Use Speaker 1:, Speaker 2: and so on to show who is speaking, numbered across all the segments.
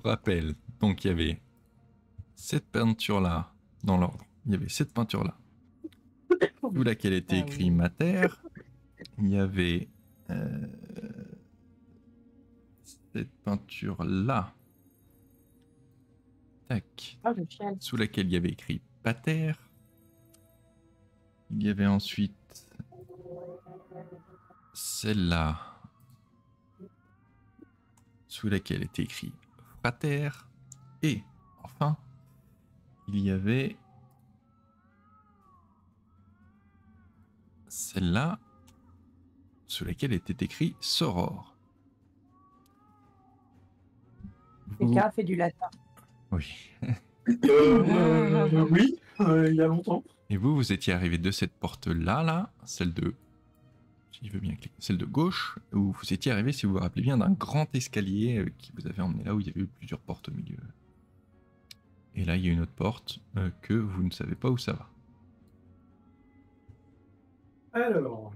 Speaker 1: rappelle, donc il y avait cette peinture-là, dans l'ordre. Il y avait cette peinture-là, sous laquelle était écrit Mater. Il y avait cette peinture-là, tac, sous laquelle il y avait écrit Pater. Il y avait ensuite celle-là, sous laquelle était écrit Frater. Et enfin, il y avait celle-là, sous laquelle était écrit Soror.
Speaker 2: Quelqu'un a fait du latin.
Speaker 1: Oui.
Speaker 3: Oui, il y a longtemps.
Speaker 1: Et vous étiez arrivé de cette porte-là, là, celle de... Si je veux bien cliquer, celle de gauche, où vous étiez arrivé, si vous vous rappelez bien, d'un grand escalier qui vous avait emmené là où il y avait eu plusieurs portes au milieu. Et là, il y a une autre porte que vous ne savez pas où ça va.
Speaker 3: Alors...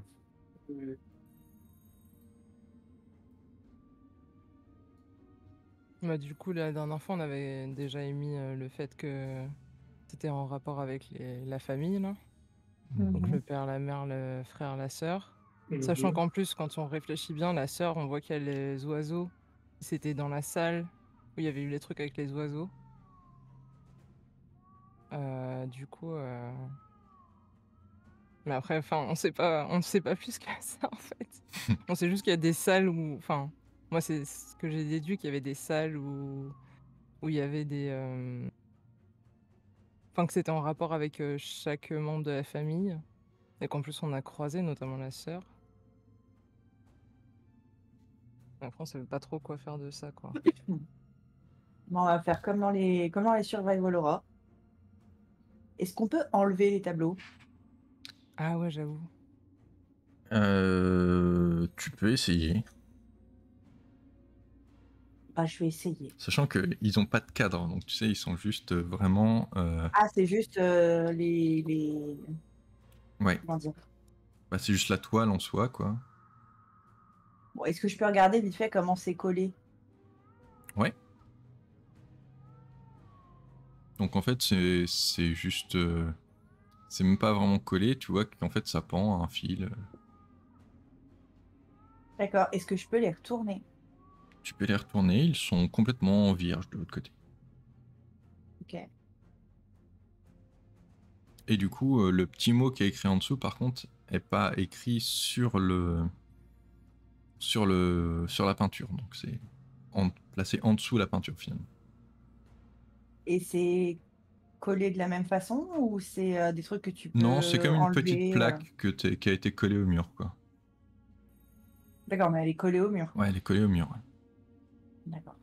Speaker 4: Bah, du coup, la dernière fois, on avait déjà émis le fait que c'était en rapport avec la famille, là. Donc le père, la mère, le frère, la sœur. Sachant qu'en plus, quand on réfléchit bien, la sœur, on voit qu'il y a les oiseaux. C'était dans la salle où il y avait eu les trucs avec les oiseaux. Du coup... Mais après, enfin, on sait pas plus que ça, en fait. On sait juste qu'il y a des salles où... Enfin, moi, c'est ce que j'ai déduit, qu'il y avait des salles où il y avait des... Enfin, que c'était en rapport avec chaque membre de la famille. Et qu'en plus, on a croisé, notamment la sœur. Après, on savait pas trop quoi faire de ça, quoi.
Speaker 2: Bon, on va faire comme dans les Survival Aura. Est-ce qu'on peut enlever les tableaux?
Speaker 4: Ah ouais, j'avoue.
Speaker 1: Tu peux essayer.
Speaker 2: Bah, je vais essayer.
Speaker 1: Sachant qu'ils n'ont pas de cadre, donc tu sais, ils sont juste vraiment...
Speaker 2: Ah, c'est juste les...
Speaker 1: Ouais.
Speaker 2: Comment dire?
Speaker 1: Bah, c'est juste la toile en soi, quoi.
Speaker 2: Bon, est-ce que je peux regarder vite fait comment c'est collé?
Speaker 1: Ouais. Donc en fait, c'est juste... c'est même pas vraiment collé, tu vois, qu'en fait, ça pend à un fil.
Speaker 2: D'accord. Est-ce que je peux les retourner?
Speaker 1: Tu peux les retourner, ils sont complètement vierges de l'autre côté.
Speaker 2: Ok.
Speaker 1: Et du coup, le petit mot qui est écrit en dessous, par contre, est pas écrit sur la peinture. Donc c'est placé en dessous la peinture finalement.
Speaker 2: Et c'est collé de la même façon ou c'est des trucs que tu peux
Speaker 1: Non, c'est comme une
Speaker 2: enlever,
Speaker 1: petite plaque qui a été collée au mur, quoi.
Speaker 2: D'accord, mais elle est collée au mur.
Speaker 1: Ouais, elle est collée au mur. Ouais.
Speaker 2: D'accord.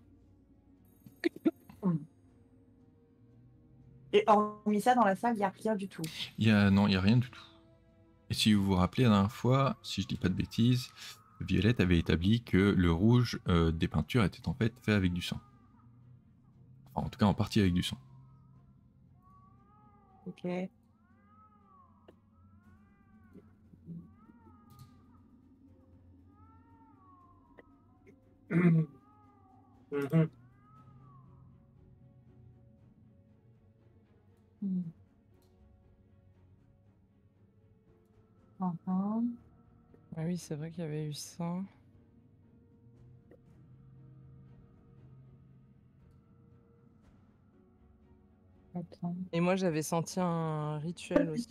Speaker 2: Et hormis ça, dans la salle, il n'y a rien du tout.
Speaker 1: Non, il n'y a rien du tout. Et si vous vous rappelez la dernière fois, si je dis pas de bêtises, Violette avait établi que le rouge des peintures était en fait fait avec du sang. Enfin, en tout cas, en partie avec du sang.
Speaker 2: Ok.
Speaker 4: Ah oui, c'est vrai qu'il y avait eu ça. Et moi, j'avais senti un rituel aussi.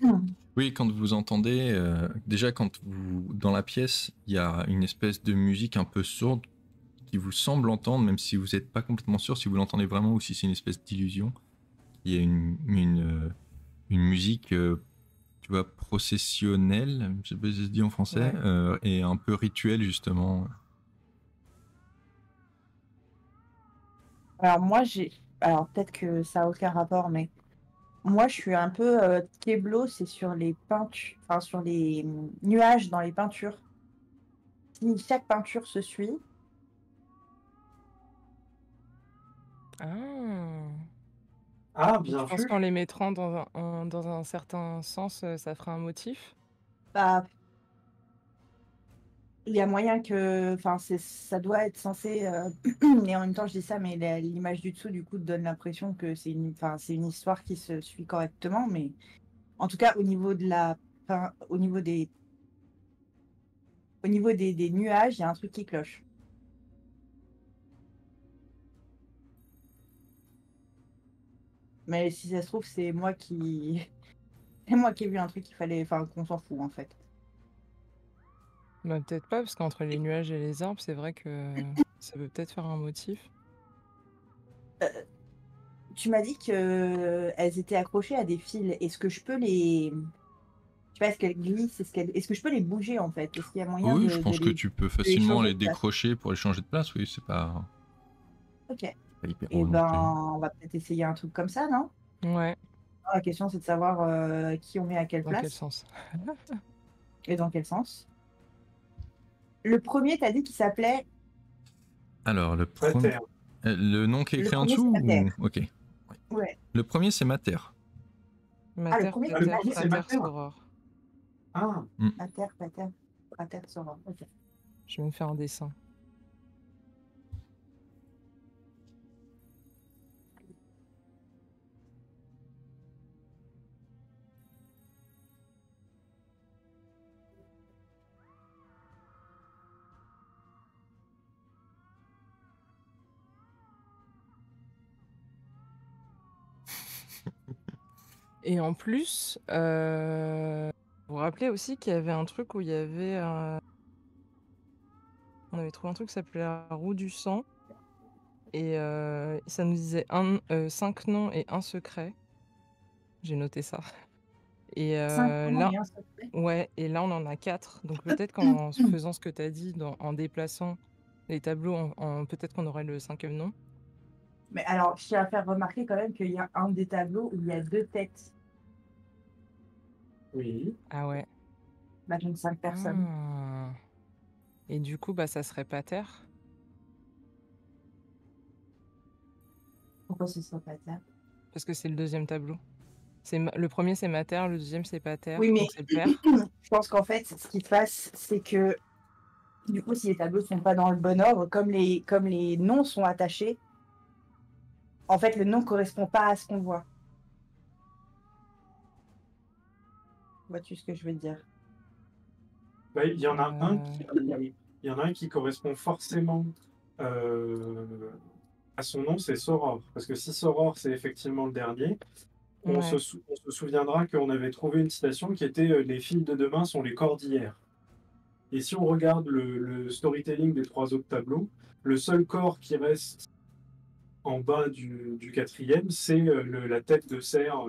Speaker 1: Oui, quand vous entendez, déjà quand vous dans la pièce, il y a une espèce de musique un peu sourde qui vous semble entendre, même si vous n'êtes pas complètement sûr si vous l'entendez vraiment ou si c'est une espèce d'illusion. Il y a une musique, tu vois, processionnelle, je sais pas si ça se dit en français,
Speaker 2: Ouais.
Speaker 1: et un peu rituelle justement.
Speaker 2: Alors moi, alors peut-être que ça n'a aucun rapport, mais moi, je suis un peu Keblo, c'est sur les peintures, enfin sur les nuages dans les peintures. Si chaque peinture se suit.
Speaker 4: Ah,
Speaker 3: bien
Speaker 4: je pense
Speaker 3: vu.
Speaker 4: qu'en les mettant dans un certain sens, ça ferait un motif.
Speaker 2: Bah, il y a moyen que, enfin, ça doit être censé, et en même temps je dis ça, mais l'image du dessous du coup donne l'impression que enfin, c'est une histoire qui se suit correctement, mais en tout cas au niveau de enfin, au niveau des nuages, il y a un truc qui cloche. Mais si ça se trouve, c'est moi qui c'est moi qui ai vu un truc qu'il fallait, enfin, qu'on s'en fout en fait.
Speaker 4: Bah, peut-être pas, parce qu'entre les nuages et les arbres, c'est vrai que ça peut peut-être faire un motif.
Speaker 2: Tu m'as dit qu'elles étaient accrochées à des fils. Est-ce que je peux les, je sais pas, est-ce qu'elles glissent, est-ce que je peux les bouger en fait? Est-ce qu'il y a moyen
Speaker 1: Oui, je pense que
Speaker 2: de
Speaker 1: tu peux
Speaker 2: les
Speaker 1: facilement
Speaker 2: changer
Speaker 1: les
Speaker 2: de place?
Speaker 1: décrocher pour les changer de place. Oui, c'est pas
Speaker 2: Ok.
Speaker 1: hyper
Speaker 2: Et
Speaker 1: relou non plus.
Speaker 2: ben, on va peut-être essayer un truc comme ça, non?
Speaker 4: Ouais,
Speaker 2: La question, c'est de savoir qui on met à quelle
Speaker 4: dans quel
Speaker 2: place
Speaker 4: sens?
Speaker 2: et dans quel sens. Le premier, t'as dit qu'il s'appelait.
Speaker 1: Alors,
Speaker 3: Pater.
Speaker 1: le nom qui est
Speaker 2: Le
Speaker 1: écrit en
Speaker 2: premier, c'est
Speaker 1: dessous
Speaker 2: Mater.
Speaker 1: ou... Ok.
Speaker 2: Ouais.
Speaker 1: Le premier, c'est Mater.
Speaker 2: Ah, le
Speaker 4: Mater,
Speaker 2: premier,
Speaker 3: Ah,
Speaker 2: c'est
Speaker 3: le
Speaker 4: Pater,
Speaker 3: premier, c'est
Speaker 2: Mater.
Speaker 4: Frater,
Speaker 3: Mater.
Speaker 4: Soror.
Speaker 3: Ah,
Speaker 2: Mater, Pater, Frater, Soror. Ok.
Speaker 4: Je vais me faire un dessin. Et en plus, vous vous rappelez aussi qu'il y avait un truc où il y avait on avait trouvé un truc qui s'appelait la roue du sang et ça nous disait 5 noms et un secret. J'ai noté ça. Et
Speaker 2: 5 noms
Speaker 4: là
Speaker 2: et un secret.
Speaker 4: ouais, et là on en a 4. Donc peut-être qu'en faisant ce que tu as dit, en déplaçant les tableaux, peut-être qu'on aurait le 5e nom.
Speaker 2: Mais alors, je tiens à faire remarquer quand même qu'il y a un des tableaux où il y a 2 têtes.
Speaker 3: oui.
Speaker 4: Ah ouais.
Speaker 2: Bah, donc 5 personnes.
Speaker 4: Ah. Et du coup, bah ça serait Pater,
Speaker 2: Pourquoi ce serait pas ça?
Speaker 4: parce que c'est le 2e tableau. Le premier c'est Mater, le 2e c'est Pater,
Speaker 2: Oui, mais
Speaker 4: donc c'est le père.
Speaker 2: je pense qu'en fait, ce qui se passe, c'est que du coup, si les tableaux sont pas dans le bon ordre, comme les noms sont attachés, en fait, le nom correspond pas à ce qu'on voit. Vois-tu ce que je veux dire?
Speaker 3: Bah, il y en a un
Speaker 4: Euh,
Speaker 3: qui correspond forcément à son nom, c'est Soror. Parce que si Soror, c'est effectivement le dernier, on
Speaker 4: ouais.
Speaker 3: se souviendra qu'on avait trouvé une citation qui était Les filles de demain sont les corps d'hier. Et si on regarde le storytelling des 3 autres tableaux, le seul corps qui reste en bas du 4e, c'est la tête de cerf,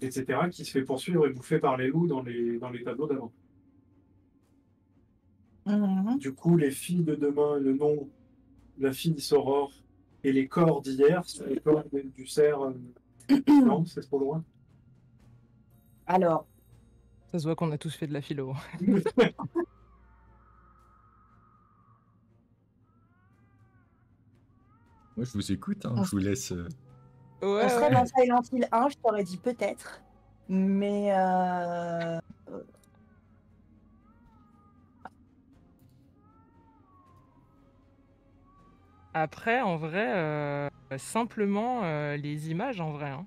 Speaker 3: etc., qui se fait poursuivre et bouffer par les loups dans les tableaux d'avant.
Speaker 2: Mhm.
Speaker 3: Du coup, les filles de demain, le nom, la fille Soror et les corps d'hier, c'est les corps du cerf. Non, c'est trop loin.
Speaker 2: Alors,
Speaker 4: Ça se voit qu'on a tous fait de la philo.
Speaker 1: Moi, je vous écoute, hein,
Speaker 2: on,
Speaker 1: je vous laisse.
Speaker 4: Ouais,
Speaker 2: on serait
Speaker 4: ouais.
Speaker 2: dans Silent Hill 1, je t'aurais dit peut-être. Mais
Speaker 4: Après, en vrai, simplement les images, en vrai. Hein.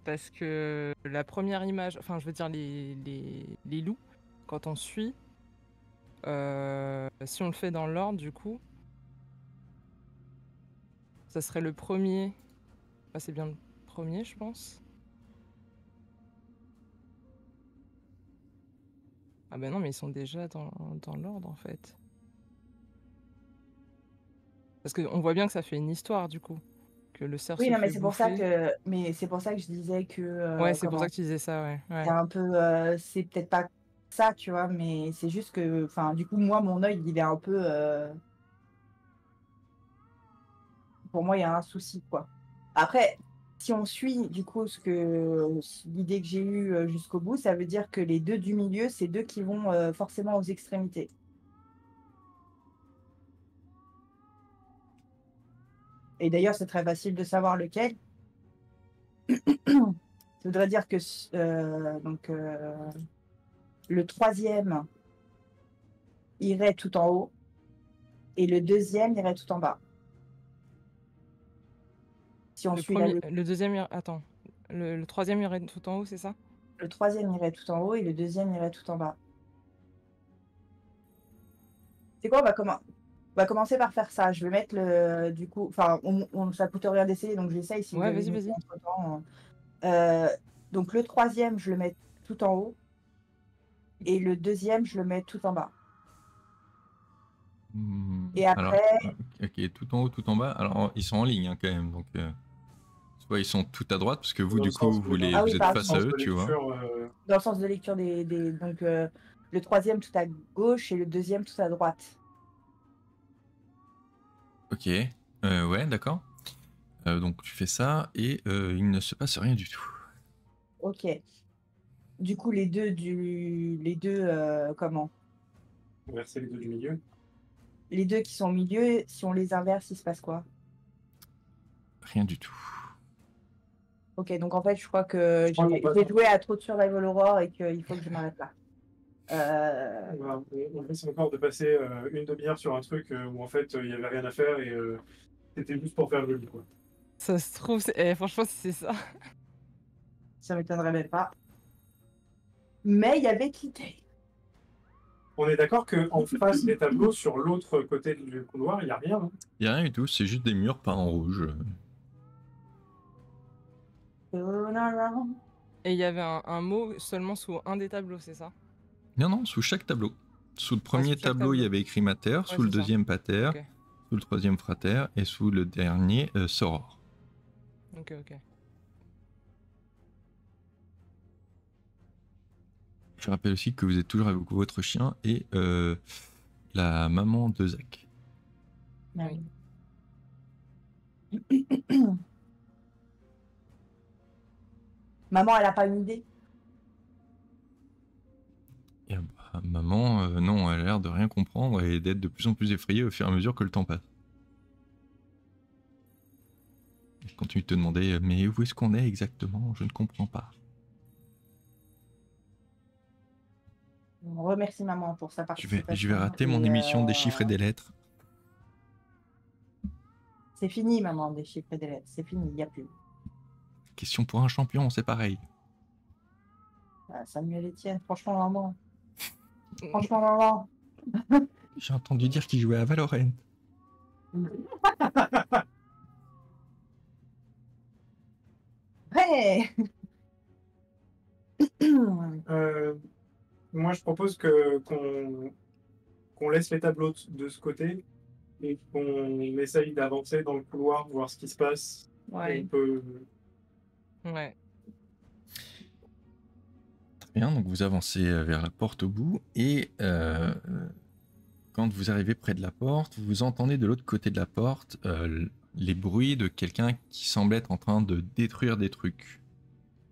Speaker 4: Parce que la première image, enfin, je veux dire, les loups, quand on suit, si on le fait dans l'ordre, du coup, ça serait le premier. Ah, c'est bien le premier, je pense. Ah ben non, mais ils sont déjà dans l'ordre, en fait. Parce qu'on voit bien que ça fait une histoire, du coup. Que le cerf
Speaker 2: oui,
Speaker 4: se
Speaker 2: non, mais
Speaker 4: fait bouffer.
Speaker 2: c'est pour ça que je disais que
Speaker 4: Ouais, c'est pour ça
Speaker 2: comment
Speaker 4: que tu disais ça, ouais.
Speaker 2: c'est
Speaker 4: Ouais.
Speaker 2: un peu, c'est peut-être pas ça, tu vois, mais c'est juste que, enfin, du coup, moi, mon œil, il est un peu, pour moi, il y a un souci, quoi. Après, si on suit, du coup, l'idée que j'ai eue jusqu'au bout, ça veut dire que les 2 du milieu, c'est 2 qui vont forcément aux extrémités. Et d'ailleurs, c'est très facile de savoir lequel. Ça voudrait dire que donc, le 3e, irait tout en haut et le deuxième irait tout en bas. Si on suit la logique.
Speaker 4: Le deuxième, attends. Le troisième irait tout en haut, c'est ça?
Speaker 2: Le troisième irait tout en haut et le deuxième irait tout en bas. C'est quoi, on va commencer par faire ça. Je vais mettre le. Du coup. Enfin, ça coûte rien d'essayer, donc j'essaye si vous
Speaker 4: Ouais,
Speaker 2: avez
Speaker 4: vas-y,
Speaker 2: une idée
Speaker 4: vas-y.
Speaker 2: entre-temps. Donc le troisième, je le mets tout en haut. Et le deuxième, je le mets tout en bas. Et
Speaker 1: Alors,
Speaker 2: après.
Speaker 1: ok, tout en haut, tout en bas. Alors, ils sont en ligne hein, quand même. Donc, soit ils sont tout à droite, parce que vous,
Speaker 3: Dans
Speaker 1: du
Speaker 3: le
Speaker 1: coup,
Speaker 3: sens
Speaker 1: vous,
Speaker 3: de-
Speaker 2: Ah
Speaker 1: vous
Speaker 2: oui,
Speaker 1: êtes
Speaker 2: pardon.
Speaker 1: face à eux, tu vois.
Speaker 2: Dans le sens de lecture des. Donc le troisième tout à gauche et le deuxième tout à droite.
Speaker 1: Ok, ouais, d'accord. Donc, tu fais ça et il ne se passe rien du tout.
Speaker 2: Ok. Du coup, les deux comment?
Speaker 3: Inverser les deux du milieu.
Speaker 2: Les deux qui sont au milieu, si on les inverse, il se passe quoi?
Speaker 1: Rien du tout.
Speaker 2: Ok, donc en fait, je crois que
Speaker 3: Je crois qu'on passe-
Speaker 2: j'ai joué à trop de Survival Horror et qu'il faut que je m'arrête là.
Speaker 3: Voilà, on risque encore de passer une demi-heure sur un truc où en fait il n'y avait rien à faire et c'était juste pour faire le jeu, quoi.
Speaker 4: Ça se trouve, franchement, si c'est ça.
Speaker 2: Ça m'étonnerait même pas. Mais il y avait quitté.
Speaker 3: On est d'accord qu'en face des tableaux, sur l'autre côté du couloir, il n'y a rien. Hein.
Speaker 1: Il n'y a rien du tout, c'est juste des murs peints en rouge.
Speaker 4: Et il y avait un mot seulement sous un des tableaux, c'est ça?
Speaker 1: Non, non, sous chaque tableau. Sous le premier
Speaker 4: sous chaque
Speaker 1: tableau, il y
Speaker 4: tableau.
Speaker 1: avait écrit Mater, sous le
Speaker 4: c'est ça.
Speaker 1: deuxième Pater,
Speaker 4: Ok.
Speaker 1: sous le troisième Frater, et sous le dernier Soror.
Speaker 4: Ok.
Speaker 1: Je rappelle aussi que vous êtes toujours avec votre chien et la maman de Zach.
Speaker 4: Oui.
Speaker 2: Maman, elle a pas une idée?
Speaker 1: Et, maman, non, elle a l'air de rien comprendre et d'être de plus en plus effrayée au fur et à mesure que le temps passe. Elle continue de te demander, mais où est-ce qu'on est exactement? Je ne comprends pas.
Speaker 2: On remercie maman pour sa participation.
Speaker 1: Je vais rater mon émission des chiffres et des lettres.
Speaker 2: C'est fini, maman, des chiffres et des lettres. C'est fini, il n'y a plus.
Speaker 1: Question pour un champion, c'est pareil.
Speaker 2: Ah, Samuel Etienne, franchement, maman. Franchement, maman.
Speaker 1: J'ai entendu dire qu'il jouait à Valorant.
Speaker 2: Ouais.
Speaker 3: Moi, je propose qu'on laisse les tableaux de ce côté et qu'on essaye d'avancer dans le couloir, voir ce qui se passe.
Speaker 2: Ouais.
Speaker 3: On peut...
Speaker 4: Ouais.
Speaker 1: Très bien, donc vous avancez vers la porte au bout et quand vous arrivez près de la porte, vous entendez de l'autre côté de la porte les bruits de quelqu'un qui semble être en train de détruire des trucs.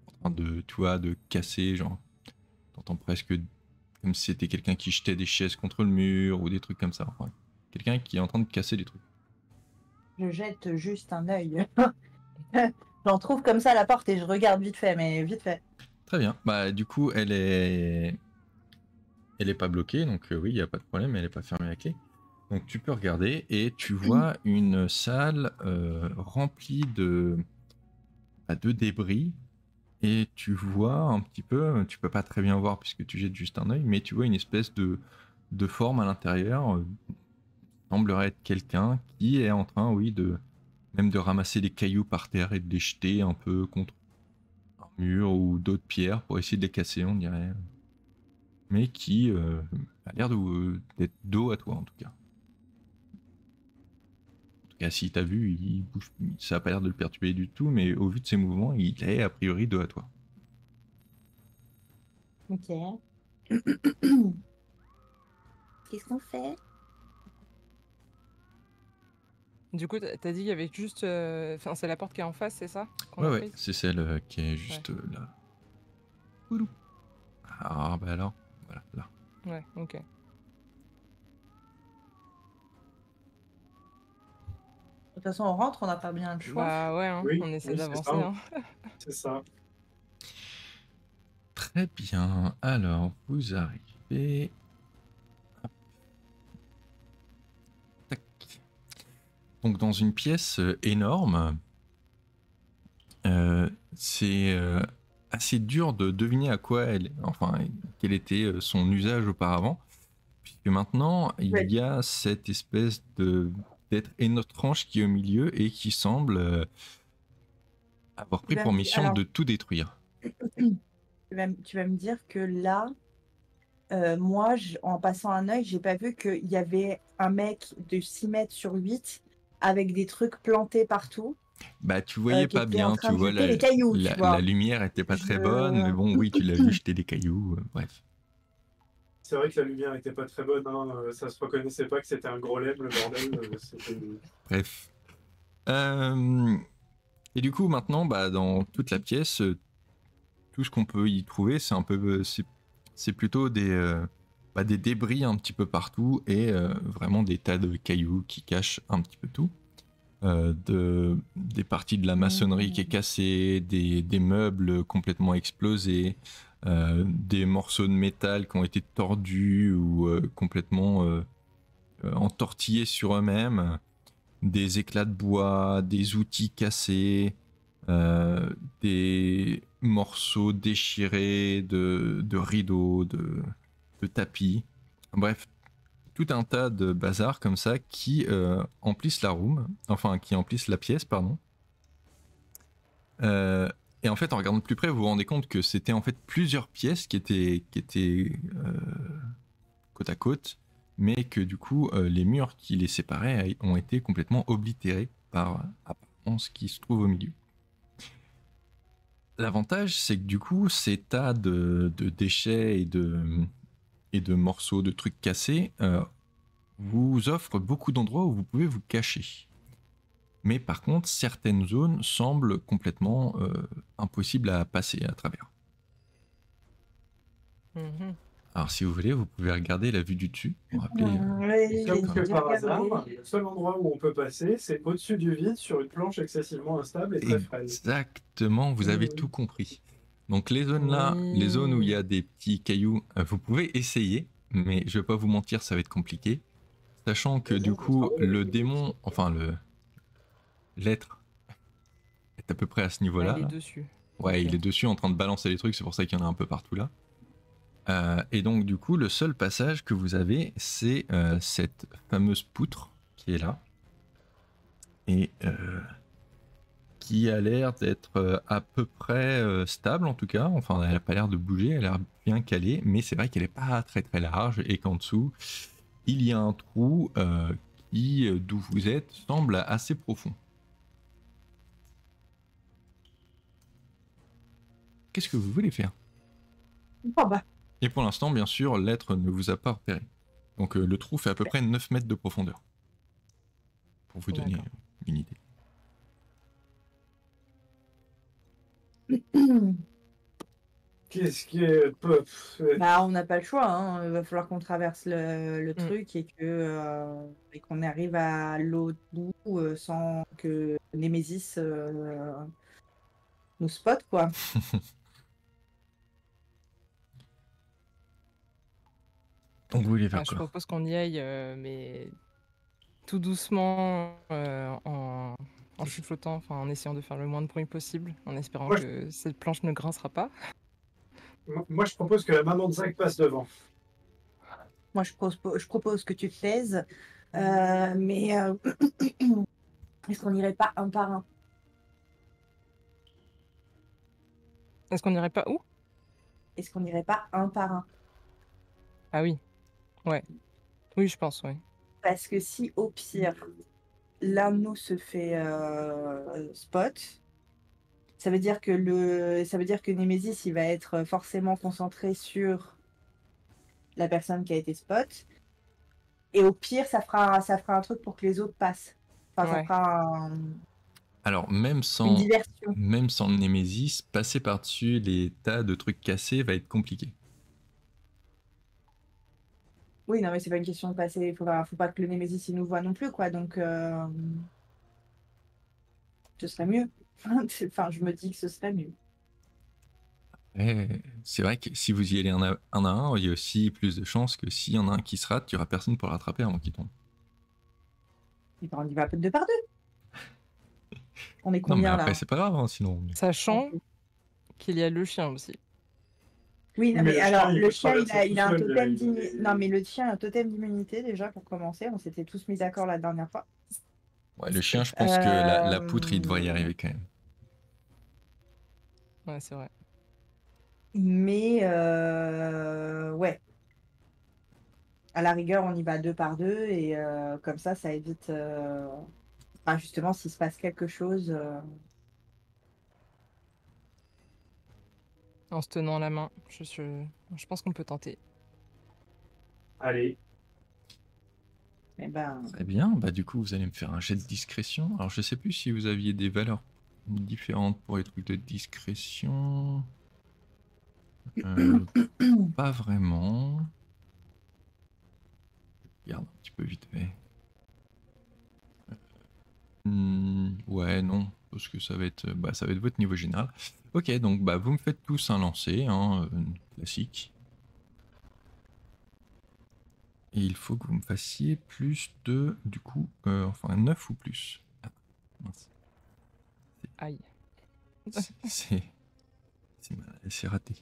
Speaker 1: En train de, tu vois, de casser, genre. T'entends presque comme si c'était quelqu'un qui jetait des chaises contre le mur ou des trucs comme ça. Enfin, quelqu'un qui est en train de casser des trucs.
Speaker 2: Je jette juste un œil. J'en trouve comme ça à la porte et je regarde vite fait, mais vite fait.
Speaker 1: Très bien. Bah, du coup, elle est pas bloquée, donc oui, il n'y a pas de problème, elle est pas fermée à clé. Donc tu peux regarder et tu vois une salle remplie de débris et tu vois un petit peu, tu peux pas très bien voir puisque tu jettes juste un œil, mais tu vois une espèce de forme à l'intérieur. Semblerait être quelqu'un qui est en train, oui, même de ramasser des cailloux par terre et de les jeter un peu contre un mur ou d'autres pierres pour essayer de les casser, on dirait. Mais qui a l'air d'être dos à toi en tout cas. En tout cas, si t'as vu, il bouge, ça a pas l'air de le perturber du tout, mais au vu de ses mouvements, il est a priori dos à toi.
Speaker 2: Ok. Qu'est-ce qu'on fait?
Speaker 4: Du coup, t'as dit qu'il y avait juste... Enfin, c'est la porte qui est en face, c'est ça?
Speaker 1: Ouais, c'est celle qui est juste là. Oulou. Ah bah alors, voilà, là.
Speaker 4: Ouais, ok.
Speaker 2: De toute façon, on rentre, on n'a pas bien le choix.
Speaker 4: Bah ouais, hein,
Speaker 3: Oui,
Speaker 4: on essaie
Speaker 3: oui,
Speaker 4: d'avancer.
Speaker 3: c'est ça.
Speaker 4: Hein.
Speaker 3: C'est ça.
Speaker 1: Très bien, alors vous arrivez. Hop. Donc dans une pièce énorme, c'est assez dur de deviner à quoi quel était son usage auparavant, puisque maintenant il y a cette espèce d'être étrange qui est au milieu et qui semble avoir pris pour mission de tout détruire.
Speaker 2: Tu vas me dire que là, moi, en passant un œil, j'ai pas vu qu'il y avait un mec de 6 mètres sur 8 avec des trucs plantés partout.
Speaker 1: Bah, tu voyais pas bien, tu vois,
Speaker 2: les cailloux, tu vois.
Speaker 1: La lumière était pas très bonne, mais bon, oui, tu l'as vu jeter des cailloux, bref.
Speaker 3: C'est vrai que la lumière était pas très bonne, hein, ça se reconnaissait pas que c'était un gros lème, le bordel.
Speaker 1: Bref. Et du coup, maintenant, bah, dans toute la pièce, tout ce qu'on peut y trouver, c'est plutôt des débris un petit peu partout et vraiment des tas de cailloux qui cachent un petit peu tout. Des parties de la maçonnerie qui est cassée, des meubles complètement explosés, des morceaux de métal qui ont été tordus ou complètement entortillés sur eux-mêmes, des éclats de bois, des outils cassés, des morceaux déchirés de rideaux, de tapis, bref, tout un tas de bazar comme ça qui emplissent qui emplissent la pièce, pardon. Et en fait, en regardant de plus près, vous vous rendez compte que c'était en fait plusieurs pièces qui étaient côte à côte, mais que du coup, les murs qui les séparaient ont été complètement oblitérés par apparemment ce qui se trouve au milieu. L'avantage, c'est que du coup, ces tas de déchets et de morceaux de trucs cassés vous offrent beaucoup d'endroits où vous pouvez vous cacher. Mais par contre, certaines zones semblent complètement impossibles à passer à travers. Alors si vous voulez, vous pouvez regarder la vue du dessus. Pour rappeler,
Speaker 3: comme que par hasard, le seul endroit où on peut passer, c'est au-dessus du vide sur une planche excessivement instable et très frêle.
Speaker 1: Exactement, vous avez tout compris. Donc les zones là, les zones où il y a des petits cailloux, vous pouvez essayer, mais je vais pas vous mentir, ça va être compliqué. Sachant que du coup, le démon, l'être, est à peu près à ce niveau-là.
Speaker 4: Il est dessus.
Speaker 1: Ouais, il est dessus en train de balancer les trucs, c'est pour ça qu'il y en a un peu partout là. Et donc du coup, le seul passage que vous avez, c'est cette fameuse poutre qui est là. Et qui a l'air d'être à peu près stable en tout cas. Enfin, elle n'a pas l'air de bouger, elle a l'air bien calée, mais c'est vrai qu'elle n'est pas très très large et qu'en dessous, il y a un trou qui, d'où vous êtes, semble assez profond. Qu'est-ce que vous voulez faire? Et pour l'instant, bien sûr, l'être ne vous a pas repéré. Donc le trou fait à peu près 9 mètres de profondeur. Pour vous donner une idée.
Speaker 3: Qu'est-ce qui est...
Speaker 2: Bah, on n'a pas le choix, hein. Il va falloir qu'on traverse le truc et qu'on arrive à l'autre bout sans que Némésis nous spot, quoi.
Speaker 1: Donc vous voulez faire
Speaker 4: Je
Speaker 1: quoi?
Speaker 4: propose qu'on y aille, mais tout doucement, en chuchotant, enfin en essayant de faire le moins de bruit possible, en espérant que cette planche ne grincera pas.
Speaker 3: Moi, je propose que la maman de Zach passe devant.
Speaker 2: Moi, je propose que tu te taises, mais est-ce qu'on n'irait pas un par un?
Speaker 4: Est-ce qu'on n'irait pas où?
Speaker 2: Est-ce qu'on n'irait pas un par un?
Speaker 4: Ah oui, ouais. Oui, je pense, ouais.
Speaker 2: Parce que si, au pire, l'un de nous se fait spot, ça veut dire que Némésis, il va être forcément concentré sur la personne qui a été spot. Et au pire, ça fera un truc pour que les autres passent. Enfin, ça fera
Speaker 1: Alors, même sans le Némésis, passer par-dessus les tas de trucs cassés va être compliqué.
Speaker 2: Oui, non, mais c'est pas une question de passer. Faut pas que le Némésis il nous voit non plus, quoi. Donc, ce serait mieux. Enfin, je me dis que ce serait mieux.
Speaker 1: C'est vrai que si vous y allez un à un, il y a aussi plus de chances que s'il y en a un qui se rate, il n'y aura personne pour le rattraper avant qu'il tombe.
Speaker 2: Et ben, on y va deux par deux. On est
Speaker 1: Non, mais
Speaker 2: combien
Speaker 1: après,
Speaker 2: là?
Speaker 1: c'est pas grave, hein, sinon.
Speaker 4: Sachant qu'il y a le chien aussi.
Speaker 2: Oui, non,
Speaker 3: Mais
Speaker 2: mais
Speaker 3: le chien,
Speaker 2: alors
Speaker 3: il
Speaker 2: le
Speaker 3: peut
Speaker 2: chien,
Speaker 3: traverser
Speaker 2: il
Speaker 3: tout
Speaker 2: a un
Speaker 3: seul,
Speaker 2: totem
Speaker 3: il
Speaker 2: d'immunité.
Speaker 3: est-
Speaker 2: Non, mais le chien a un totem d'immunité déjà pour commencer. On s'était tous mis d'accord la dernière fois.
Speaker 1: Ouais, le chien, je pense que la poutre, il devrait y arriver quand même.
Speaker 4: Ouais, c'est vrai.
Speaker 2: Mais ouais, à la rigueur, on y va deux par deux et comme ça évite. Enfin, justement, s'il se passe quelque chose.
Speaker 4: En se tenant la main, je pense qu'on peut tenter.
Speaker 3: Allez,
Speaker 2: Eh ben,
Speaker 1: Très bien, bah du coup, vous allez me faire un jet de discrétion. Alors, je sais plus si vous aviez des valeurs différentes pour les trucs de discrétion. Pas vraiment. Je regarde un petit peu vite fait. Ouais, non, parce que ça va être votre niveau général. Ok, donc bah vous me faites tous un lancer, hein, classique. Et il faut que vous me fassiez plus de, du coup, enfin 9 ou plus. Ah, mince.
Speaker 4: Aïe.
Speaker 1: C'est c'est raté.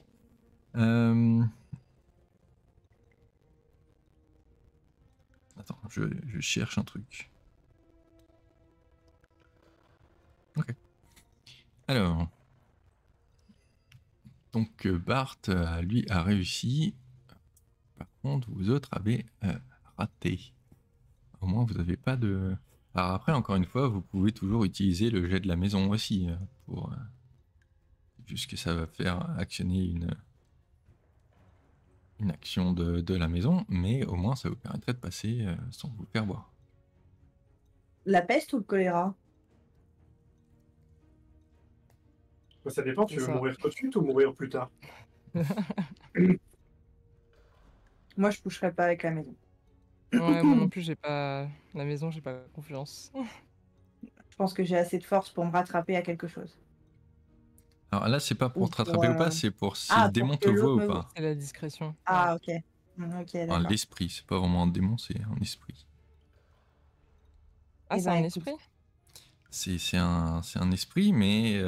Speaker 1: Attends, je cherche un truc. Ok. Alors. Donc Bart, lui, a réussi. Par contre, vous autres avez raté. Au moins, vous n'avez pas de... Alors après, encore une fois, vous pouvez toujours utiliser le jet de la maison aussi. Pour, juste que ça va faire actionner une action de la maison. Mais au moins, ça vous permettrait de passer sans vous faire voir.
Speaker 2: la peste ou le choléra?
Speaker 3: ça dépend, tu
Speaker 4: C'est
Speaker 3: veux
Speaker 4: ça.
Speaker 3: mourir tout de suite ou mourir plus tard?
Speaker 2: Moi, je coucherai pas avec la maison.
Speaker 4: Ouais, moi non plus, j'ai pas. La maison, j'ai pas confiance.
Speaker 2: Je pense que j'ai assez de force pour me rattraper à quelque chose.
Speaker 1: Alors là, c'est pas
Speaker 2: Ou
Speaker 1: pour te
Speaker 2: pour,
Speaker 1: rattraper ou pas, c'est pour si le démon
Speaker 2: pour que
Speaker 1: te voit
Speaker 2: l'autre
Speaker 1: ou
Speaker 2: me voit.
Speaker 1: pas.
Speaker 4: C'est la discrétion. Ouais.
Speaker 2: Ah, ok. Ok,
Speaker 1: Enfin,
Speaker 2: d'accord.
Speaker 1: l'esprit, c'est pas vraiment un démon, c'est un esprit.
Speaker 4: Ah,
Speaker 2: Eh
Speaker 4: c'est
Speaker 2: ben,
Speaker 4: un
Speaker 2: écoute.
Speaker 4: esprit?
Speaker 1: C'est un esprit, mais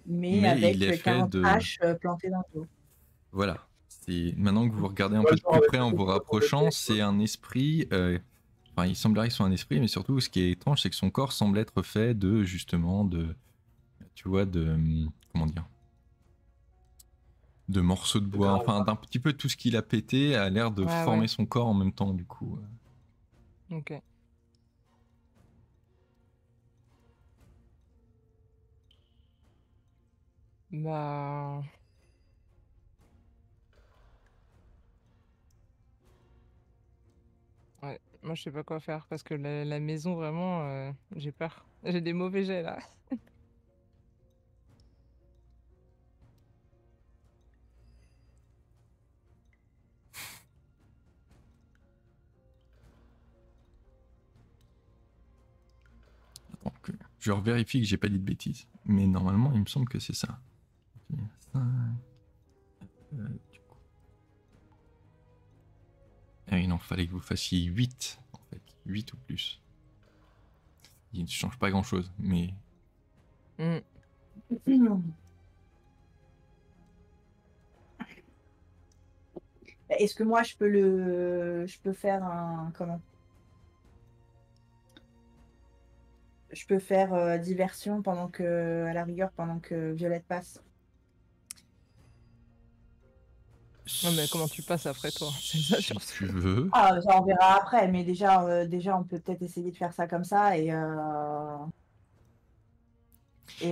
Speaker 2: Mais
Speaker 1: il est
Speaker 2: avec
Speaker 1: fait
Speaker 2: 40
Speaker 1: de...
Speaker 2: haches plantées dans le dos.
Speaker 1: Voilà. Maintenant que vous regardez un
Speaker 3: Moi,
Speaker 1: peu
Speaker 3: je
Speaker 1: de
Speaker 3: me
Speaker 1: plus
Speaker 3: rappelle
Speaker 1: près en
Speaker 3: pas
Speaker 1: vous
Speaker 3: pourquoi on le
Speaker 1: rapprochant,
Speaker 3: fait,
Speaker 1: c'est un esprit. Enfin, il semblerait que ce soit un esprit, mais surtout, ce qui est étrange, c'est que son corps semble être fait de, justement, tu vois, comment dire, de morceaux de bois. Enfin, d'un petit peu tout ce qu'il a pété a l'air de
Speaker 4: Ah
Speaker 1: former
Speaker 4: ouais.
Speaker 1: son corps en même temps, du coup.
Speaker 4: Ok. Bah. Ouais, moi je sais pas quoi faire parce que la maison, vraiment, j'ai peur. J'ai des mauvais jets là.
Speaker 1: Attends, je revérifie que j'ai pas dit de bêtises. Mais normalement, il me semble que c'est ça. Du coup. Ah oui, non, fallait que vous fassiez 8, en fait. 8 ou plus. Il ne change pas grand-chose, mais...
Speaker 4: Hmm.
Speaker 2: Est-ce que moi, je peux faire un... Comment? Je peux faire diversion pendant que, à la rigueur, pendant que Violette passe.
Speaker 4: Non, mais comment tu passes après toi? C'est ça
Speaker 1: Si
Speaker 4: surtout.
Speaker 1: tu veux.
Speaker 2: Ah, ça, on verra après, mais déjà, on peut peut-être essayer de faire ça comme ça et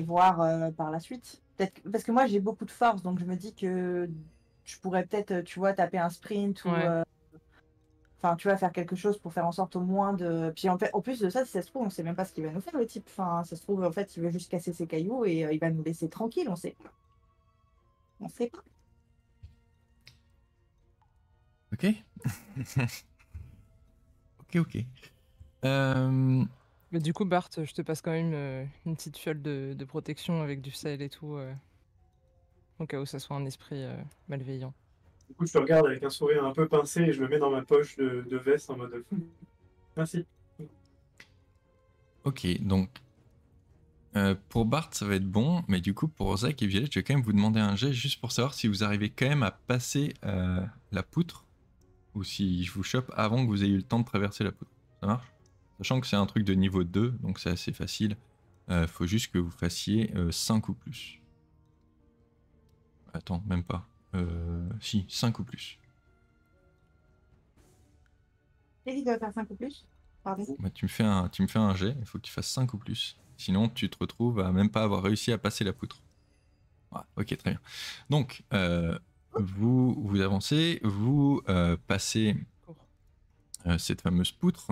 Speaker 2: voir par la suite. Peut-être parce que moi, j'ai beaucoup de force, donc je me dis que je pourrais peut-être, tu vois, taper un sprint ou,
Speaker 4: Ouais.
Speaker 2: enfin, tu vois, faire quelque chose pour faire en sorte au moins de. Puis en plus de ça, si ça se trouve, on sait même pas ce qu'il va nous faire, le type. Enfin, ça se trouve, en fait, il veut juste casser ses cailloux et il va nous laisser tranquille, on sait pas. On sait pas.
Speaker 1: Ok. Ok.
Speaker 4: Mais du coup, Bart, je te passe quand même une petite fiole de protection avec du sel et tout, au cas où ça soit un esprit malveillant.
Speaker 3: Du coup, je te regarde avec un sourire un peu pincé et je le mets dans ma poche de veste en mode merci.
Speaker 1: Ok, donc pour Bart ça va être bon, mais du coup pour Zach et Violette je vais quand même vous demander un jet juste pour savoir si vous arrivez quand même à passer la poutre ou si je vous chope avant que vous ayez eu le temps de traverser la poutre. Ça marche? Sachant que c'est un truc de niveau 2, donc c'est assez facile. Faut juste que vous fassiez 5 ou plus. Attends, même pas. Si, 5 ou plus.
Speaker 2: J'ai dit de faire 5 ou plus. Pardon.
Speaker 1: Bah, tu me fais un jet, il faut que tu fasses 5 ou plus. Sinon, tu te retrouves à même pas avoir réussi à passer la poutre. Ouais, ok, très bien. Donc, vous avancez, vous passez cette fameuse poutre,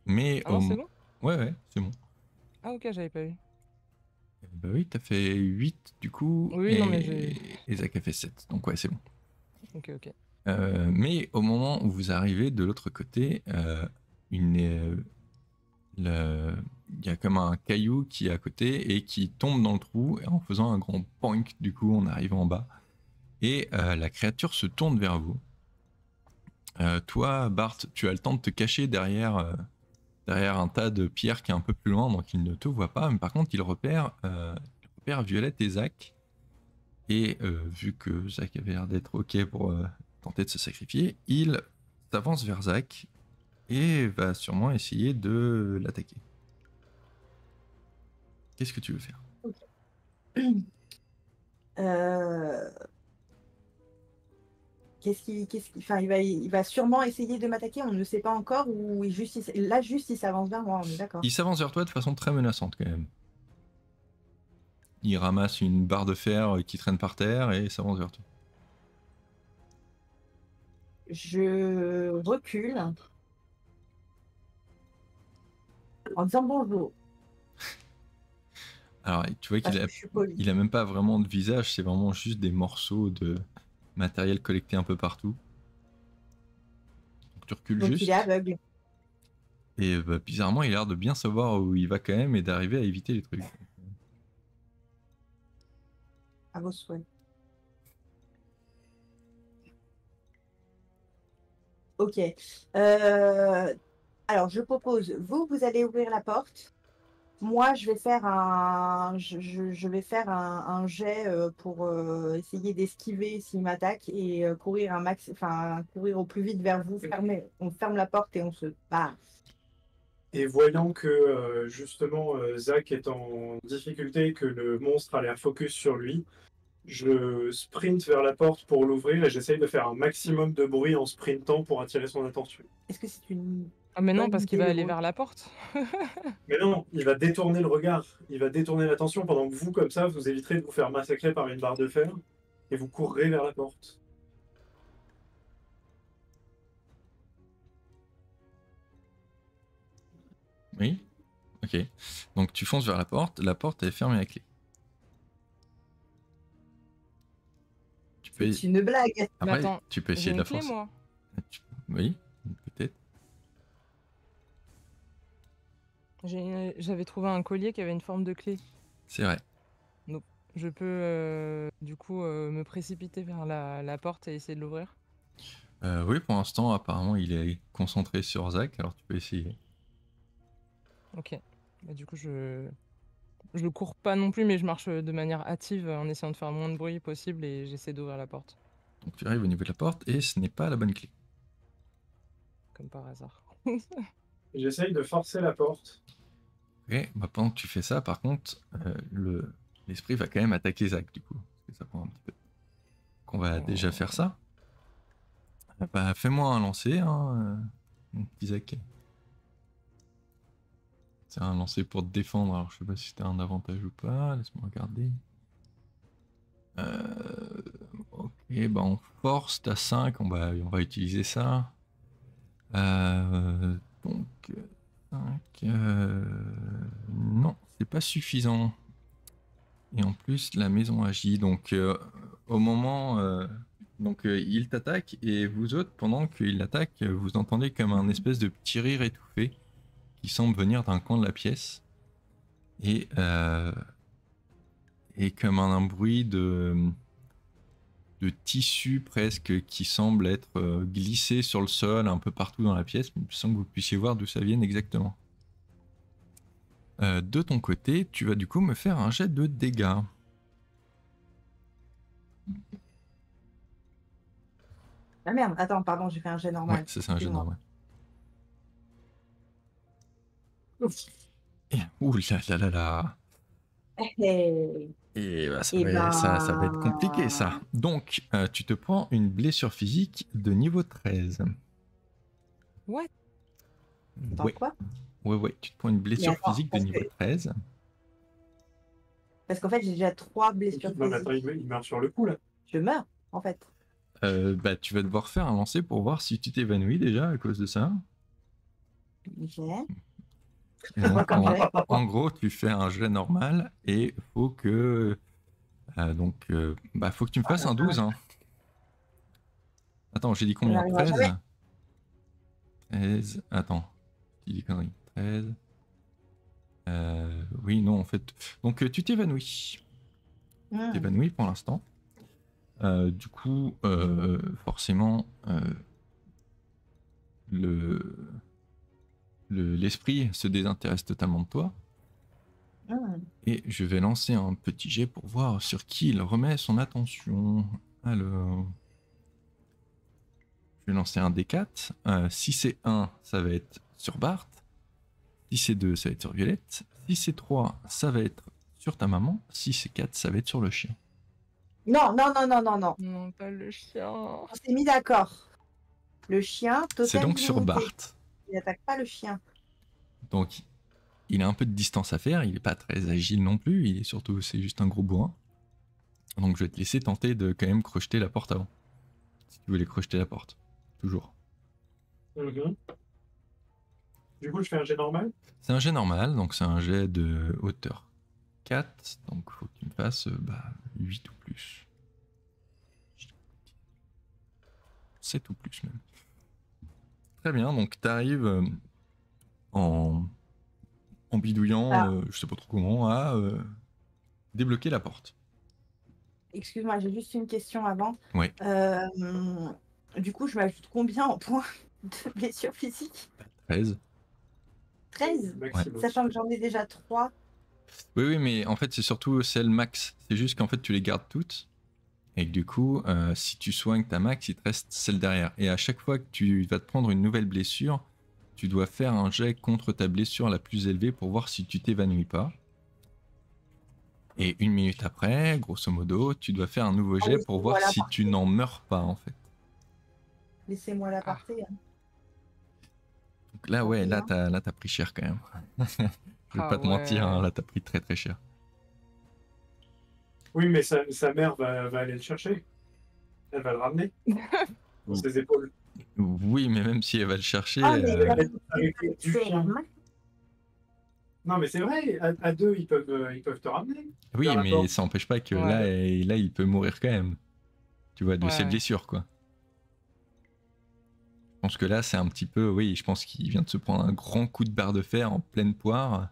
Speaker 1: mais...
Speaker 4: Ah non, c'est bon?
Speaker 1: Ouais, c'est bon.
Speaker 4: Ah ok, j'avais pas vu.
Speaker 1: Bah oui, t'as fait 8 du coup,
Speaker 4: Oui, non, mais j'ai...
Speaker 1: et Zach a fait 7, donc ouais, c'est bon.
Speaker 4: Ok, ok.
Speaker 1: Mais au moment où vous arrivez de l'autre côté, il y a comme un caillou qui est à côté et qui tombe dans le trou en faisant un grand poink, du coup on arrive en bas. Et la créature se tourne vers vous. Toi, Bart, tu as le temps de te cacher derrière un tas de pierres qui est un peu plus loin, donc il ne te voit pas. Mais par contre, il repère Violette et Zach. Et vu que Zach avait l'air d'être ok pour tenter de se sacrifier, il s'avance vers Zach et va sûrement essayer de l'attaquer. Qu'est-ce que tu veux faire?
Speaker 2: Enfin, il va sûrement essayer de m'attaquer, on ne sait pas encore, ou là juste il s'avance vers moi, on est d'accord.
Speaker 1: Il s'avance vers toi de façon très menaçante quand même. Il ramasse une barre de fer qui traîne par terre et s'avance vers toi.
Speaker 2: Je recule en disant bonjour.
Speaker 1: Alors, tu vois qu'il a même pas vraiment de visage, c'est vraiment juste des morceaux de matériel collecté un peu partout. Donc, tu recules
Speaker 2: Donc
Speaker 1: juste.
Speaker 2: il est aveugle.
Speaker 1: Et bah, bizarrement, il a l'air de bien savoir où il va quand même et d'arriver à éviter les trucs.
Speaker 2: À vos souhaits. Ok. Alors je propose, vous allez ouvrir la porte. Moi, je vais faire je vais faire un jet pour essayer d'esquiver s'il m'attaque et courir courir au plus vite vers vous. On ferme la porte et on se barre.
Speaker 3: Et voyant que justement Zach est en difficulté, que le monstre a l'air focus sur lui, je sprint vers la porte pour l'ouvrir et j'essaye de faire un maximum de bruit en sprintant pour attirer son attention.
Speaker 2: Est-ce que c'est une...
Speaker 4: Ah mais non,
Speaker 2: bonne
Speaker 4: parce qu'il
Speaker 2: idée,
Speaker 4: va aller
Speaker 2: Rose
Speaker 4: vers la porte.
Speaker 3: Mais non, il va détourner le regard, il va détourner l'attention pendant que vous, comme ça, vous éviterez de vous faire massacrer par une barre de fer et vous courrez vers la porte.
Speaker 1: Oui. Ok. Donc tu fonces vers la porte est fermée à clé.
Speaker 2: C'est une blague.
Speaker 1: Après,
Speaker 4: attends,
Speaker 1: tu peux essayer de la forcer.
Speaker 4: Moi.
Speaker 1: Oui, peut-être.
Speaker 4: J'avais trouvé un collier qui avait une forme de clé.
Speaker 1: C'est vrai.
Speaker 4: Donc je peux du coup me précipiter vers la porte et essayer de l'ouvrir.
Speaker 1: Oui, pour l'instant, apparemment, il est concentré sur Zach, alors tu peux essayer.
Speaker 4: Ok. Bah, du coup, je cours pas non plus, mais je marche de manière hâtive en essayant de faire le moins de bruit possible et j'essaie d'ouvrir la porte.
Speaker 1: Donc tu arrives au niveau de la porte et ce n'est pas la bonne clé.
Speaker 4: Comme par hasard.
Speaker 3: J'essaye de forcer la porte.
Speaker 1: Ok, bah pendant que tu fais ça, par contre, l'esprit va quand même attaquer Zach, du coup. Parce que ça prend un petit peu. Qu'on va déjà faire ça. Bah fais-moi un lancer, hein, mon petit Zach. C'est un lancer pour te défendre, alors je sais pas si t'as un avantage ou pas, laisse-moi regarder. Ok, bah on force, t'as 5, on va utiliser ça. Donc 5... non, c'est pas suffisant. Et en plus, la maison agit, donc au moment... donc il t'attaque, et vous autres, pendant qu'il attaque, vous entendez comme un espèce de petit rire étouffé qui semble venir d'un coin de la pièce. Et comme un bruit de tissu presque qui semble être glissé sur le sol un peu partout dans la pièce, mais sans que vous puissiez voir d'où ça vienne exactement. De ton côté, tu vas du coup me faire un jet de dégâts.
Speaker 2: Ah merde, attends, pardon, j'ai fait un jet
Speaker 1: Ouais,
Speaker 2: normal.
Speaker 1: c'est un jet
Speaker 2: Excuse-moi.
Speaker 1: normal. Ouh là là là là.
Speaker 2: Hey.
Speaker 1: Et bah,
Speaker 2: Et
Speaker 1: ça va être compliqué ça. Donc, tu te prends une blessure physique de niveau 13.
Speaker 4: What?
Speaker 2: Attends,
Speaker 1: Ouais,
Speaker 2: quoi?
Speaker 1: ouais, tu te prends une blessure
Speaker 2: attends,
Speaker 1: physique de
Speaker 2: parce
Speaker 1: niveau
Speaker 2: que-
Speaker 1: 13.
Speaker 2: Parce qu'en fait, j'ai déjà 3 blessures
Speaker 3: Non, mais attends,
Speaker 2: physiques.
Speaker 3: il meurt sur le coup, là.
Speaker 2: Je meurs, en fait.
Speaker 1: Bah, tu vas devoir faire un lancer pour voir si tu t'évanouis déjà à cause de ça.
Speaker 2: Ok.
Speaker 1: Et donc,
Speaker 2: Comme jet.
Speaker 1: en gros, tu fais un jet normal et faut que faut que tu me fasses un 12. Hein. Attends, j'ai dit combien?
Speaker 2: J'arriverai
Speaker 1: 13?
Speaker 2: jamais.
Speaker 1: 13. Attends, j'ai dit connerie. 13. Oui, non, en fait. Donc, tu t'évanouis.
Speaker 2: Hmm.
Speaker 1: T'évanouis pour l'instant. Du coup, forcément, l'esprit se désintéresse totalement de toi.
Speaker 2: Hmm.
Speaker 1: Et je vais lancer un petit jet pour voir sur qui il remet son attention. Alors, je vais lancer un D4. Si c'est 1, ça va être sur Bart. Si c'est 2, ça va être sur Violette. Si c'est 3, ça va être sur ta maman. Si c'est 4, ça va être sur le chien.
Speaker 2: Non, non, non, non, non, non.
Speaker 4: Non, pas le chien.
Speaker 2: On s'est mis d'accord. Le chien,
Speaker 1: C'est
Speaker 2: totem
Speaker 1: donc sur
Speaker 2: d'immunité.
Speaker 1: Bart.
Speaker 2: Il n'attaque pas le chien.
Speaker 1: Donc, il a un peu de distance à faire. Il n'est pas très agile non plus. Il est surtout, c'est juste un gros bourrin. Donc, je vais te laisser tenter de quand même crocheter la porte avant. Si tu voulais crocheter la porte. Toujours.
Speaker 3: Mhm. Du coup, je fais un jet normal.
Speaker 1: C'est un jet normal, donc c'est un jet de hauteur 4, donc il faut que tu me fasses 8 ou plus. 7 ou plus même. Très bien, donc tu arrives en bidouillant,
Speaker 2: Ah.
Speaker 1: je sais pas trop comment, à débloquer la porte.
Speaker 2: Excuse-moi, j'ai juste une question avant.
Speaker 1: Ouais.
Speaker 2: Du coup, je m'ajoute combien en points de blessure physique?
Speaker 1: 13.
Speaker 2: 13,
Speaker 3: Maximum.
Speaker 2: sachant que j'en ai déjà 3.
Speaker 1: Oui, mais en fait c'est surtout celle max. C'est juste qu'en fait tu les gardes toutes. Et que du coup, si tu soignes ta max, il te reste celle derrière. Et à chaque fois que tu vas te prendre une nouvelle blessure, tu dois faire un jet contre ta blessure la plus élevée pour voir si tu t'évanouis pas. Et 1 minute après, grosso modo, tu dois faire un nouveau jet pour voir si tu n'en meurs pas en fait.
Speaker 2: Laissez-moi la partie. Hein.
Speaker 1: Donc là, ouais, là t'as pris cher quand même. Je vais pas te mentir, hein, là t'as pris très très cher.
Speaker 3: Oui, mais sa mère va aller le chercher. Elle va le ramener sur ses épaules.
Speaker 1: Oui, mais même si elle va le chercher.
Speaker 3: Avec du chien. Non, mais c'est vrai, à deux, ils peuvent te ramener.
Speaker 1: Oui, mais ça n'empêche pas que là, il peut mourir quand même. Tu vois, de ses blessures, quoi. Je pense que là, c'est un petit peu... Oui, je pense qu'il vient de se prendre un grand coup de barre de fer en pleine poire.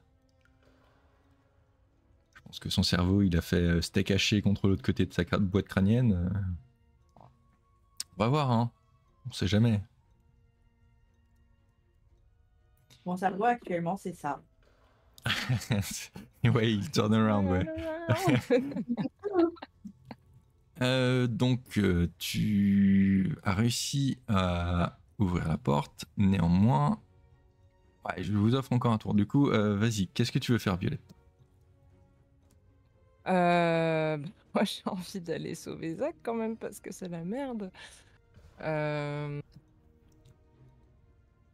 Speaker 1: Je pense que son cerveau, il a fait steak haché contre l'autre côté de sa boîte crânienne. On va voir, hein. On sait jamais.
Speaker 2: Mon cerveau actuellement, c'est ça.
Speaker 1: Ouais, il turn around, ouais. Donc, tu as réussi à ouvrir la porte. Néanmoins, ouais, je vous offre encore un tour. Du coup, vas-y, qu'est-ce que tu veux faire, Violette?
Speaker 4: Moi, j'ai envie d'aller sauver Zach quand même parce que c'est la merde.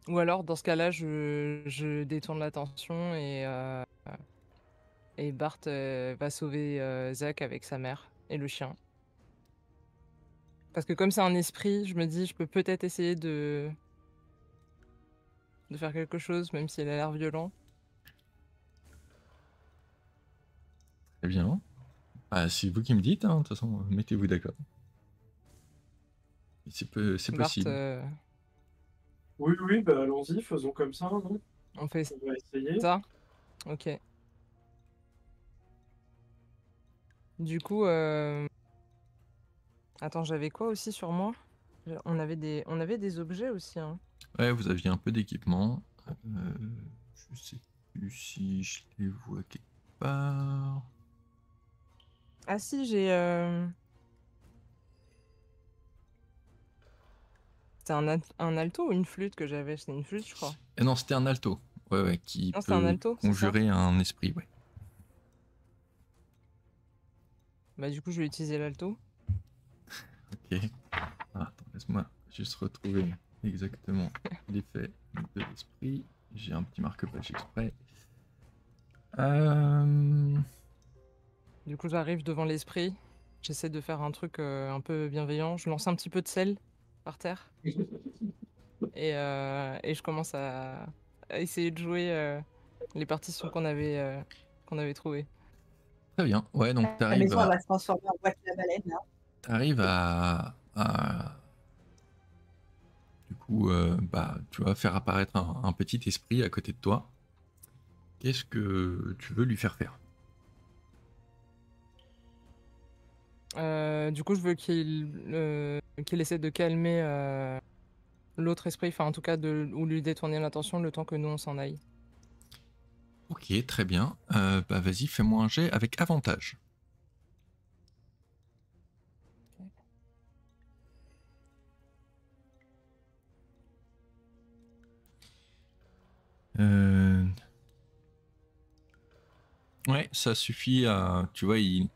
Speaker 4: Ou alors, dans ce cas-là, je détourne l'attention et Bart va sauver Zach avec sa mère et le chien. Parce que comme c'est un esprit, je me dis, je peux peut-être essayer de faire quelque chose, même s'il a l'air violent.
Speaker 1: Très bien. Ah, c'est vous qui me dites, hein, de toute façon, mettez-vous d'accord. C'est possible.
Speaker 3: Oui, bah allons-y, faisons comme ça, non?
Speaker 4: On fait
Speaker 3: On va essayer.
Speaker 4: ça. Ok. Du coup, attends, j'avais quoi aussi sur moi? On avait des objets aussi, hein.
Speaker 1: Ouais, vous aviez un peu d'équipement. Je sais plus si je les vois quelque part.
Speaker 4: Ah si, j'ai... C'était un alto ou une flûte que j'avais? C'était une flûte, je crois.
Speaker 1: Et non, c'était un alto. Ouais, qui
Speaker 4: Non, c'était un
Speaker 1: peut
Speaker 4: alto, c'est ça?
Speaker 1: conjurer un esprit, ouais.
Speaker 4: Bah du coup, je vais utiliser l'alto.
Speaker 1: Ok. Ah, attends, laisse-moi juste retrouver exactement l'effet de l'esprit. J'ai un petit marque-page exprès.
Speaker 4: Du coup, j'arrive devant l'esprit. J'essaie de faire un truc un peu bienveillant. Je lance un petit peu de sel par terre. Et je commence à essayer de jouer les partitions qu'on avait trouvées.
Speaker 1: Très bien. Ouais, donc
Speaker 2: La maison, elle va se transformer en boîte à baleine. Là.
Speaker 1: t'arrives du coup, tu vas faire apparaître un petit esprit à côté de toi. Qu'est-ce que tu veux lui faire faire?
Speaker 4: Du coup, je veux qu'il essaie de calmer l'autre esprit, enfin en tout cas ou lui détourner l'attention le temps que nous on s'en aille.
Speaker 1: Ok, très bien. Vas-y, fais-moi un jet avec avantage. Ouais, ça suffit à... Tu vois, il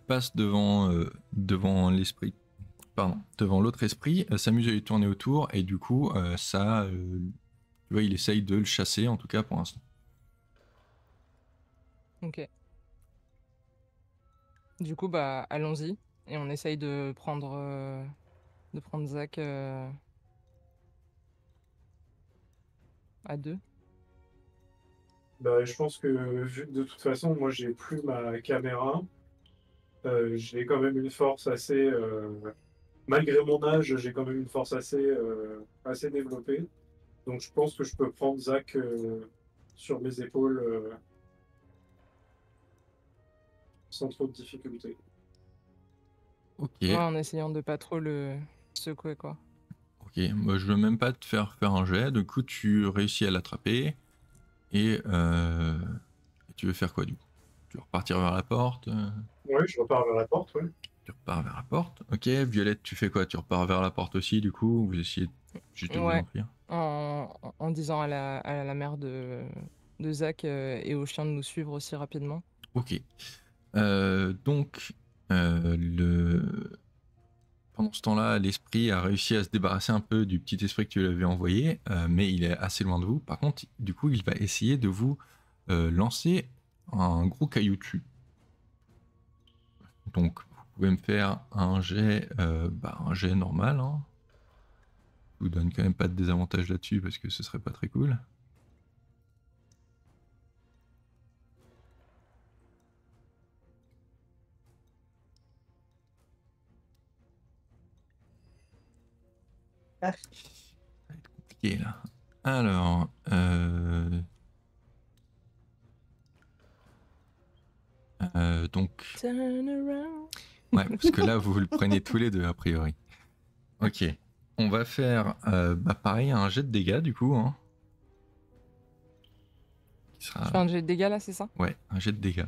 Speaker 1: passe devant l'esprit. Pardon, devant l'autre esprit, s'amuse à lui tourner autour, et du coup, tu vois, il essaye de le chasser, en tout cas pour l'instant.
Speaker 4: Ok. Du coup, bah allons-y. Et on essaye de prendre Zach à deux.
Speaker 3: Bah, je pense que de toute façon, moi j'ai plus ma caméra. J'ai quand même une force assez. Malgré mon âge, j'ai quand même une force assez développée. Donc je pense que je peux prendre Zach sur mes épaules sans trop de difficultés.
Speaker 1: Ok,
Speaker 4: Ouais, en essayant de pas trop le secouer, quoi.
Speaker 1: ok. Moi, je veux même pas te faire un jet. Du coup, tu réussis à l'attraper. Et tu veux faire quoi, du coup? Tu veux repartir vers la porte?
Speaker 3: Oui, je repars vers la porte, ouais.
Speaker 1: Tu repars vers la porte. Ok, Violette, tu fais quoi? Tu repars vers la porte aussi, du coup? Vous essayez juste de vous
Speaker 4: Ouais.
Speaker 1: enfuir?
Speaker 4: En disant à la mère de Zach et au chien de nous suivre aussi rapidement.
Speaker 1: Ok. Donc, pendant ce temps-là, l'esprit a réussi à se débarrasser un peu du petit esprit que tu lui avais envoyé, mais il est assez loin de vous. Par contre, du coup, il va essayer de vous lancer un gros caillou dessus. Donc, vous pouvez me faire un jet normal. Hein. Je vous donne quand même pas de désavantage là-dessus parce que ce serait pas très cool.
Speaker 2: Ah.
Speaker 1: Ça va être compliqué là. Alors, donc,
Speaker 4: Turn around.
Speaker 1: ouais, parce que là vous le prenez tous les deux a priori. Ok, on va faire pareil un jet de dégâts du coup. Hein, qui sera...
Speaker 4: Je fais un jet de dégâts là, c'est ça?
Speaker 1: Ouais, un jet de dégâts.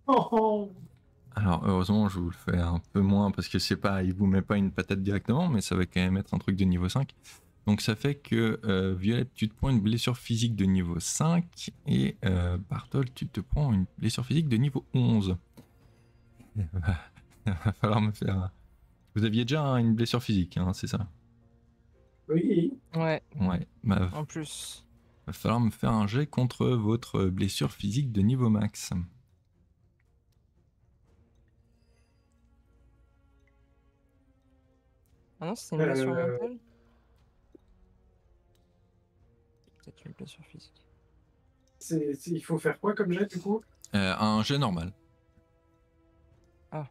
Speaker 3: Oh, oh.
Speaker 1: Alors heureusement je vous le fais un peu moins parce que c'est pas, il vous met pas une patate directement, mais ça va quand même être un truc de niveau 5. Donc ça fait que Violette, tu te prends une blessure physique de niveau 5 et Bartol, tu te prends une blessure physique de niveau 11. Il va falloir me faire... Vous aviez déjà une blessure physique, hein, c'est ça?
Speaker 3: Oui.
Speaker 4: Ouais,
Speaker 1: Ouais,
Speaker 4: en plus.
Speaker 1: va falloir me faire un jet contre votre blessure physique de niveau max.
Speaker 4: Ah non, c'est une blessure
Speaker 3: Euh,
Speaker 4: mentale? Peut-être une blessure physique.
Speaker 3: il faut faire quoi comme jet du coup?
Speaker 1: Un jet normal.
Speaker 4: Ah.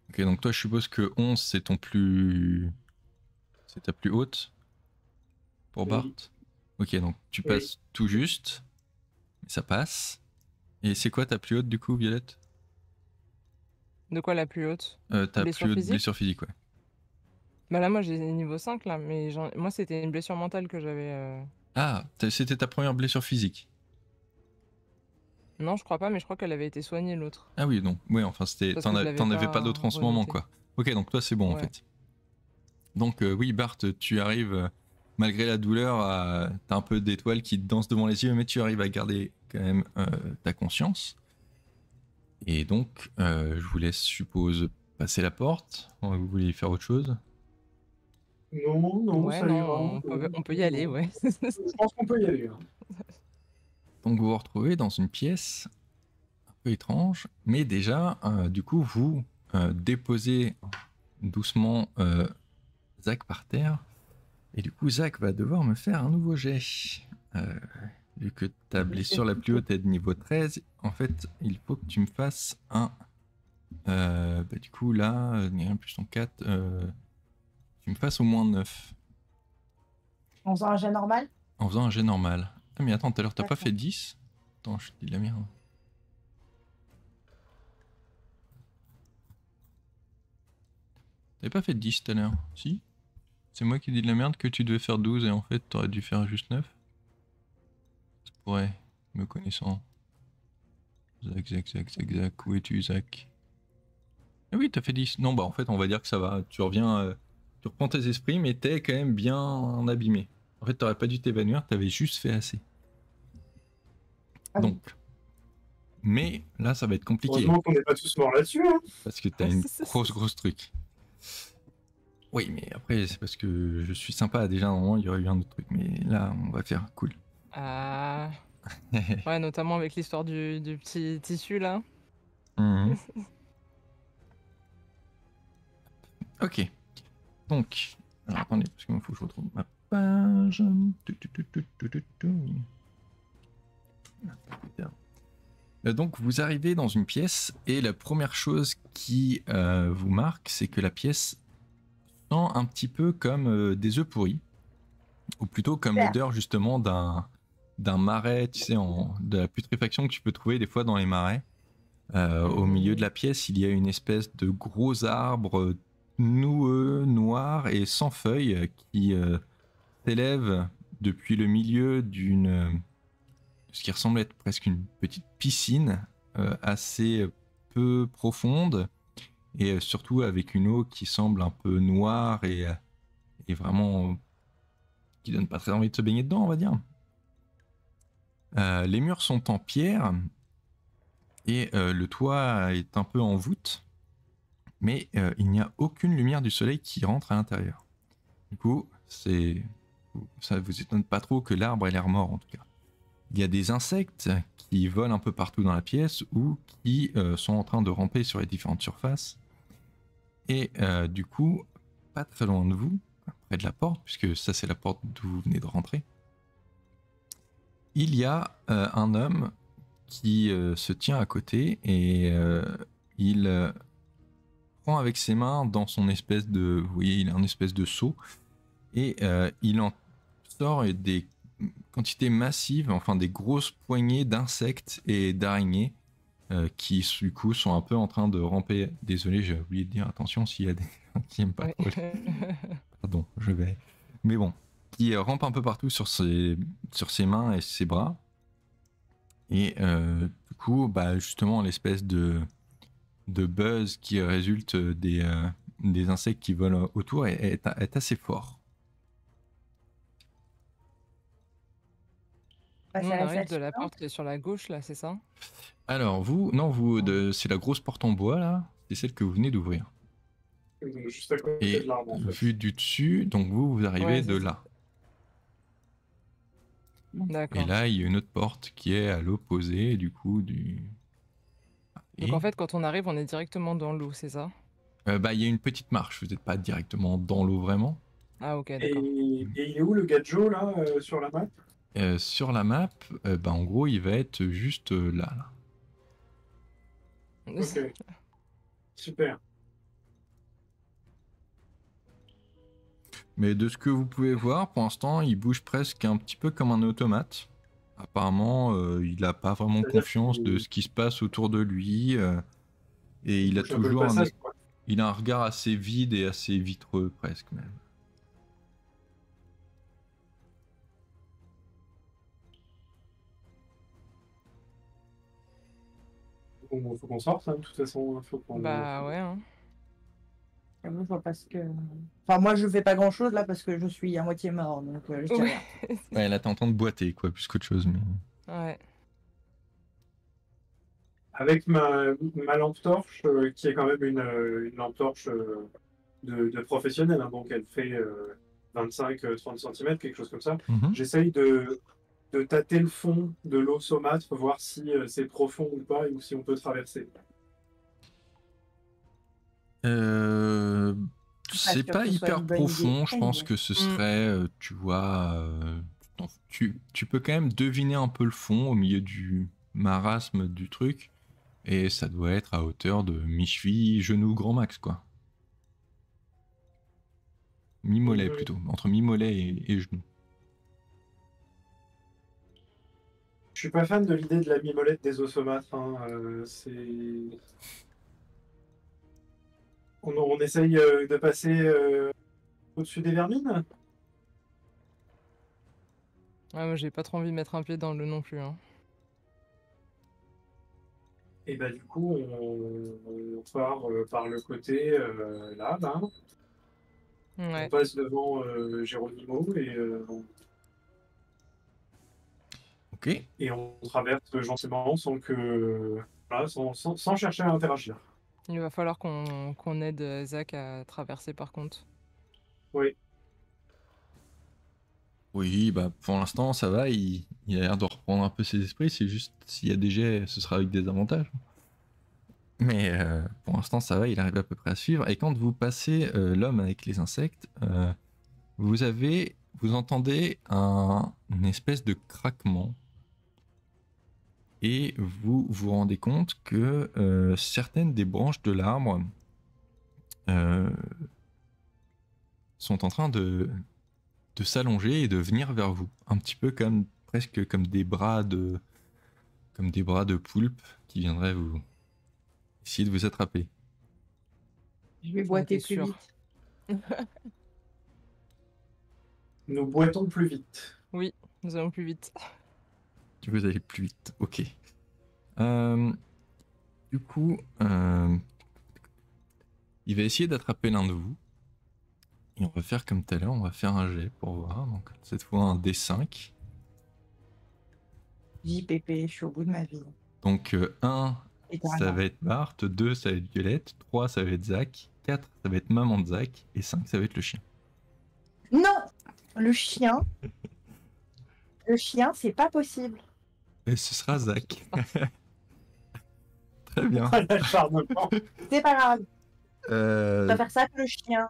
Speaker 1: Ok, donc toi je suppose que 11 c'est ton plus... C'est ta plus haute pour Bart.
Speaker 3: Oui.
Speaker 1: Ok, donc tu
Speaker 3: Oui.
Speaker 1: passes tout juste. Ça passe. Et c'est quoi ta plus haute du coup, Violette?
Speaker 4: De quoi la plus haute?
Speaker 1: Ta
Speaker 4: Blessure
Speaker 1: plus haute
Speaker 4: physique?
Speaker 1: blessure physique, ouais.
Speaker 4: Bah là, moi, j'ai niveau 5, là, mais moi, c'était une blessure mentale que j'avais.
Speaker 1: Ah, c'était ta première blessure physique.
Speaker 4: Non, je crois pas, mais je crois qu'elle avait été soignée, l'autre.
Speaker 1: Ah oui, donc, ouais, enfin,
Speaker 4: Parce que je l'avais
Speaker 1: t'en avais pas
Speaker 4: pas
Speaker 1: d'autres en ce moment,
Speaker 4: renoté.
Speaker 1: quoi. Ok, donc toi, c'est bon, en
Speaker 4: Ouais.
Speaker 1: fait. Donc, oui, Bart, tu arrives, malgré la douleur, t'as un peu d'étoiles qui te dansent devant les yeux, mais tu arrives à garder quand même ta conscience. Et donc, je vous laisse, je suppose, passer la porte. Vous voulez faire autre chose?
Speaker 3: Non,
Speaker 4: Ouais,
Speaker 3: ça ira.
Speaker 4: non, on peut y aller, ouais.
Speaker 3: Je pense qu'on peut y aller. Hein.
Speaker 1: Donc, vous vous retrouvez dans une pièce un peu étrange, mais déjà, du coup, vous déposez doucement Zach par terre. Et du coup, Zach va devoir me faire un nouveau jet. Vu que ta blessure la plus haute est de niveau 13, en fait, il faut que tu me fasses un... du coup, là, plus ton 4, tu me fasses au moins 9.
Speaker 2: En faisant un jet normal?
Speaker 1: En faisant un jet normal. Ah, mais attends, tout à l'heure, t'as pas
Speaker 2: D'accord.
Speaker 1: fait 10? Attends, je te dis de la merde. T'avais pas fait 10 tout à l'heure? Si? C'est moi qui dis de la merde que tu devais faire 12 et en fait, t'aurais dû faire juste 9? Ça pourrait, me connaissant. Zach, où es-tu, Zach? Ah oui, t'as fait 10. Non, bah en fait, on va dire que ça va. Tu reviens, tu reprends tes esprits, mais t'es quand même bien abîmé. En fait, t'aurais pas dû t'évanouir, t'avais juste fait assez.
Speaker 2: Ah oui.
Speaker 1: Donc. Mais là, ça va être compliqué.
Speaker 3: Heureusement qu'on n'est pas tous morts là-dessus. Hein.
Speaker 1: Parce que t'as une grosse truc. Oui, mais après, c'est parce que je suis sympa. Déjà, à un moment, il y aurait eu un autre truc. Mais là, on va faire cool.
Speaker 4: Ah. Ouais, notamment avec l'histoire du petit tissu, là.
Speaker 1: Mmh. Ok. Donc, alors attendez, parce qu'il faut que je retrouve ma page. Donc, vous arrivez dans une pièce et la première chose qui vous marque, c'est que la pièce sent un petit peu comme des œufs pourris, ou plutôt comme l'odeur justement d'un marais, tu sais, de la putréfaction que tu peux trouver des fois dans les marais. Au milieu de la pièce, il y a une espèce de gros arbre noueux, noir et sans feuilles qui s'élève depuis le milieu d'une... ce qui ressemble à être presque une petite piscine assez peu profonde et surtout avec une eau qui semble un peu noire et vraiment qui donne pas très envie de se baigner dedans, on va dire. Les murs sont en pierre et le toit est un peu en voûte, mais il n'y a aucune lumière du soleil qui rentre à l'intérieur. Du coup, ça vous étonne pas trop que l'arbre ait l'air mort en tout cas. Il y a des insectes qui volent un peu partout dans la pièce ou qui sont en train de ramper sur les différentes surfaces. Et du coup, pas très loin de vous, près de la porte, puisque ça c'est la porte d'où vous venez de rentrer, il y a un homme qui se tient à côté et il prend avec ses mains dans son espèce de... Vous voyez, il a un espèce de seau et il en sort des quantités massives, enfin des grosses poignées d'insectes et d'araignées qui du coup sont un peu en train de ramper. Désolé, j'ai oublié de dire attention s'il y a des gens qui n'aiment pas trop. Pardon, je vais. Mais bon, qui rampe un peu partout sur ses mains et ses bras. Et du coup, bah, justement, l'espèce de buzz qui résulte des insectes qui volent autour est assez fort.
Speaker 4: Nous, on arrive de la porte qui est sur la gauche, là, c'est ça?
Speaker 1: Alors, c'est la grosse porte en bois, là. C'est celle que vous venez d'ouvrir.
Speaker 3: Juste à côté de l'arbre, en fait.
Speaker 1: Vue du dessus, donc vous arrivez de là.
Speaker 4: D'accord.
Speaker 1: Et là, il y a une autre porte qui est à l'opposé, du coup, du...
Speaker 4: Donc en fait, quand on arrive, on est directement dans l'eau, c'est ça?
Speaker 1: Bah, il y a une petite marche, vous n'êtes pas directement dans l'eau vraiment.
Speaker 4: Ah ok, d'accord.
Speaker 3: Et il est où le Gadjo, là, sur la map?
Speaker 1: Sur la map, bah, en gros, il va être juste là.
Speaker 3: Ok. Super.
Speaker 1: Mais de ce que vous pouvez voir, pour l'instant, il bouge presque un petit peu comme un automate. Apparemment, il n'a pas vraiment conscience de ce qui se passe autour de lui. Et il a Il a un regard assez vide et assez vitreux presque même.
Speaker 3: Bon, faut qu'on sorte, hein, de toute façon. Faut qu'on...
Speaker 4: Bah ouais, hein.
Speaker 2: J'avoue, je vois pas ce que. Enfin, moi, je fais pas grand chose là parce que je suis à moitié mort, donc je dis rien.
Speaker 1: Ouais, là t'es en train de boiter quoi, plus qu'autre chose. Mais...
Speaker 4: Ouais.
Speaker 3: Avec ma lampe torche, qui est quand même une lampe torche de professionnel, hein, donc elle fait 25-30 cm, quelque chose comme ça. J'essaye de tâter le fond de l'eau saumâtre, voir si c'est profond ou pas, ou si on peut traverser.
Speaker 1: C'est pas hyper profond, je pense que ce serait, tu vois, tu peux quand même deviner un peu le fond au milieu du marasme du truc, et ça doit être à hauteur de mi-cheville, genou, grand max, quoi. Mi-mollet plutôt, entre mi-mollet et genou.
Speaker 3: Je suis pas fan de l'idée de la mi-molette des os saumâtres, hein, c'est... On essaye de passer au-dessus des vermines.
Speaker 4: Ouais, moi j'ai pas trop envie de mettre un pied dans le non plus. Hein.
Speaker 3: Et bah du coup, on part par le côté là, bas.
Speaker 4: Ouais.
Speaker 3: On passe devant Geronimo
Speaker 1: Ok.
Speaker 3: Et on traverse gentiment sans que, voilà, sans chercher à interagir.
Speaker 4: Il va falloir qu'on aide Zach à traverser par contre.
Speaker 3: Oui.
Speaker 1: Oui, bah pour l'instant ça va, il a l'air de reprendre un peu ses esprits, c'est juste s'il y a des jets, ce sera avec des avantages. Mais pour l'instant ça va, il arrive à peu près à suivre. Et quand vous passez l'homme avec les insectes, vous entendez une espèce de craquement. Et vous vous rendez compte que certaines des branches de l'arbre sont en train de s'allonger et de venir vers vous. Un petit peu comme, presque comme des bras de poulpe qui viendraient vous essayer de vous attraper.
Speaker 2: Je vais boiter plus vite.
Speaker 3: Nous boitons plus vite.
Speaker 4: Oui, nous allons plus vite.
Speaker 1: Tu veux aller plus vite, ok. Du coup, il va essayer d'attraper l'un de vous. Et on va faire comme tout à l'heure, on va faire un jet pour voir. Donc cette fois un D5.
Speaker 2: JPP, je suis au bout de ma vie.
Speaker 1: Donc 1, ça va être Bart, 2, ça va être Violette, 3, ça va être Zach, 4, ça va être maman de Zach, et 5, ça va être le chien.
Speaker 2: Non, le chien. Le chien, c'est pas possible.
Speaker 1: Et ce sera Zach. Très bien.
Speaker 2: C'est pas grave. Je préfère ça que le chien.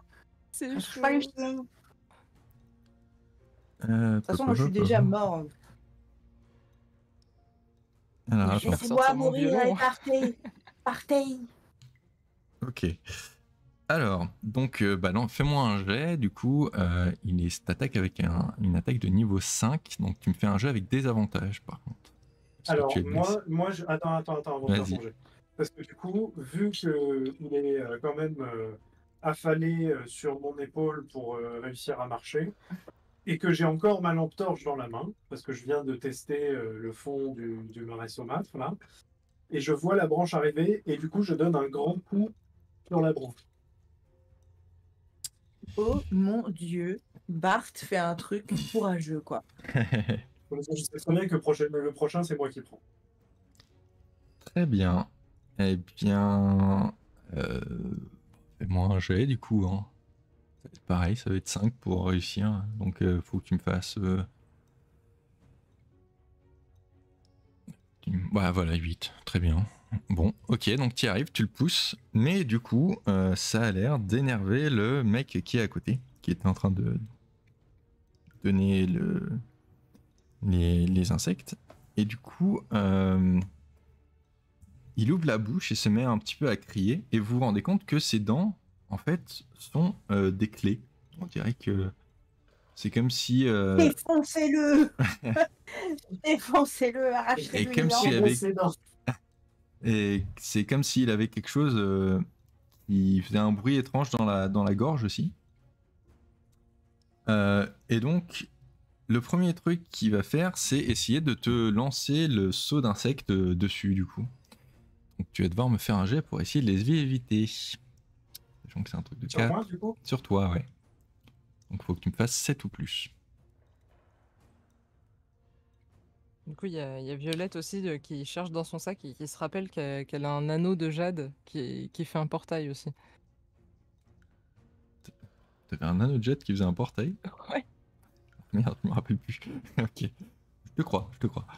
Speaker 4: C'est
Speaker 2: pas le chien. De toute façon, moi, je suis déjà mort. Laissez-moi mourir et partez. Partez.
Speaker 1: Ok. Alors, donc, non, fais-moi un jet. Du coup, il s'attaque avec une attaque de niveau 5. Donc, tu me fais un jet avec des avantages, par contre.
Speaker 3: Alors, moi attends, avant de faire mon jet. Parce que du coup, vu qu'il est quand même affalé sur mon épaule pour réussir à marcher, et que j'ai encore ma lampe torche dans la main, parce que je viens de tester le fond du marais saumâtre, là, et je vois la branche arriver, et du coup, je donne un grand coup sur la branche.
Speaker 2: Oh mon Dieu, Bart fait un truc courageux, quoi.
Speaker 3: Je sais très bien que le prochain, c'est moi qui prends.
Speaker 1: Très bien. Eh bien... fais-moi un jet, du coup. Hein. Ça va être pareil, ça va être 5 pour réussir. Donc, faut que tu me fasses... voilà, 8. Très bien. Bon, ok, donc tu y arrives, tu le pousses. Mais du coup, ça a l'air d'énerver le mec qui est à côté, qui était en train de donner les insectes. Et du coup, il ouvre la bouche et se met un petit peu à crier. Et vous vous rendez compte que ses dents, en fait, sont des clés. On dirait que c'est comme si...
Speaker 2: Défoncez-le. Défoncez-le, arrachez-le.
Speaker 1: Et c'est comme s'il avait quelque chose Il faisait un bruit étrange dans la gorge aussi. Et donc, le premier truc qu'il va faire, c'est essayer de te lancer le saut d'insectes dessus, du coup. Donc, tu vas devoir me faire un jet pour essayer de les éviter. Sachant que c'est un truc de 4.
Speaker 3: Sur moi, du coup?
Speaker 1: Sur toi, ouais. Donc, il faut que tu me fasses 7 ou plus.
Speaker 4: Du coup, il y a Violette aussi qui cherche dans son sac et qui se rappelle qu'elle a un anneau de jade qui fait un portail aussi.
Speaker 1: T'avais un anneau de jet qui faisait un portail?
Speaker 4: Ouais.
Speaker 1: Merde, je me rappelle plus. Ok. Je te crois.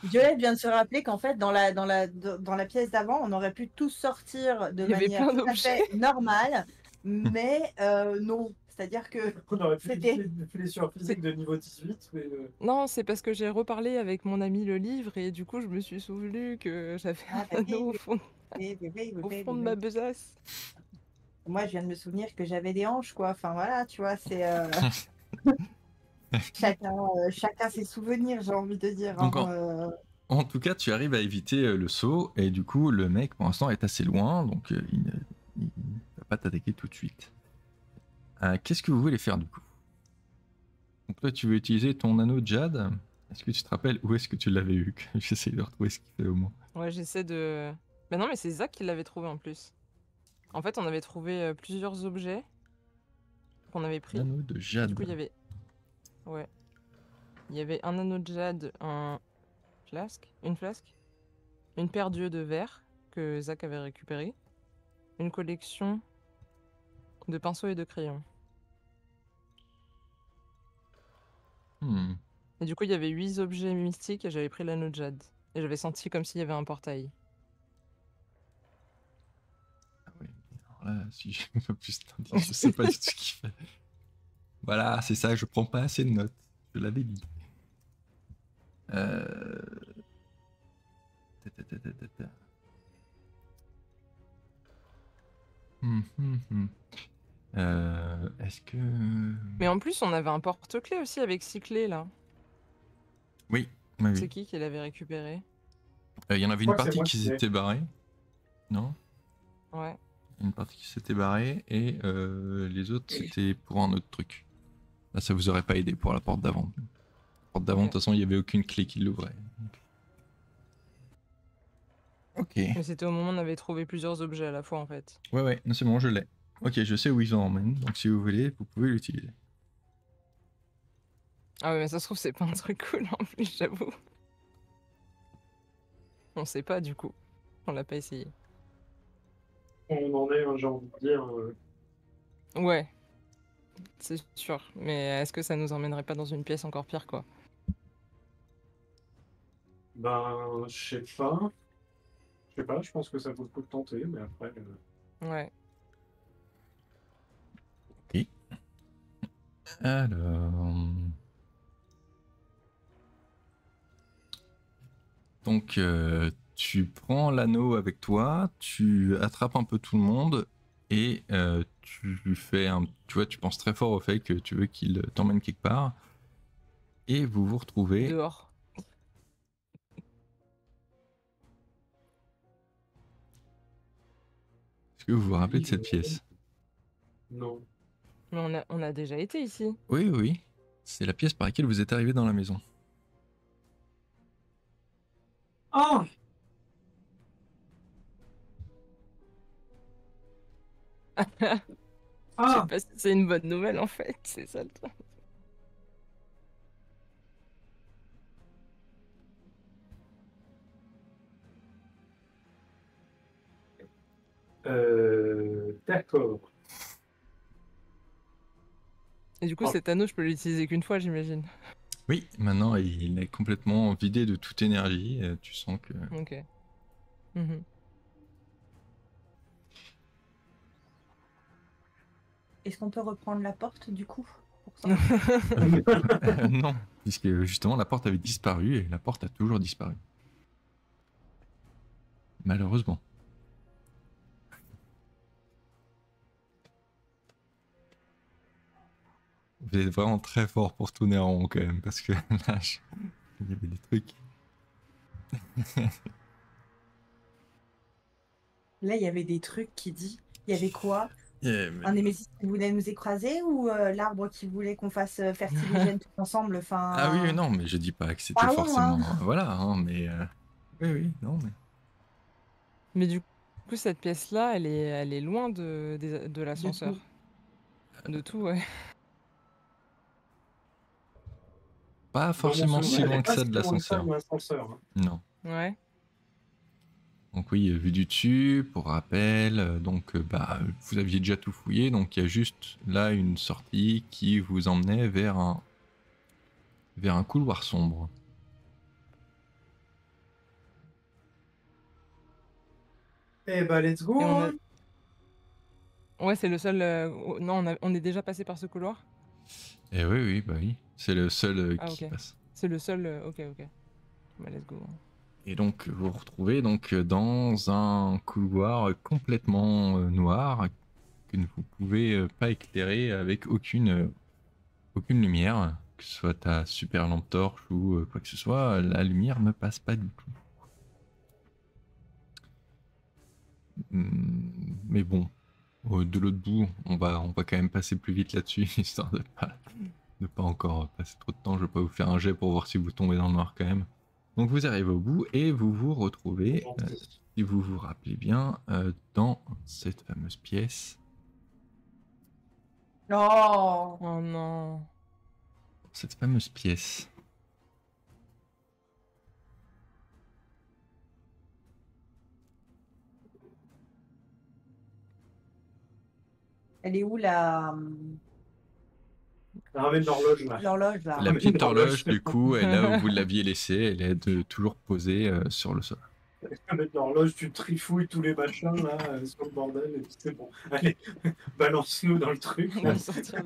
Speaker 2: Violette vient de se rappeler qu'en fait, dans la pièce d'avant, on aurait pu tous sortir de
Speaker 4: Il y avait
Speaker 2: manière
Speaker 4: plein
Speaker 2: tout à fait
Speaker 4: d'objets.
Speaker 2: normale, mais non. C'est-à-dire que
Speaker 3: On aurait pu
Speaker 2: C'était-
Speaker 3: des blessures physiques de niveau 18, mais
Speaker 4: Non, c'est parce que j'ai reparlé avec mon ami le livre et du coup, je me suis souvenu que j'avais
Speaker 2: Ah,
Speaker 4: un
Speaker 2: bah
Speaker 4: anneau
Speaker 2: oui,
Speaker 4: au fond de ma besace.
Speaker 2: moi, je viens de me souvenir que j'avais des hanches, quoi. Enfin voilà, tu vois, c'est chacun ses souvenirs, j'ai envie de dire.
Speaker 1: Donc,
Speaker 2: hein,
Speaker 1: en tout cas, tu arrives à éviter le saut, et du coup, le mec, pour l'instant, est assez loin, donc il ne va pas t'attaquer tout de suite. Qu'est-ce que vous voulez faire, du coup? Donc toi, tu veux utiliser ton anneau de jade. Est-ce que tu te rappelles où est-ce que tu l'avais eu? J'essaie de retrouver ce qu'il fait au moins.
Speaker 4: Ouais, j'essaie de. Mais non, mais c'est Zach qui l'avait trouvé en plus. En fait, on avait trouvé plusieurs objets qu'on avait pris.
Speaker 1: Anneau de
Speaker 4: Et
Speaker 1: jade.
Speaker 4: du coup, il y avait. Ouais. Il y avait un anneau de jade, une flasque, une paire d'yeux de verre que Zach avait récupéré, une collection de pinceaux et de crayons.
Speaker 1: Hmm.
Speaker 4: Et du coup, il y avait 8 objets mystiques et j'avais pris l'anneau de jade. Et j'avais senti comme s'il y avait un portail.
Speaker 1: Ah oui. Alors là, si je pas plus d'indices, je sais pas du tout ce qu'il fait. Voilà, c'est ça, je prends pas assez de notes. Je l'avais dit. Ta, ta, ta, ta, ta, ta. Est-ce que...
Speaker 4: Mais en plus, on avait un porte-clés aussi avec 6 clés là.
Speaker 1: Oui, oui,
Speaker 4: C'est
Speaker 1: oui.
Speaker 4: qui l'avait récupéré?
Speaker 1: Il y en avait
Speaker 3: Je
Speaker 1: une
Speaker 3: crois que c'est
Speaker 1: partie
Speaker 3: moi
Speaker 1: qui
Speaker 3: qui l'ai.
Speaker 1: s'était barrée. Non?
Speaker 4: Ouais.
Speaker 1: Une partie qui s'était barrée et les autres c'était pour un autre truc. Là ça vous aurait pas aidé pour la porte d'avant. La porte d'avant de
Speaker 4: Ok.
Speaker 1: toute façon il y avait aucune clé qui l'ouvrait. Ok.
Speaker 4: Mais c'était au moment où on avait trouvé plusieurs objets à la fois en fait.
Speaker 1: Ouais, non, c'est bon, je l'ai. Ok, je sais où ils en emmènent, donc si vous voulez, vous pouvez l'utiliser.
Speaker 4: Ah ouais, mais ça se trouve, c'est pas un truc cool en plus, j'avoue. On sait pas du coup. On l'a pas essayé.
Speaker 3: on en est, j'ai envie de dire.
Speaker 4: Ouais, c'est sûr. Mais est-ce que ça nous emmènerait pas dans une pièce encore pire quoi?
Speaker 3: Ben, je sais pas. Je sais pas, je pense que ça vaut le coup de tenter, mais après.
Speaker 4: Ouais.
Speaker 1: Ok. Alors... Donc tu prends l'anneau avec toi, tu attrapes un peu tout le monde et tu fais un... Tu vois, tu penses très fort au fait que tu veux qu'il t'emmène quelque part. Et vous vous retrouvez...
Speaker 4: Dehors.
Speaker 1: Est-ce que vous vous rappelez de cette pièce?
Speaker 3: Non.
Speaker 4: Mais on a déjà été ici.
Speaker 1: Oui, oui. C'est la pièce par laquelle vous êtes arrivé dans la maison.
Speaker 3: Ah!
Speaker 4: Je sais
Speaker 3: Ah!
Speaker 4: pas si c'est une bonne nouvelle en fait, c'est ça le truc.
Speaker 3: D'accord.
Speaker 4: Et du coup,
Speaker 3: Oh.
Speaker 4: cet anneau, je peux l'utiliser qu'une fois, j'imagine.
Speaker 1: Oui, maintenant il est complètement vidé de toute énergie. Tu sens que...
Speaker 4: Ok. Mhm.
Speaker 2: Est-ce qu'on peut reprendre la porte du coup pour ça
Speaker 1: non, puisque justement la porte avait disparu et la porte a toujours disparu. Malheureusement. Vous êtes vraiment très fort pour tourner en rond quand même, parce que là, il y avait des trucs.
Speaker 2: Là, il y avait des trucs qui dit. Il y avait quoi? Un Némésis qui voulait nous écraser ou l'arbre qui voulait qu'on fasse fertiligène tous ensemble?
Speaker 1: Ah oui,
Speaker 2: Enfin,
Speaker 1: non, mais je dis pas que c'était
Speaker 2: parlons, hein.
Speaker 1: forcément... Voilà, hein, mais... Oui, non, mais...
Speaker 4: Mais du coup, cette pièce-là, elle est loin de
Speaker 2: De tout.
Speaker 4: l'ascenseur. De tout, ouais.
Speaker 1: Pas
Speaker 3: Dans mon
Speaker 1: forcément si
Speaker 3: souvenir, elle
Speaker 1: loin
Speaker 3: est
Speaker 1: que
Speaker 3: pas
Speaker 1: ça
Speaker 3: si
Speaker 1: de
Speaker 3: loin que ça
Speaker 1: l'ascenseur.
Speaker 3: de l'ascenseur.
Speaker 1: Non.
Speaker 4: Ouais.
Speaker 1: Donc oui, vue du dessus, pour rappel, donc bah, vous aviez déjà tout fouillé, donc il y a juste là une sortie qui vous emmenait vers un couloir sombre.
Speaker 3: Eh bah, let's go,
Speaker 4: Et on a...
Speaker 3: hein.
Speaker 4: Ouais, c'est le seul... Non, on est déjà passé par ce couloir?
Speaker 1: Et oui, bah oui, c'est le seul
Speaker 4: Ah,
Speaker 1: qui
Speaker 4: ok.
Speaker 1: passe.
Speaker 4: C'est le seul... Ok. Bah, let's go.
Speaker 1: Et donc vous vous retrouvez donc dans un couloir complètement noir que vous pouvez pas éclairer avec aucune lumière, que ce soit ta super lampe torche ou quoi que ce soit, la lumière ne passe pas du tout. Mais bon, de l'autre bout, on va quand même passer plus vite là-dessus, histoire de pas encore passer trop de temps. Je vais pas vous faire un jet pour voir si vous tombez dans le noir quand même. Donc vous arrivez au bout et vous vous retrouvez, si vous vous rappelez bien, dans cette fameuse pièce.
Speaker 2: Oh,
Speaker 4: Oh non.
Speaker 1: Cette fameuse pièce.
Speaker 2: elle est où
Speaker 3: Ramène l'horloge là.
Speaker 2: l'horloge là?
Speaker 1: La petite horloge,
Speaker 3: c'est
Speaker 1: du coup, est là où vous l'aviez laissée. Elle est toujours posée sur le sol.
Speaker 3: Ramène l'horloge, tu trifouilles tous les machins là sur le bordel et puis c'est bon. Allez, balance-nous dans le truc.
Speaker 4: On
Speaker 3: Là.
Speaker 4: va sortir.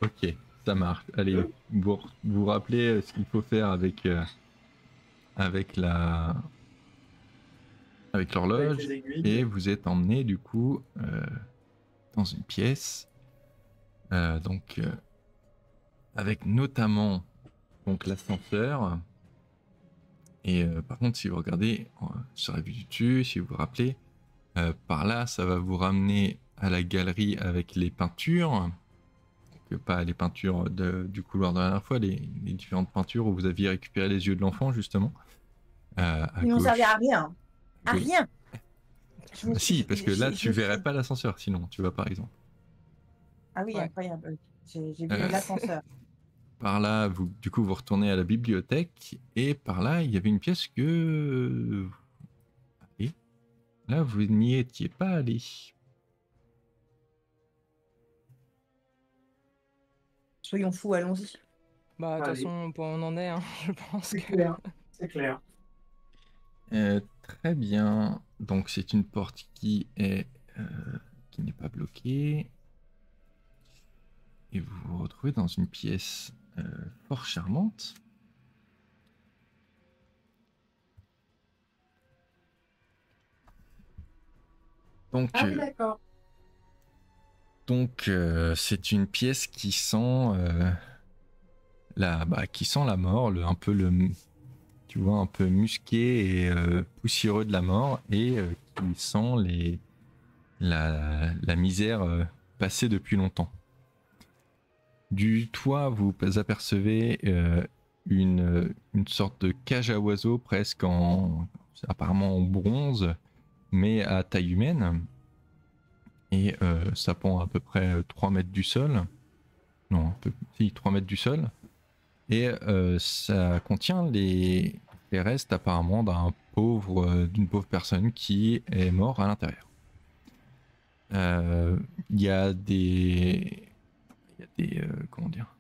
Speaker 1: Ok, ça marche. Allez, vous rappelez ce qu'il faut faire avec
Speaker 3: Avec
Speaker 1: l'horloge
Speaker 3: les aiguilles.
Speaker 1: et vous êtes emmené du coup dans une pièce donc avec notamment donc l'ascenseur et par contre si vous regardez sur la vue du dessus, si vous vous rappelez par là ça va vous ramener à la galerie avec les peintures, pas les peintures du couloir de la dernière fois, les différentes peintures où vous aviez récupéré les yeux de l'enfant justement à
Speaker 2: Ils n'ont
Speaker 1: gauche.
Speaker 2: servi à rien. À
Speaker 1: Oui.
Speaker 2: rien.
Speaker 1: Bah si, parce que là, tu verrais pas l'ascenseur, sinon, tu vois, par exemple.
Speaker 2: Ah oui,
Speaker 4: Ouais.
Speaker 2: incroyable. J'ai vu
Speaker 1: Euh.
Speaker 2: l'ascenseur.
Speaker 1: Par là, du coup, vous retournez à la bibliothèque, et par là, il y avait une pièce que... Et là, vous n'y étiez pas allé.
Speaker 2: Soyons fous, allons-y.
Speaker 4: Bah, de toute
Speaker 3: Allez.
Speaker 4: façon, on en est, hein, je pense
Speaker 3: C'est
Speaker 4: que...
Speaker 3: clair. C'est clair.
Speaker 1: Très bien. Donc, c'est une porte qui n'est pas bloquée. Et vous vous retrouvez dans une pièce fort charmante. Donc,
Speaker 3: Ah oui, d'accord.
Speaker 1: donc c'est une pièce qui sent qui sent la mort, un peu tu vois, un peu musqué et poussiéreux de la mort, et qui sent la misère passée depuis longtemps. Du toit, vous apercevez une sorte de cage à oiseaux presque apparemment en bronze, mais à taille humaine. Et ça pend à peu près 3 mètres du sol. Non, 3 mètres du sol. Et ça contient les restes apparemment d'une pauvre personne qui est morte à l'intérieur. Il y a des comment dire,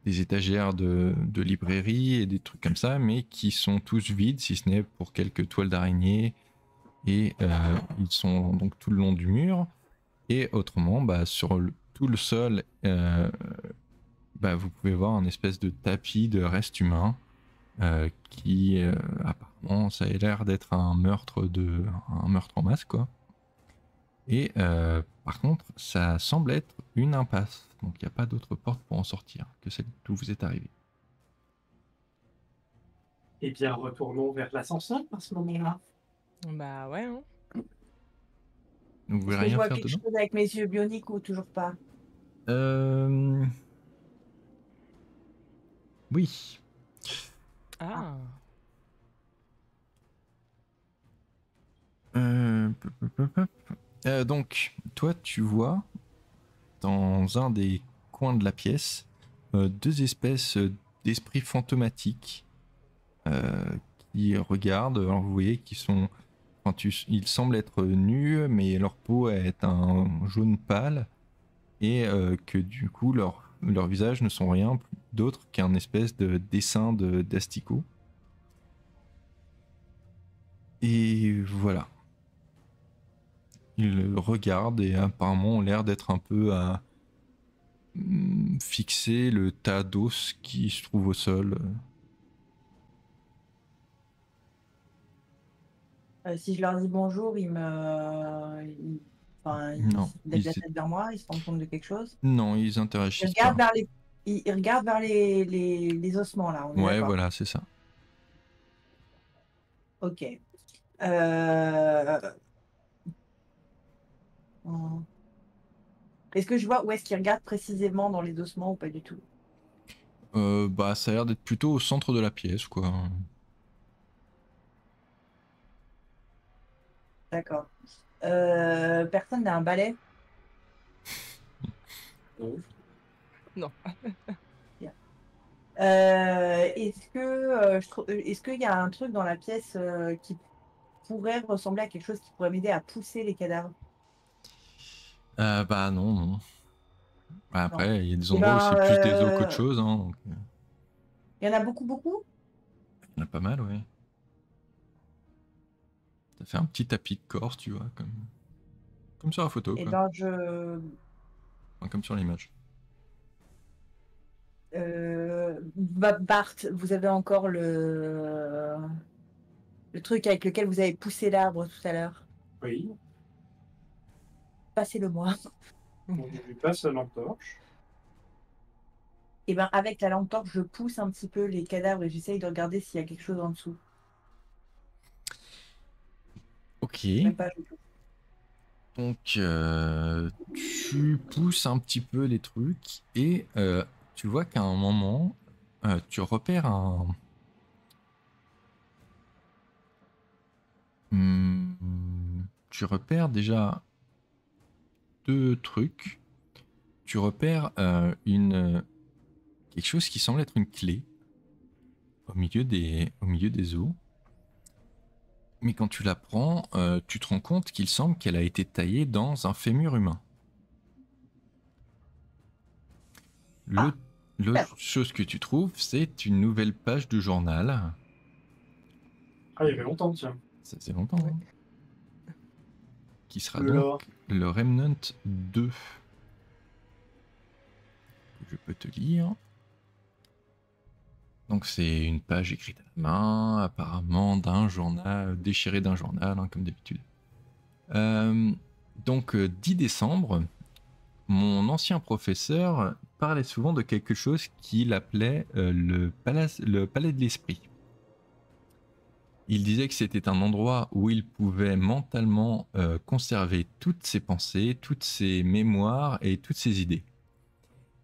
Speaker 1: des étagères de librairie et des trucs comme ça, mais qui sont tous vides, si ce n'est pour quelques toiles d'araignée. Et ils sont donc tout le long du mur. Et autrement, sur tout le sol, vous pouvez voir un espèce de tapis de restes humains qui, apparemment, ça a l'air d'être un meurtre en masse, quoi. Et par contre, ça semble être une impasse. Donc il n'y a pas d'autre porte pour en sortir que celle d'où vous êtes arrivé.
Speaker 3: Eh bien, retournons vers l'ascenseur à ce moment-là.
Speaker 4: Bah ouais, hein.
Speaker 1: Donc vous
Speaker 2: Est-ce
Speaker 1: voulez
Speaker 2: que je
Speaker 1: rien
Speaker 2: vois
Speaker 1: faire
Speaker 2: quelque
Speaker 1: dedans?
Speaker 2: chose avec mes yeux bioniques ou toujours pas?
Speaker 1: Oui.
Speaker 4: Ah.
Speaker 1: Donc, toi, tu vois dans un des coins de la pièce deux espèces d'esprits fantomatiques qui regardent. Alors, vous voyez qu'ils sont. Enfin, ils semblent être nus, mais leur peau est un jaune pâle et que du coup, leurs visages ne sont rien d'autre qu'un espèce de dessin d'asticot. Et voilà. Ils regardent et apparemment ont l'air d'être un peu à fixer le tas d'os qui se trouve au sol.
Speaker 2: Si je leur dis bonjour, enfin, ils
Speaker 1: Non,
Speaker 2: se lèvent la tête vers moi, ils se rendent compte de quelque chose.
Speaker 1: non, ils
Speaker 2: Ils
Speaker 1: interagissent
Speaker 2: regardent
Speaker 1: pas.
Speaker 2: vers ils regardent vers les ossements, là, on est
Speaker 1: Ouais,
Speaker 2: d'accord.
Speaker 1: voilà, c'est ça.
Speaker 2: Ok. Euh, hum. Est-ce que je vois où est-ce qu'ils regardent précisément dans les ossements ou pas du tout?
Speaker 1: Bah, ça a l'air d'être plutôt au centre de la pièce, quoi.
Speaker 2: D'accord. Personne n'a un balai?
Speaker 3: Non.
Speaker 4: Non.
Speaker 2: Bien. Est-ce qu'il y a un truc dans la pièce qui pourrait ressembler à quelque chose qui pourrait m'aider à pousser les cadavres?
Speaker 1: Bah non, non. Bah,
Speaker 2: Non.
Speaker 1: après, il y a des
Speaker 2: Eh
Speaker 1: endroits où
Speaker 2: ben,
Speaker 1: c'est plus des os qu'autre chose, hein, donc,
Speaker 2: il y en a beaucoup, beaucoup?
Speaker 1: il y en a pas mal, ouais. Ça fait un petit tapis de Corse, tu vois, comme sur la photo,
Speaker 2: Eh
Speaker 1: quoi.
Speaker 2: ben,
Speaker 1: Enfin, comme sur l'image.
Speaker 2: Bart, vous avez encore le truc avec lequel vous avez poussé l'arbre tout à l'heure.
Speaker 3: Oui,
Speaker 2: Passez-le-moi.
Speaker 3: donc je lui passe la lampe torche.
Speaker 2: Et ben, avec la lampe torche, je pousse un petit peu les cadavres et j'essaye de regarder s'il y a quelque chose en dessous.
Speaker 1: Ok.
Speaker 2: Même pas, je touche.
Speaker 1: Donc, tu pousses un petit peu les trucs et tu vois qu'à un moment, tu repères tu repères déjà deux trucs. Tu repères quelque chose qui semble être une clé au milieu des eaux. Mais quand tu la prends, tu te rends compte qu'il semble qu'elle a été taillée dans un fémur humain.
Speaker 2: Ah,
Speaker 1: L'autre
Speaker 2: d'accord.
Speaker 1: chose que tu trouves, c'est une nouvelle page de journal.
Speaker 3: Ah, il y avait longtemps, tiens.
Speaker 1: Ça fait longtemps.
Speaker 4: Ouais.
Speaker 1: Hein. Qui sera
Speaker 3: Oula.
Speaker 1: donc le Remnant 2. Je peux te lire. Donc c'est une page écrite à la main, apparemment d'un journal, déchiré d'un journal, hein, comme d'habitude. Donc 10 décembre, mon ancien professeur parlait souvent de quelque chose qu'il appelait le palais de l'esprit. Il disait que c'était un endroit où il pouvait mentalement conserver toutes ses pensées, toutes ses mémoires et toutes ses idées.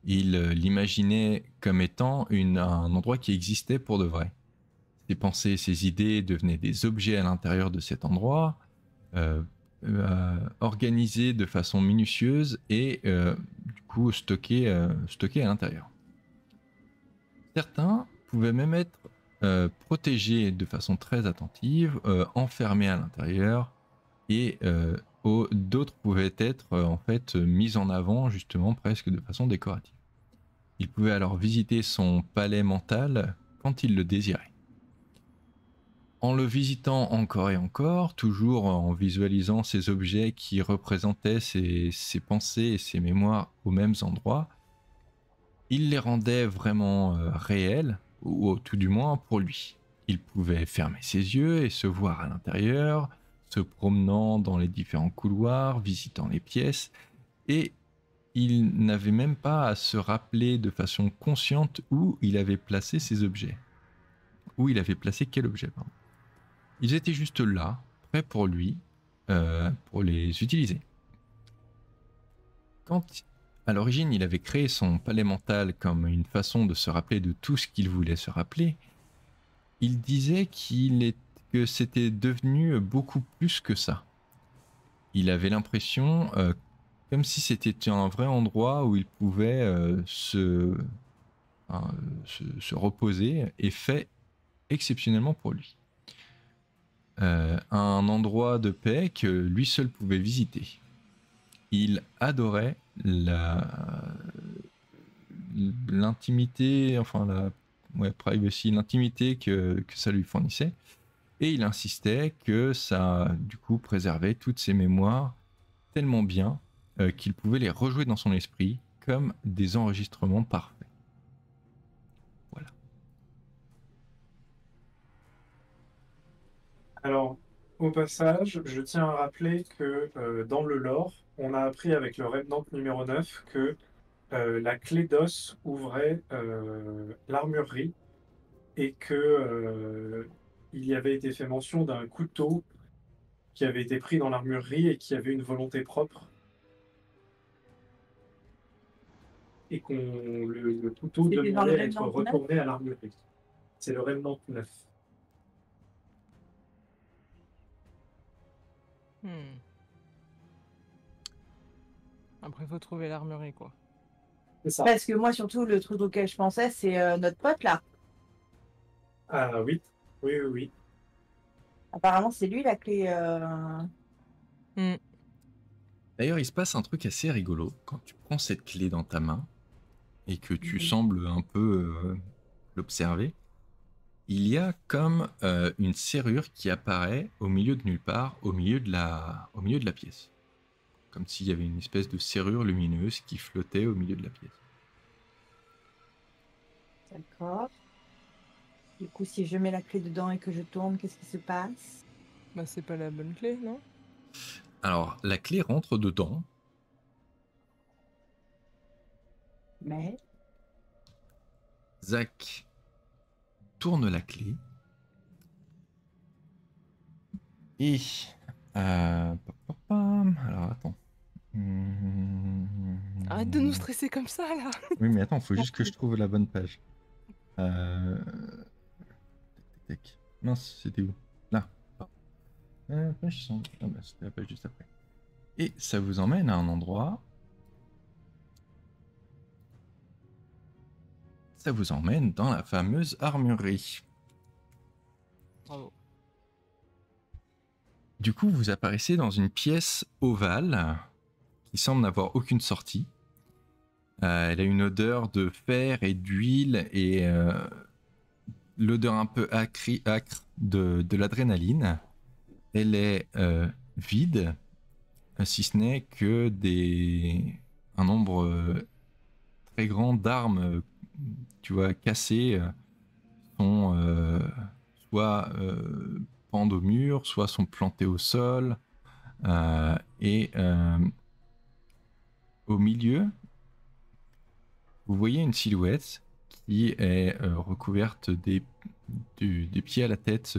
Speaker 1: Il l'imaginait comme étant un endroit qui existait pour de vrai. Ses pensées, ses idées devenaient des objets à l'intérieur de cet endroit, organisés de façon minutieuse et du coup stockés à l'intérieur. Certains pouvaient même être protégés de façon très attentive, enfermés à l'intérieur, et d'autres pouvaient être en fait mis en avant justement presque de façon décorative. Il pouvait alors visiter son palais mental quand il le désirait. En le visitant encore et encore, toujours en visualisant ces objets qui représentaient ses pensées et ses mémoires aux mêmes endroits, il les rendait vraiment réels, ou tout du moins pour lui. Il pouvait fermer ses yeux et se voir à l'intérieur, se promenant dans les différents couloirs, visitant les pièces, et il n'avait même pas à se rappeler de façon consciente où il avait placé ces objets. Où il avait placé quel objet, pardon. Ils étaient juste là, prêts pour lui, pour les utiliser. Quand, à l'origine, il avait créé son palais mental comme une façon de se rappeler de tout ce qu'il voulait se rappeler, il disait que c'était devenu beaucoup plus que ça. Il avait l'impression, comme si c'était un vrai endroit où il pouvait se reposer, et fait exceptionnellement pour lui. Un endroit de paix que lui seul pouvait visiter. Il adorait l'intimité, enfin la privacy, l'intimité que ça lui fournissait. Et il insistait que ça, du coup, préservait toutes ses mémoires tellement bien qu'il pouvait les rejouer dans son esprit comme des enregistrements parfaits. Voilà.
Speaker 3: Alors, au passage, je tiens à rappeler que dans le lore, on a appris avec le Remnant numéro 9 que la clé d'os ouvrait l'armurerie et que il y avait été fait mention d'un couteau qui avait été pris dans l'armurerie et qui avait une volonté propre. Et le couteau
Speaker 2: C'était dans le
Speaker 3: demandait à être
Speaker 2: Remnant 9?
Speaker 3: retourné à l'armurerie. C'est le Remnant 9.
Speaker 4: Après, il faut trouver l'armurerie, quoi.
Speaker 3: C'est ça.
Speaker 2: Parce que moi, surtout, le truc auquel je pensais, c'est notre pote là.
Speaker 3: Ah oui, oui, oui, oui.
Speaker 2: Apparemment, c'est lui la clé.
Speaker 1: D'ailleurs, il se passe un truc assez rigolo quand tu prends cette clé dans ta main et que tu sembles un peu l'observer. Il y a comme une serrure qui apparaît au milieu de nulle part, au milieu de la pièce. Comme s'il y avait une espèce de serrure lumineuse qui flottait au milieu de la pièce.
Speaker 2: D'accord. Du coup, si je mets la clé dedans et que je tourne, qu'est-ce qui se passe?
Speaker 4: Bah, c'est pas la bonne clé, non?
Speaker 1: Alors, la clé rentre dedans.
Speaker 2: Mais.
Speaker 1: Zach tourne la clé. Et... alors, attends.
Speaker 4: Arrête de nous stresser comme ça, là.
Speaker 1: Oui, mais attends, faut juste que je trouve la bonne page. Mince, c'était où? Là. Page 100. Ah bah, c'était la page juste après. Et ça vous emmène à un endroit. Ça vous emmène dans la fameuse armurerie.
Speaker 4: Bravo.
Speaker 1: Du coup, vous apparaissez dans une pièce ovale qui semble n'avoir aucune sortie. Elle a une odeur de fer et d'huile et l'odeur un peu acre de l'adrénaline. Elle est vide, si ce n'est que un nombre très grand d'armes, tu vois, cassées, sont soit pendent au mur, soit sont plantées au sol. Et au milieu, vous voyez une silhouette qui est recouverte des pieds à la tête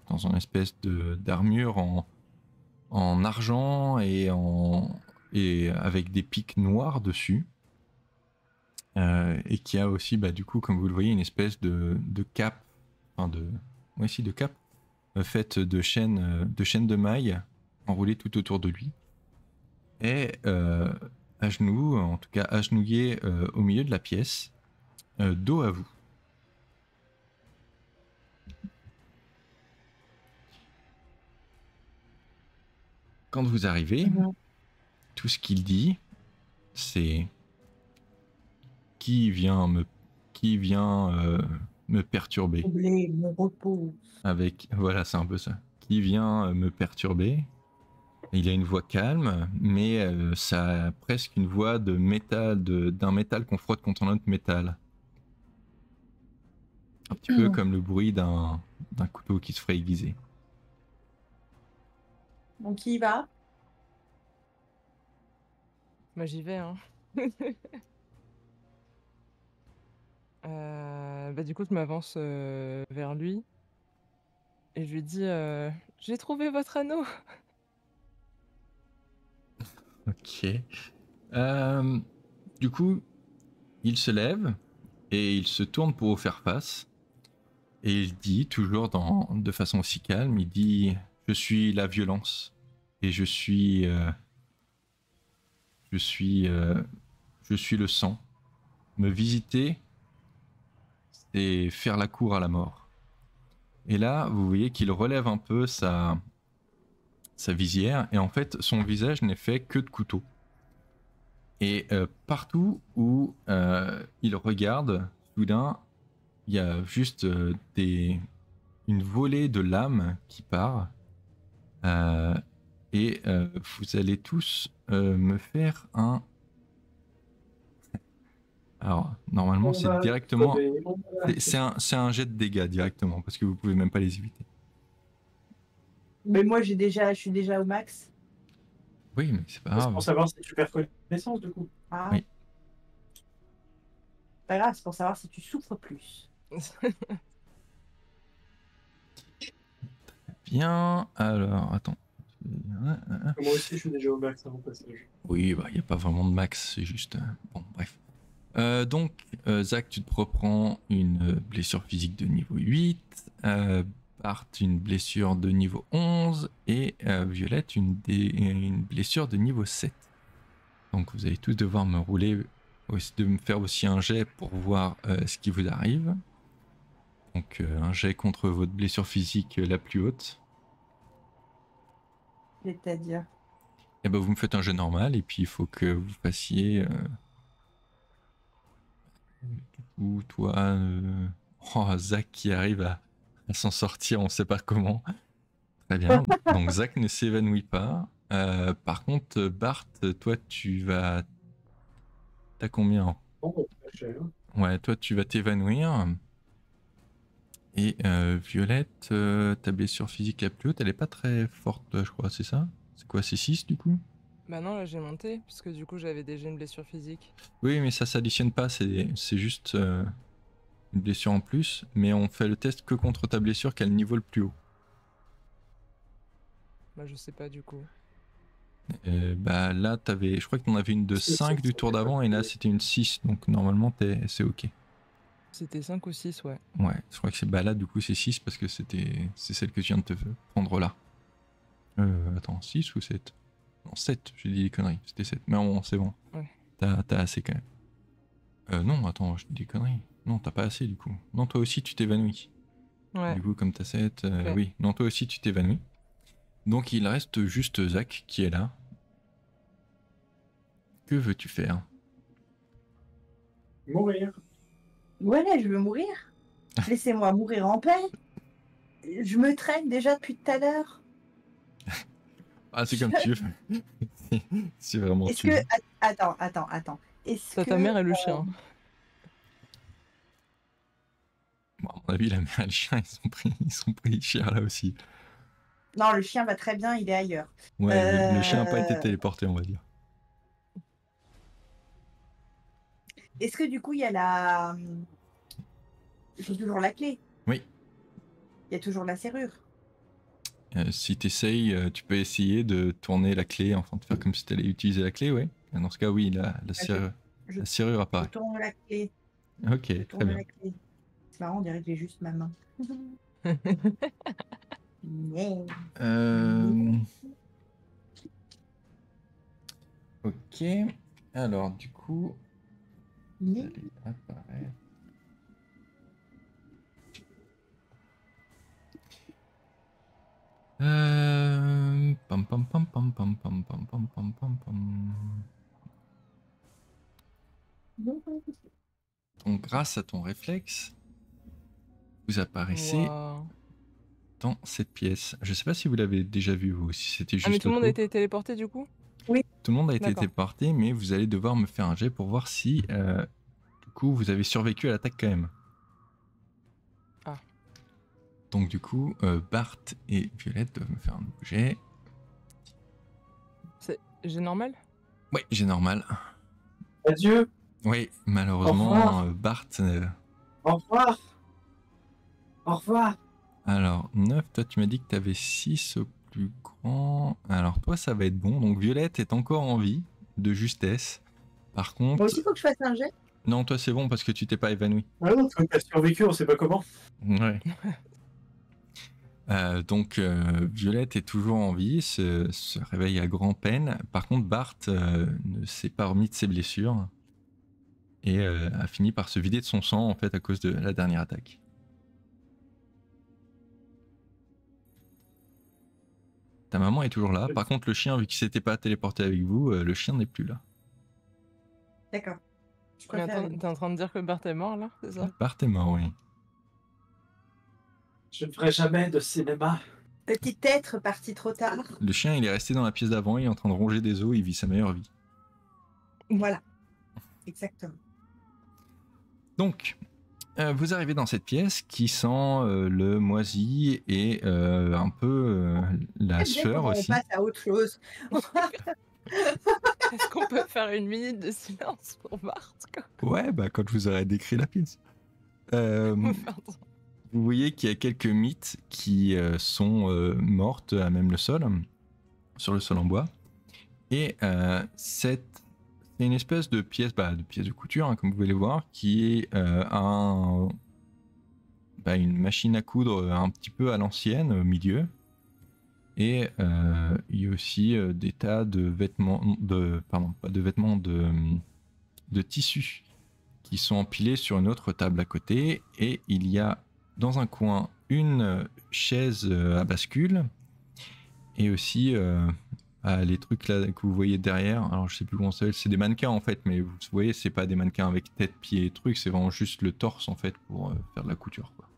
Speaker 1: dans une espèce d'armure en argent et avec des pics noirs dessus. Et qui a aussi, du coup, comme vous le voyez, une espèce de cape, enfin de cape faite de chaînes de mailles enroulées tout autour de lui. Et à genoux, en tout cas agenouillé au milieu de la pièce, dos à vous. Quand vous arrivez, tout ce qu'il dit, c'est qui vient me perturber.
Speaker 2: Mon repos.
Speaker 1: Voilà, c'est un peu ça. Qui vient me perturber. Il a une voix calme, mais ça a presque une voix de métal, d'un métal qu'on frotte contre un autre métal. Un petit peu comme le bruit d'un couteau qui se ferait aiguiser.
Speaker 2: Donc, qui y va?
Speaker 4: Moi, j'y vais, hein. Du coup, je m'avance vers lui et je lui dis j'ai trouvé votre anneau.
Speaker 1: Ok. Euh, du coup, il se lève et il se tourne pour vous faire face. Et il dit, toujours de façon aussi calme, il dit « Je suis la violence et je suis le sang. Me visiter, c'est faire la cour à la mort. » Et là, vous voyez qu'il relève un peu sa visière et en fait, son visage n'est fait que de couteaux. Et partout où il regarde, soudain, il y a juste une volée de lames qui part. Et vous allez tous me faire un... Alors, normalement, c'est directement... C'est un jet de dégâts directement, parce que vous pouvez même pas les éviter.
Speaker 2: Mais moi, je suis déjà au max.
Speaker 1: Oui, mais c'est pas
Speaker 3: C'est
Speaker 1: grave.
Speaker 3: pour savoir si tu perds connaissance, du coup.
Speaker 2: Ah.
Speaker 1: Oui.
Speaker 2: Pas grave, c'est pour savoir si tu souffres plus.
Speaker 1: Bien, alors, attends.
Speaker 3: Moi aussi, je suis déjà au max avant passage.
Speaker 1: Oui, bah, il n'y a pas vraiment de max, c'est juste... bon, bref. Donc, Zach, tu te reprends une blessure physique de niveau 8, Bart, une blessure de niveau 11, et Violette, une blessure de niveau 7. Donc, vous allez tous devoir me rouler, de me faire aussi un jet pour voir ce qui vous arrive. Donc, un jet contre votre blessure physique la plus haute.
Speaker 2: C'est-à-dire?
Speaker 1: Et ben, vous me faites un jet normal, et puis il faut que vous fassiez... Ou toi, Zach qui arrive à s'en sortir, on sait pas comment. Très bien. Donc Zach ne s'évanouit pas. Par contre, Bart, toi tu vas... T'as combien? Ouais, toi tu vas t'évanouir. Et Violette, ta blessure physique la plus haute, elle est pas très forte, je crois, c'est ça? C'est quoi, c'est 6 du coup?
Speaker 4: Bah non, là j'ai monté, parce que du coup j'avais déjà une blessure physique.
Speaker 1: Oui, mais ça s'additionne pas, c'est juste une blessure en plus, mais on fait le test que contre ta blessure qui a le niveau le plus haut.
Speaker 4: Bah je sais pas du coup.
Speaker 1: Bah là, je crois que t'en avais une de 5 du tour d'avant et là c'était une 6, donc normalement c'est ok.
Speaker 4: C'était 5 ou 6, ouais.
Speaker 1: Ouais, je crois que bah là du coup c'est 6 parce que c'est celle que je viens de te prendre là. Attends, 6 ou 7? Non, 7, j'ai dit des conneries, c'était 7, mais bon, c'est bon.
Speaker 4: Ouais.
Speaker 1: T'as assez quand même. Non, attends, je dis des conneries. Non, t'as pas assez du coup. Non, toi aussi tu t'évanouis.
Speaker 4: Ouais.
Speaker 1: Du coup, comme t'as 7,
Speaker 4: Okay.
Speaker 1: oui. Non, toi aussi tu t'évanouis. Donc il reste juste Zach qui est là. Que veux-tu faire?
Speaker 3: Mourir.
Speaker 2: Ouais, je veux mourir. Laissez-moi mourir en paix. Je me traîne déjà depuis tout à l'heure.
Speaker 1: Ah, c'est comme tu veux. C'est vraiment
Speaker 2: Est-ce
Speaker 1: tu
Speaker 2: que...
Speaker 1: veux.
Speaker 2: Attends. Est-ce
Speaker 4: Ça,
Speaker 2: que...
Speaker 4: ta mère et le chien.
Speaker 1: Bon, à mon avis, la mère et le chien, ils sont pris cher là aussi.
Speaker 2: Non, le chien va très bien, il est ailleurs.
Speaker 1: Ouais, le chien n'a pas été téléporté, on va dire.
Speaker 2: Est-ce que du coup, il y a la... J'ai toujours la clé.
Speaker 1: Oui.
Speaker 2: Il y a toujours la serrure.
Speaker 1: Si t'essayes, tu peux essayer de tourner la clé, enfin de faire comme si t'allais utiliser la clé, ouais. Dans ce cas, oui, la serrure apparaît.
Speaker 2: Je tourne la clé.
Speaker 1: Ok, très bien.
Speaker 2: C'est marrant, on dirait que j'ai juste ma main.
Speaker 1: Ok, alors du coup, ça apparaît. Pam pam pam pam pam pam pam pam pam pam pam. Donc grâce à ton réflexe, vous apparaissez dans cette pièce. Je sais pas si vous l'avez déjà vu vous, si c'était juste.
Speaker 4: Ah mais tout le monde a été téléporté du coup?
Speaker 2: Oui.
Speaker 1: Tout le monde a été téléporté, mais vous allez devoir me faire un jet pour voir si du coup vous avez survécu à l'attaque quand même.
Speaker 4: Ah.
Speaker 1: Donc du coup, Bart et Violette doivent me faire un nouveau jet.
Speaker 4: C'est jet normal?
Speaker 1: Oui, jet normal.
Speaker 3: Adieu.
Speaker 1: Oui, malheureusement, Bart...
Speaker 3: Au revoir. Au revoir.
Speaker 1: Alors, 9, toi tu m'as dit que tu avais 6 au plus grand. Alors toi ça va être bon. Donc Violette est encore en vie, de justesse. Par
Speaker 2: Moi
Speaker 1: contre...
Speaker 2: aussi, il faut que je fasse un jet.
Speaker 1: Non, toi c'est bon parce que tu t'es pas évanoui.
Speaker 3: Ah non, t'as survécu, on sait pas comment.
Speaker 1: Ouais. Donc Violette est toujours en vie, se réveille à grand-peine. Par contre, Bart ne s'est pas remis de ses blessures et a fini par se vider de son sang en fait à cause de la dernière attaque. Ta maman est toujours là. Par contre, le chien, vu qu'il s'était pas téléporté avec vous, le chien n'est plus là.
Speaker 2: D'accord.
Speaker 4: Mais attends, t'es en train de dire que Bart est mort là, c'est ça?
Speaker 1: Bart est mort, oui.
Speaker 3: Je ne ferai jamais de cinéma.
Speaker 2: Petit être parti trop tard.
Speaker 1: Le chien, il est resté dans la pièce d'avant, il est en train de ronger des os, il vit sa meilleure vie.
Speaker 2: Voilà. Exactement.
Speaker 1: Donc, vous arrivez dans cette pièce qui sent le moisi et un peu la sueur aussi.
Speaker 2: On passe à autre chose.
Speaker 4: Est-ce qu'on peut faire une minute de silence pour Bart quoi?
Speaker 1: Ouais, bah quand je vous aurai décrit la pièce. Vous voyez qu'il y a quelques mythes qui sont mortes à même le sol, sur le sol en bois. Et c'est une espèce de pièce, de couture, hein, comme vous pouvez le voir, qui est une machine à coudre un petit peu à l'ancienne, au milieu. Et il y a aussi des tas de vêtements, de tissus qui sont empilés sur une autre table à côté. Et il y a dans un coin une chaise à bascule et aussi les trucs là que vous voyez derrière. Alors je sais plus comment ça s'appelle, c'est des mannequins en fait, mais vous voyez, c'est pas des mannequins avec tête, pied et trucs, c'est vraiment juste le torse en fait pour faire de la couture quoi.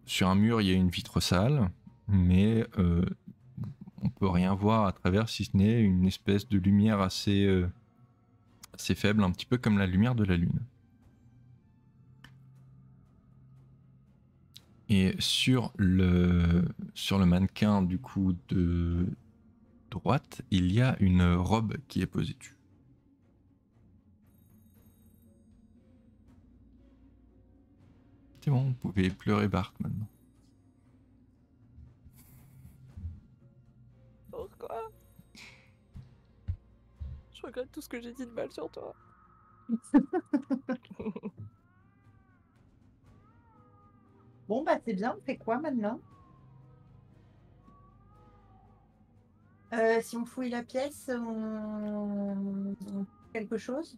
Speaker 1: Sur un mur, il y a une vitre sale, mais on peut rien voir à travers si ce n'est une espèce de lumière assez faible, un petit peu comme la lumière de la lune. Et sur le mannequin du coup de droite, il y a une robe qui est posée dessus. C'est bon, vous pouvez pleurer Bart maintenant.
Speaker 4: Pourquoi? Je regrette tout ce que j'ai dit de mal sur toi.
Speaker 2: Bon, bah c'est bien, on fait quoi maintenant? Si on fouille la pièce, on fait quelque chose?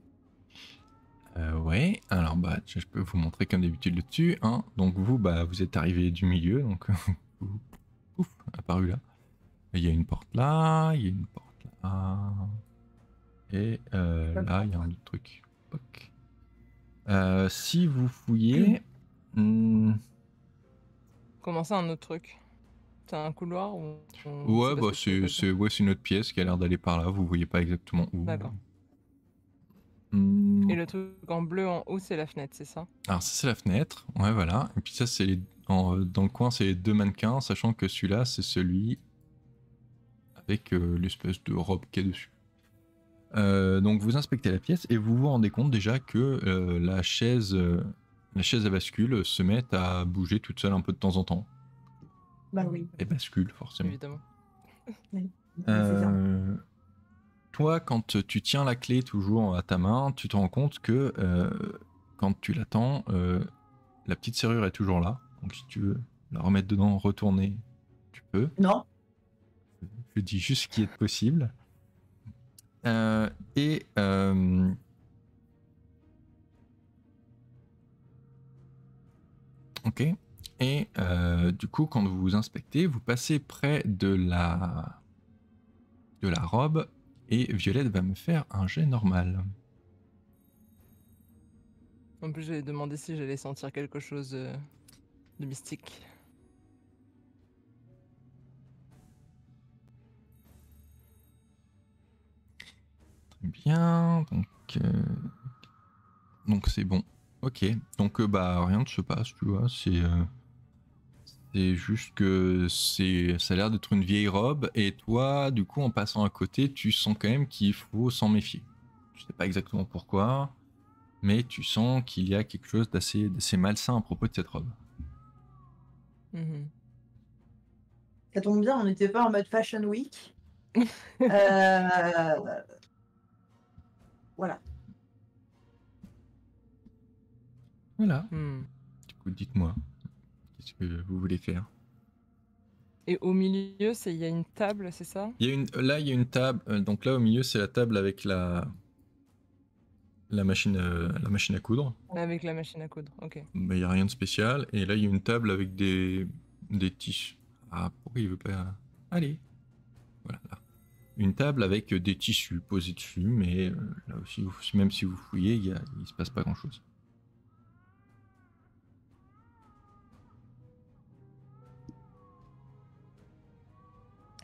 Speaker 1: Ouais, alors je peux vous montrer comme d'habitude le dessus. Hein. Donc vous, vous êtes arrivé du milieu, donc ouf, apparu là. Il y a une porte là, il y a une porte là. Et là, il y a un autre truc. Si vous fouillez...
Speaker 4: Comment ça, un autre truc? C'est un couloir ou...
Speaker 1: Ouais, c'est une autre pièce qui a l'air d'aller par là, vous voyez pas exactement où.
Speaker 4: D'accord. Et le truc en bleu en haut, c'est la fenêtre, c'est ça?
Speaker 1: Alors ça, c'est la fenêtre, ouais, voilà. Et puis ça, c'est dans le coin, c'est les deux mannequins, sachant que celui-là, c'est celui avec l'espèce de robe qui est dessus. Donc vous inspectez la pièce et vous vous rendez compte déjà que la chaise à bascule se met à bouger toute seule un peu de temps en temps.
Speaker 2: Bah oui.
Speaker 1: Et bascule forcément.
Speaker 4: Évidemment.
Speaker 2: Oui.
Speaker 1: Toi, quand tu tiens la clé toujours à ta main, tu te rends compte que quand tu l'attends, la petite serrure est toujours là. Donc si tu veux la remettre dedans, retourner, tu peux.
Speaker 2: Non.
Speaker 1: Je dis juste ce qui est possible. Ok. Et du coup, quand vous vous inspectez, vous passez près de la robe et Violette va me faire un jet normal.
Speaker 4: En plus, j'allais demander si j'allais sentir quelque chose de mystique.
Speaker 1: Très bien, donc c'est bon. Ok, donc rien ne se passe, tu vois, c'est juste que ça a l'air d'être une vieille robe et toi, du coup, en passant à côté, tu sens quand même qu'il faut s'en méfier. Je sais pas exactement pourquoi, mais tu sens qu'il y a quelque chose d'assez malsain à propos de cette robe.
Speaker 2: Ça tombe bien, on n'était pas en mode Fashion Week. Euh, Voilà.
Speaker 1: Voilà.
Speaker 4: Hmm.
Speaker 1: Du coup, dites-moi, qu'est-ce que vous voulez faire?
Speaker 4: Et au milieu, il y a une table, c'est ça?
Speaker 1: Là, il y a une table. Donc là, au milieu, c'est la table avec la machine à coudre.
Speaker 4: Avec la machine à coudre, ok.
Speaker 1: Mais il n'y a rien de spécial. Et là, il y a une table avec des tissus. Ah, pourquoi il veut pas... Allez. Voilà, là. Une table avec des tissus posés dessus, mais là aussi, même si vous fouillez, il se passe pas grand-chose.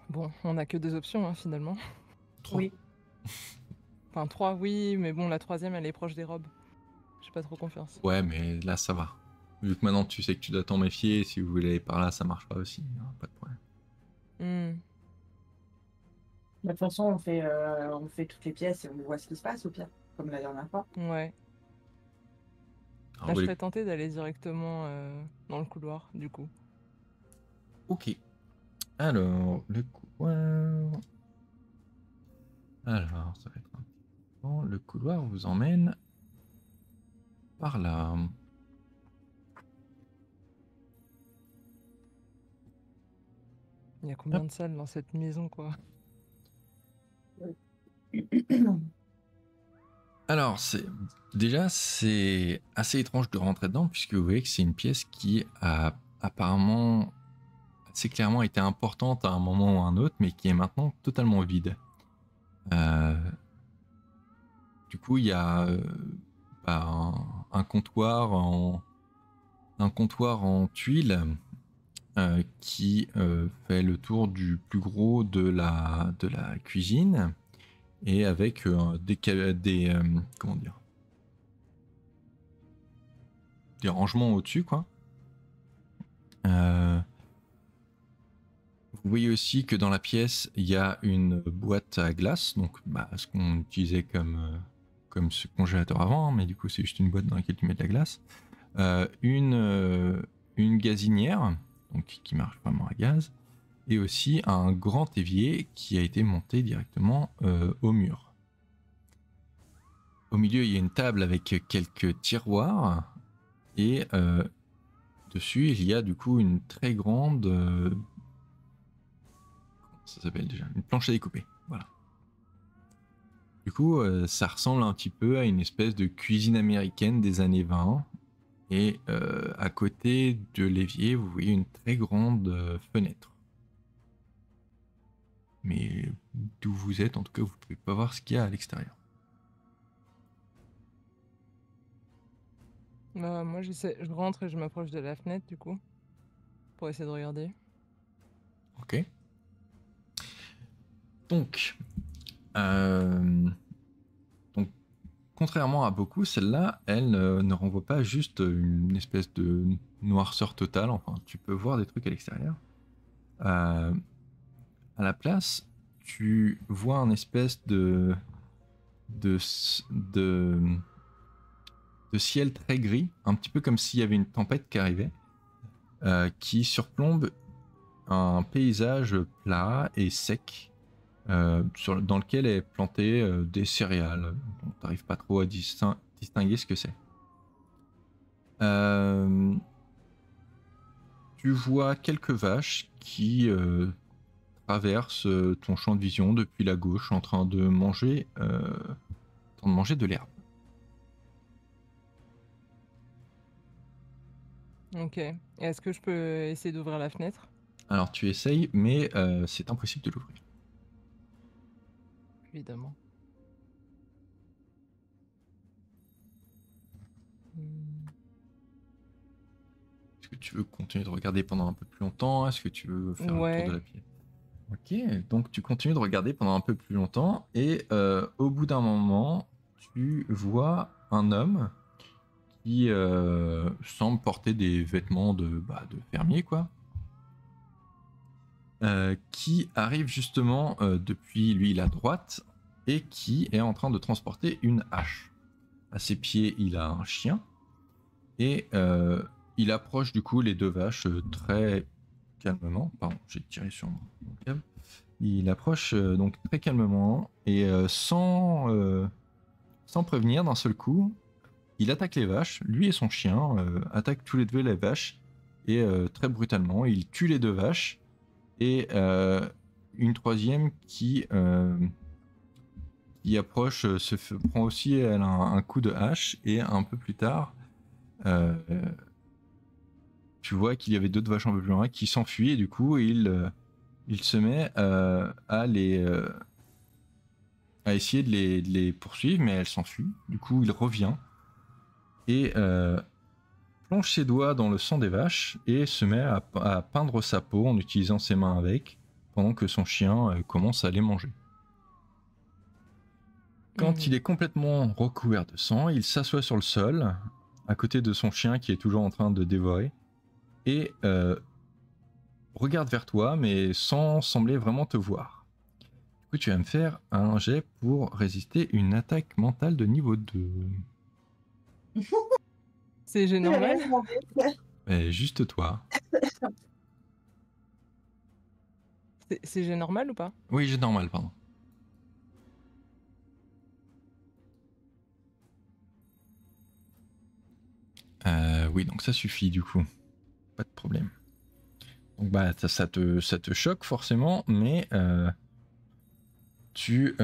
Speaker 4: Bon, on n'a que 2 options, hein, finalement.
Speaker 1: 3.
Speaker 2: Oui.
Speaker 4: Enfin, 3, oui, mais bon, la troisième, elle est proche des robes. J'ai pas trop confiance.
Speaker 1: Ouais, mais là, ça va. Vu que maintenant, tu sais que tu dois t'en méfier, si vous voulez aller par là, ça marche pas aussi. Hein, pas de problème.
Speaker 4: Hmm.
Speaker 2: De toute façon, on fait toutes les pièces et on voit ce qui se passe au pire, comme la dernière fois.
Speaker 4: Ouais.
Speaker 1: Alors,
Speaker 4: Là,
Speaker 1: vous
Speaker 4: je
Speaker 1: voulez-
Speaker 4: serais tentée d'aller directement dans le couloir, du coup.
Speaker 1: Ok. Alors, le couloir... Alors, ça va être un petit peu... Bon, le couloir vous emmène par là.
Speaker 4: Il y a combien de salles dans cette maison, quoi?
Speaker 1: Alors, déjà, c'est assez étrange de rentrer dedans, puisque vous voyez que c'est une pièce qui a apparemment assez clairement été importante à un moment ou à un autre, mais qui est maintenant totalement vide. Du coup, il y a un comptoir en tuiles qui fait le tour du plus gros de la cuisine, et avec comment dire, des rangements au-dessus, quoi. Vous voyez aussi que dans la pièce, il y a une boîte à glace, donc ce qu'on utilisait comme ce congélateur avant, mais du coup c'est juste une boîte dans laquelle tu mets de la glace. Une gazinière, donc qui marche vraiment à gaz, et aussi un grand évier qui a été monté directement au mur. Au milieu, il y a une table avec quelques tiroirs, et dessus, il y a du coup une très grande... ça s'appelle déjà une planche à découper. Voilà. Du coup, ça ressemble un petit peu à une espèce de cuisine américaine des années 20. Et à côté de l'évier, vous voyez une très grande fenêtre. Mais d'où vous êtes, en tout cas, vous ne pouvez pas voir ce qu'il y a à l'extérieur.
Speaker 4: Moi, je rentre et je m'approche de la fenêtre, du coup, pour essayer de regarder.
Speaker 1: Ok. Donc, contrairement à beaucoup, celle-là, elle ne renvoie pas juste une espèce de noirceur totale. Enfin, tu peux voir des trucs à l'extérieur. À la place, tu vois un espèce de ciel très gris, un petit peu comme s'il y avait une tempête qui arrivait, qui surplombe un paysage plat et sec, dans lequel est planté des céréales. On n'arrive pas trop à distinguer ce que c'est. Tu vois quelques vaches qui traversent ton champ de vision depuis la gauche, en train de manger de l'herbe.
Speaker 4: Ok. Et est-ce que je peux essayer d'ouvrir la fenêtre?
Speaker 1: Alors tu essayes, mais c'est impossible de l'ouvrir.
Speaker 4: Évidemment.
Speaker 1: Est-ce que tu veux continuer de regarder pendant un peu plus longtemps? Est-ce que tu veux faire le tour
Speaker 4: Ouais.
Speaker 1: de la pièce? Ok, donc tu continues de regarder pendant un peu plus longtemps, et au bout d'un moment, tu vois un homme qui semble porter des vêtements de fermier, quoi. Qui arrive justement depuis lui la droite, et qui est en train de transporter une hache. À ses pieds, il a un chien, et il approche du coup les deux vaches très calmement. Pardon, j'ai tiré sur mon câble. Il approche donc très calmement et sans prévenir d'un seul coup, il attaque les vaches. Lui et son chien attaquent tous les deux les vaches et très brutalement, il tue les deux vaches et une troisième qui approche prend aussi elle, un coup de hache et un peu plus tard, tu vois qu'il y avait d'autres vaches un peu plus loin qui s'enfuient et du coup il se met à essayer de les poursuivre, mais elle s'enfuit. Du coup, il revient et plonge ses doigts dans le sang des vaches et se met à peindre sa peau en utilisant ses mains avec, pendant que son chien commence à les manger. Quand il est complètement recouvert de sang, il s'assoit sur le sol, à côté de son chien qui est toujours en train de dévorer, et regarde vers toi, mais sans sembler vraiment te voir. Du coup, tu vas me faire un jet pour résister une attaque mentale de niveau 2.
Speaker 4: C'est jet normal?
Speaker 1: Mais juste toi.
Speaker 4: C'est jet normal ou pas?
Speaker 1: Oui, jet normal, pardon. Oui, donc ça suffit du coup. Pas de problème. Donc bah ça te choque forcément, mais tu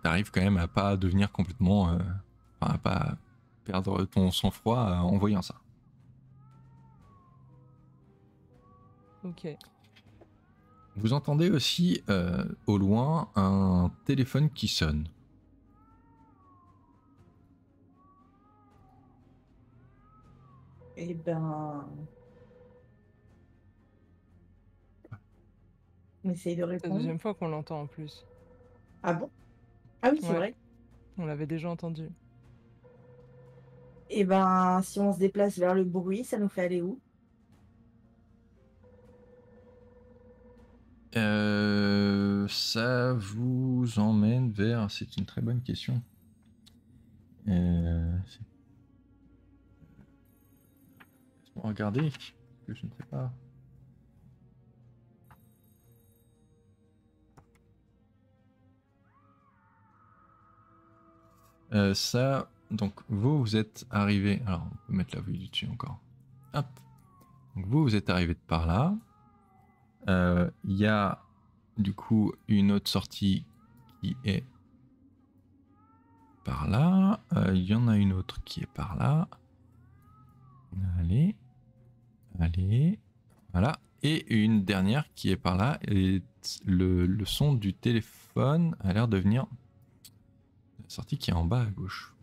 Speaker 1: arrives quand même à pas devenir complètement, à pas perdre ton sang-froid en voyant ça.
Speaker 4: Ok.
Speaker 1: Vous entendez aussi au loin un téléphone qui sonne.
Speaker 2: Eh ben... On essaye de
Speaker 4: C'est la
Speaker 2: répondre.
Speaker 4: deuxième fois qu'on l'entend en plus.
Speaker 2: Ah bon? Ah oui, c'est
Speaker 4: Ouais.
Speaker 2: vrai.
Speaker 4: On l'avait déjà entendu.
Speaker 2: Eh ben, si on se déplace vers le bruit, ça nous fait aller où?
Speaker 1: Ça vous emmène vers... C'est une très bonne question. Laisse-moi regarder, que je ne sais pas. Ça, donc vous êtes arrivé. Alors, on peut mettre la vue du dessus encore. Hop. Donc vous êtes arrivé de par là. Il y a du coup une autre sortie qui est par là. Il y en a une autre qui est par là. Allez. Voilà. Et une dernière qui est par là. Et le son du téléphone a l'air de venir de la sortie qui est en bas à gauche.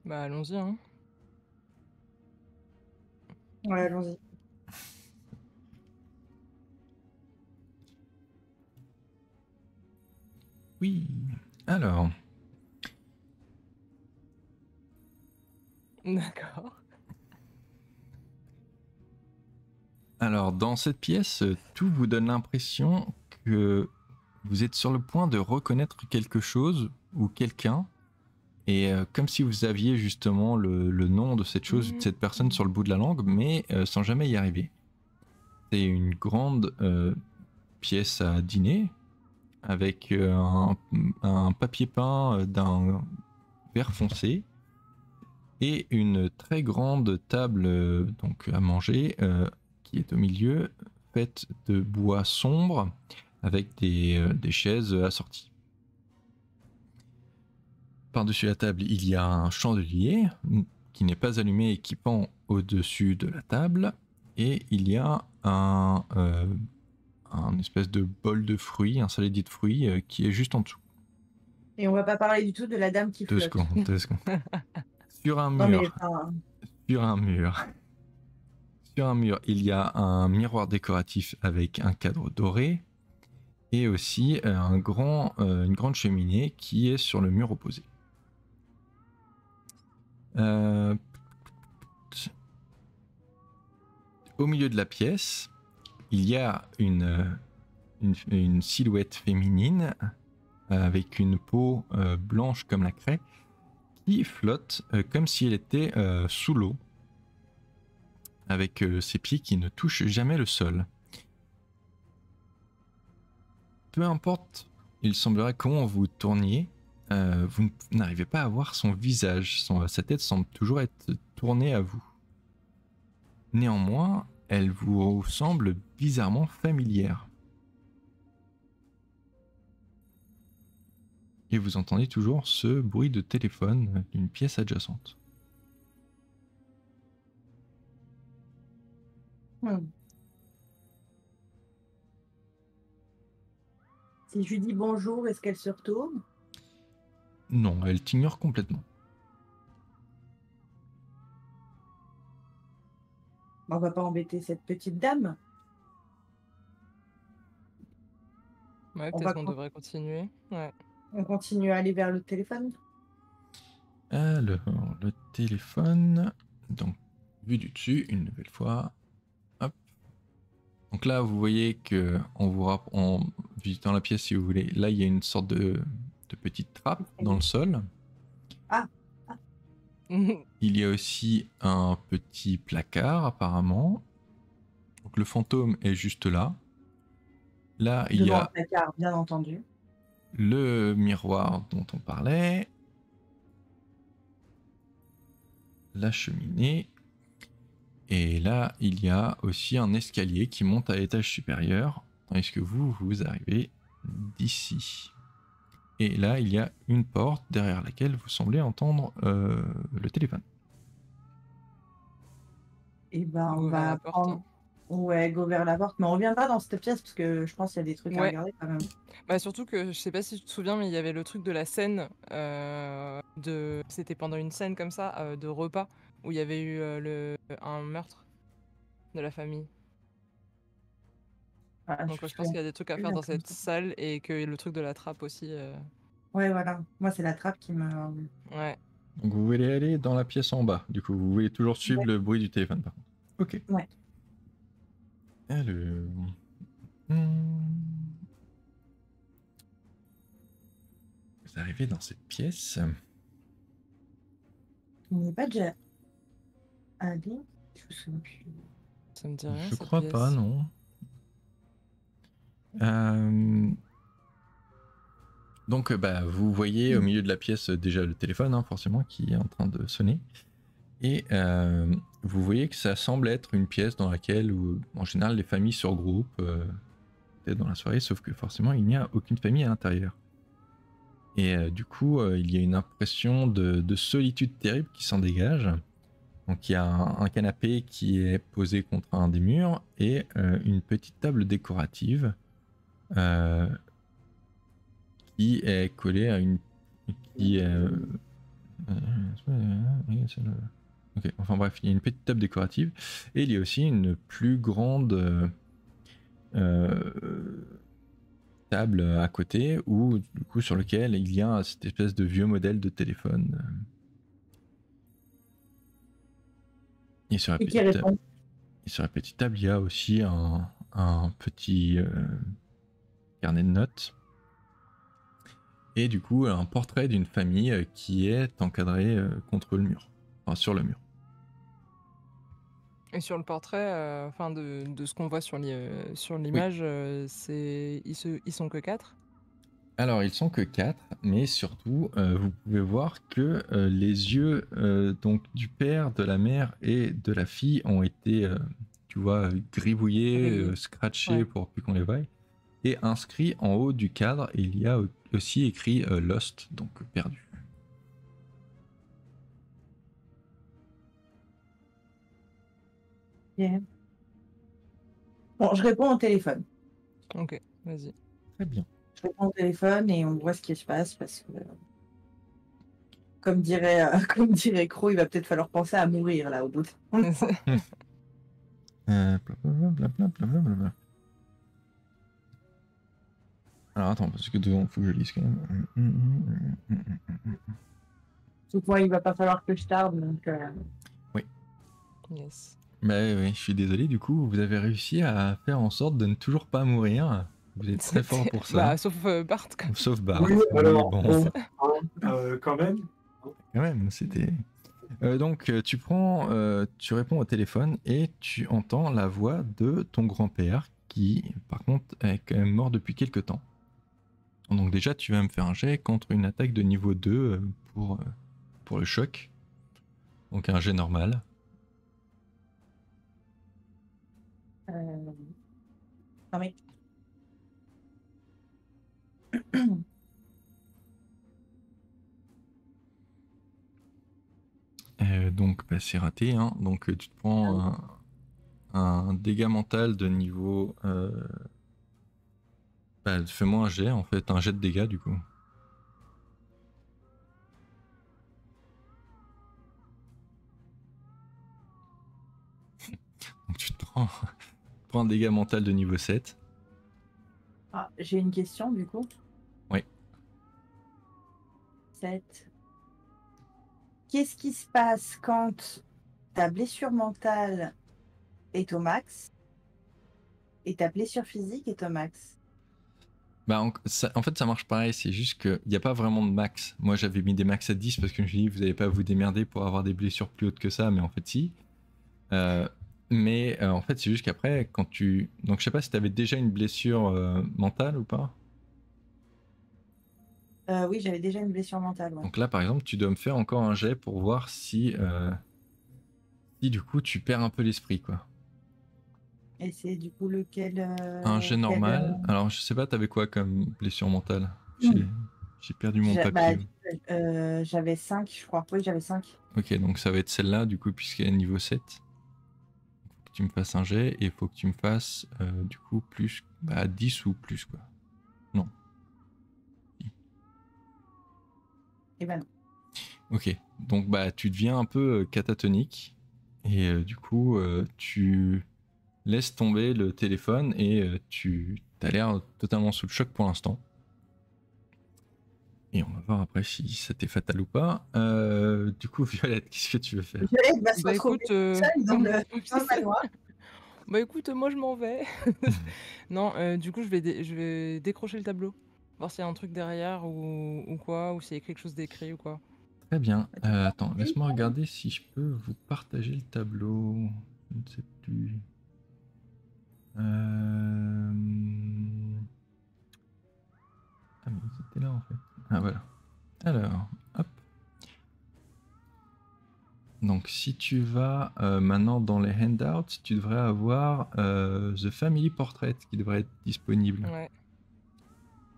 Speaker 4: Bah allons-y, hein.
Speaker 2: Ouais, allons-y.
Speaker 1: Oui. Alors.
Speaker 4: D'accord.
Speaker 1: Alors, dans cette pièce, tout vous donne l'impression que vous êtes sur le point de reconnaître quelque chose ou quelqu'un, et comme si vous aviez justement le nom de cette chose, de cette personne sur le bout de la langue, mais sans jamais y arriver. C'est une grande pièce à dîner, avec un papier peint d'un vert foncé, et une très grande table donc à manger, qui est au milieu, faite de bois sombre avec des chaises assorties. Par-dessus la table, il y a un chandelier qui n'est pas allumé et qui pend au-dessus de la table, et il y a un espèce de bol de fruits, un saladier de fruits qui est juste en dessous.
Speaker 2: Et on va pas parler du tout de la dame qui flotte.
Speaker 1: 2 secondes. Sur un
Speaker 2: Non,
Speaker 1: mur.
Speaker 2: mais, enfin,
Speaker 1: Sur un mur, il y a un miroir décoratif avec un cadre doré et aussi une grande cheminée qui est sur le mur opposé. Au milieu de la pièce, il y a une silhouette féminine avec une peau blanche comme la craie qui flotte comme si elle était sous l'eau. avec ses pieds qui ne touchent jamais le sol. Peu importe, il semblerait comment vous tourniez, vous n'arrivez pas à voir son visage. Sa tête semble toujours être tournée à vous. Néanmoins, elle vous semble bizarrement familière. Et vous entendez toujours ce bruit de téléphone d'une pièce adjacente.
Speaker 2: Si je lui dis bonjour, est-ce qu'elle se retourne?
Speaker 1: Non, elle t'ignore complètement.
Speaker 2: On va pas embêter cette petite dame.
Speaker 4: Ouais, peut-être qu'on devrait continuer. Ouais.
Speaker 2: On continue à aller vers le téléphone.
Speaker 1: Alors, le téléphone, donc vu du dessus, une nouvelle fois. Hop. Donc là, vous voyez que en visitant la pièce, si vous voulez, là il y a une sorte de petite trappe dans le sol. Il y a aussi un petit placard apparemment. Donc le fantôme est juste là. Là, il y a
Speaker 2: le placard, bien entendu.
Speaker 1: Le miroir dont on parlait. La cheminée. Et là, il y a aussi un escalier qui monte à l'étage supérieur. Tandis que vous arrivez d'ici. Et là, il y a une porte derrière laquelle vous semblez entendre le téléphone.
Speaker 2: Et ben, on va prendre... Ouais, go vers la porte. Mais on revient pas dans cette pièce parce que je pense qu'il y a des trucs à regarder quand même.
Speaker 4: Bah surtout que, je sais pas si tu te souviens, mais il y avait le truc de la scène, c'était pendant une scène comme ça, de repas, où il y avait eu un meurtre de la famille. Donc je pense qu'il y a des trucs à faire dans cette salle et que le truc de la trappe aussi.
Speaker 2: Ouais, voilà. Moi, c'est la trappe qui me...
Speaker 4: Ouais.
Speaker 1: Donc vous voulez aller dans la pièce en bas. Du coup, vous voulez toujours suivre le bruit du téléphone par contre. Ok.
Speaker 2: Ouais.
Speaker 1: Alors... Vous arrivez dans cette pièce.
Speaker 2: Il n'est pas déjà allé. Je me souviens plus.
Speaker 4: Ça me dit rien.
Speaker 1: Je crois pas, non. Donc, vous voyez au milieu de la pièce déjà le téléphone, hein, forcément, qui est en train de sonner. Et vous voyez que ça semble être une pièce dans laquelle, en général, les familles se regroupent peut-être dans la soirée, sauf que forcément, il n'y a aucune famille à l'intérieur. Et du coup, il y a une impression de solitude terrible qui s'en dégage. Donc il y a un canapé qui est posé contre un des murs et une petite table décorative qui est collée à une... Ok, enfin bref, il y a une petite table décorative et il y a aussi une plus grande table à côté où, du coup, sur lequel il y a cette espèce de vieux modèle de téléphone. Et sur la petite table, il y a aussi un petit carnet de notes. Et du coup, un portrait d'une famille qui est encadré contre le mur. Enfin, sur le mur.
Speaker 4: Et sur le portrait, enfin de ce qu'on voit sur l'image, ils sont que 4 ?
Speaker 1: Alors, ils sont que 4, mais surtout, vous pouvez voir que les yeux donc du père, de la mère et de la fille ont été, tu vois, gribouillés, scratchés pour plus qu'on les voie. Et inscrit en haut du cadre, il y a aussi écrit Lost, donc perdu.
Speaker 2: Yeah. Bon, je réponds au téléphone.
Speaker 4: Ok, vas-y.
Speaker 1: Très bien.
Speaker 2: Je réponds au téléphone et on voit ce qui se passe parce que, comme dirait Crow, il va peut-être falloir penser à mourir là au bout.
Speaker 1: Alors attends, parce que devant, il faut que je lise quand même.
Speaker 2: Donc moi, il va pas falloir que je tarde, donc...
Speaker 1: Oui.
Speaker 4: Yes.
Speaker 1: Oui, je suis désolé, du coup, vous avez réussi à faire en sorte de ne toujours pas mourir. Vous êtes très fort pour ça.
Speaker 4: Bah, sauf Bart.
Speaker 1: Sauf Bart.
Speaker 3: Oui, alors,
Speaker 1: bon.
Speaker 3: quand même.
Speaker 1: Quand même, c'était... Donc, tu réponds au téléphone et tu entends la voix de ton grand-père qui, par contre, est quand même mort depuis quelques temps. Donc déjà, tu vas me faire un jet contre une attaque de niveau 2 pour le choc. Donc un jet normal.
Speaker 2: Non mais.
Speaker 1: Donc bah, c'est raté. Hein. Donc tu te prends un dégât mental de niveau... Bah, fais-moi un jet en fait, un jet de dégâts du coup. Donc tu te prends un dégât mental de niveau 7.
Speaker 2: Ah, j'ai une question du coup.
Speaker 1: Oui.
Speaker 2: 7. Qu'est-ce qui se passe quand ta blessure mentale est au max et ta blessure physique est au max?
Speaker 1: Bah, en fait, ça marche pareil, c'est juste qu'il n'y a pas vraiment de max. Moi, j'avais mis des max à 10 parce que je me suis dit, vous n'allez pas vous démerder pour avoir des blessures plus hautes que ça, mais en fait, si. Mais en fait, c'est juste qu'après, quand tu. Donc, je sais pas si tu avais déjà une blessure mentale ou pas.
Speaker 2: Oui, j'avais déjà une blessure mentale. Ouais.
Speaker 1: Donc là, par exemple, tu dois me faire encore un jet pour voir si du coup, tu perds un peu l'esprit, quoi.
Speaker 2: Et c'est du coup lequel
Speaker 1: Un jet normal. Alors, je sais pas, t'avais quoi comme blessure mentale? J'ai perdu mon papier.
Speaker 2: J'avais 5, je crois. Oui, j'avais 5.
Speaker 1: Ok, donc ça va être celle-là, du coup, puisqu'elle est niveau 7. Faut que tu me fasses un jet et il faut que tu me fasses, du coup, plus 10 ou plus, quoi. Non.
Speaker 2: Et ben non.
Speaker 1: Ok, donc bah tu deviens un peu catatonique et du coup tu laisses tomber le téléphone et tu as l'air totalement sous le choc pour l'instant. Et on va voir après si ça t'est fatal ou pas. Du coup, Violette, qu'est-ce que tu veux faire?
Speaker 2: Violette va se
Speaker 4: Bah
Speaker 2: retrouver
Speaker 4: écoute,
Speaker 2: seule dans le manoir.
Speaker 4: bah écoute, moi je m'en vais. Non, du coup, je vais décrocher le tableau. Voir s'il y a un truc derrière ou quoi, ou s'il y a quelque chose d'écrit ou quoi.
Speaker 1: Très bien. Attends, laisse-moi regarder si je peux vous partager le tableau. Je ne sais plus. Ah mais c'était là en fait. Ah voilà. Alors, hop. Donc si tu vas maintenant dans les handouts, tu devrais avoir The Family Portrait qui devrait être disponible.
Speaker 4: Ouais.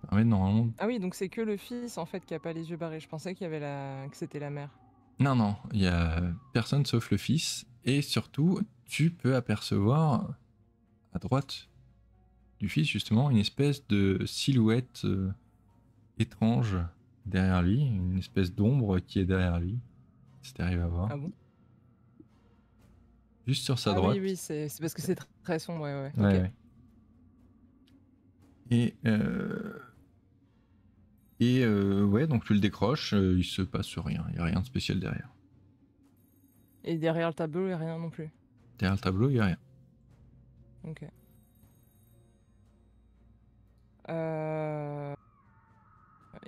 Speaker 1: Ah ouais, normalement.
Speaker 4: Ah oui, donc c'est que le fils en fait qui a pas les yeux barrés. Je pensais qu'il y avait que c'était la mère.
Speaker 1: Non, il y a personne sauf le fils. Et surtout, tu peux apercevoir à droite du fils justement une espèce de silhouette étrange derrière lui, une espèce d'ombre qui est derrière lui. Si tu arrives à voir.
Speaker 4: Ah bon?
Speaker 1: Juste sur sa
Speaker 4: Ah
Speaker 1: droite.
Speaker 4: oui, c'est parce que c'est très sombre, ouais.
Speaker 1: Ouais,
Speaker 4: Ok.
Speaker 1: ouais. Et ouais, donc tu le décroches, il se passe rien, il n'y a rien de spécial derrière.
Speaker 4: Et derrière le tableau, il n'y a rien non plus.
Speaker 1: Derrière le tableau, il n'y a rien.
Speaker 4: Ok.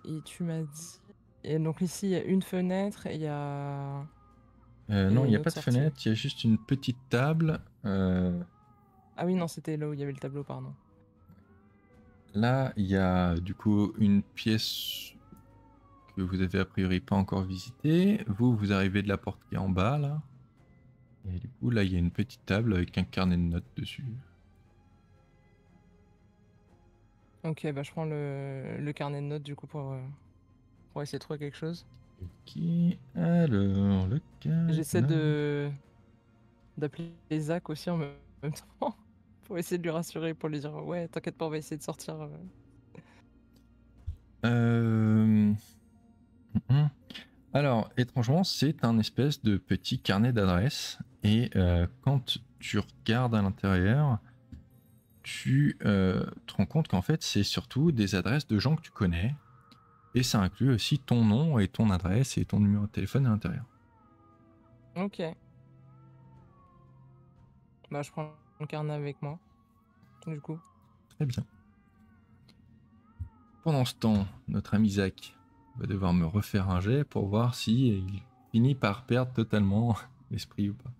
Speaker 4: Et tu m'as dit. Et donc ici, il y a une fenêtre et il y a.
Speaker 1: Non, il n'y a
Speaker 4: une
Speaker 1: pas
Speaker 4: autre
Speaker 1: de
Speaker 4: sortie.
Speaker 1: fenêtre, il y a juste une petite table.
Speaker 4: Ah oui, non, c'était là où il y avait le tableau, pardon.
Speaker 1: Là, il y a du coup une pièce que vous avez a priori pas encore visitée. Vous arrivez de la porte qui est en bas, là. Et du coup, là, il y a une petite table avec un carnet de notes dessus.
Speaker 4: Ok, bah je prends le carnet de notes du coup pour essayer de trouver quelque chose.
Speaker 1: Ok, alors, le carnet
Speaker 4: J'essaie d'appeler Zach aussi en même temps pour essayer de lui rassurer, pour lui dire ouais, t'inquiète pas, on va essayer de sortir.
Speaker 1: Alors, étrangement, c'est un espèce de petit carnet d'adresses. Et quand tu regardes à l'intérieur, tu te rends compte qu'en fait, c'est surtout des adresses de gens que tu connais. Et ça inclut aussi ton nom et ton adresse et ton numéro de téléphone à l'intérieur.
Speaker 4: Ok. Bah je prends le carnet avec moi, du coup.
Speaker 1: Très bien. Pendant ce temps, notre ami Zach va devoir me refaire un jet pour voir si il finis par perdre totalement l'esprit ou pas.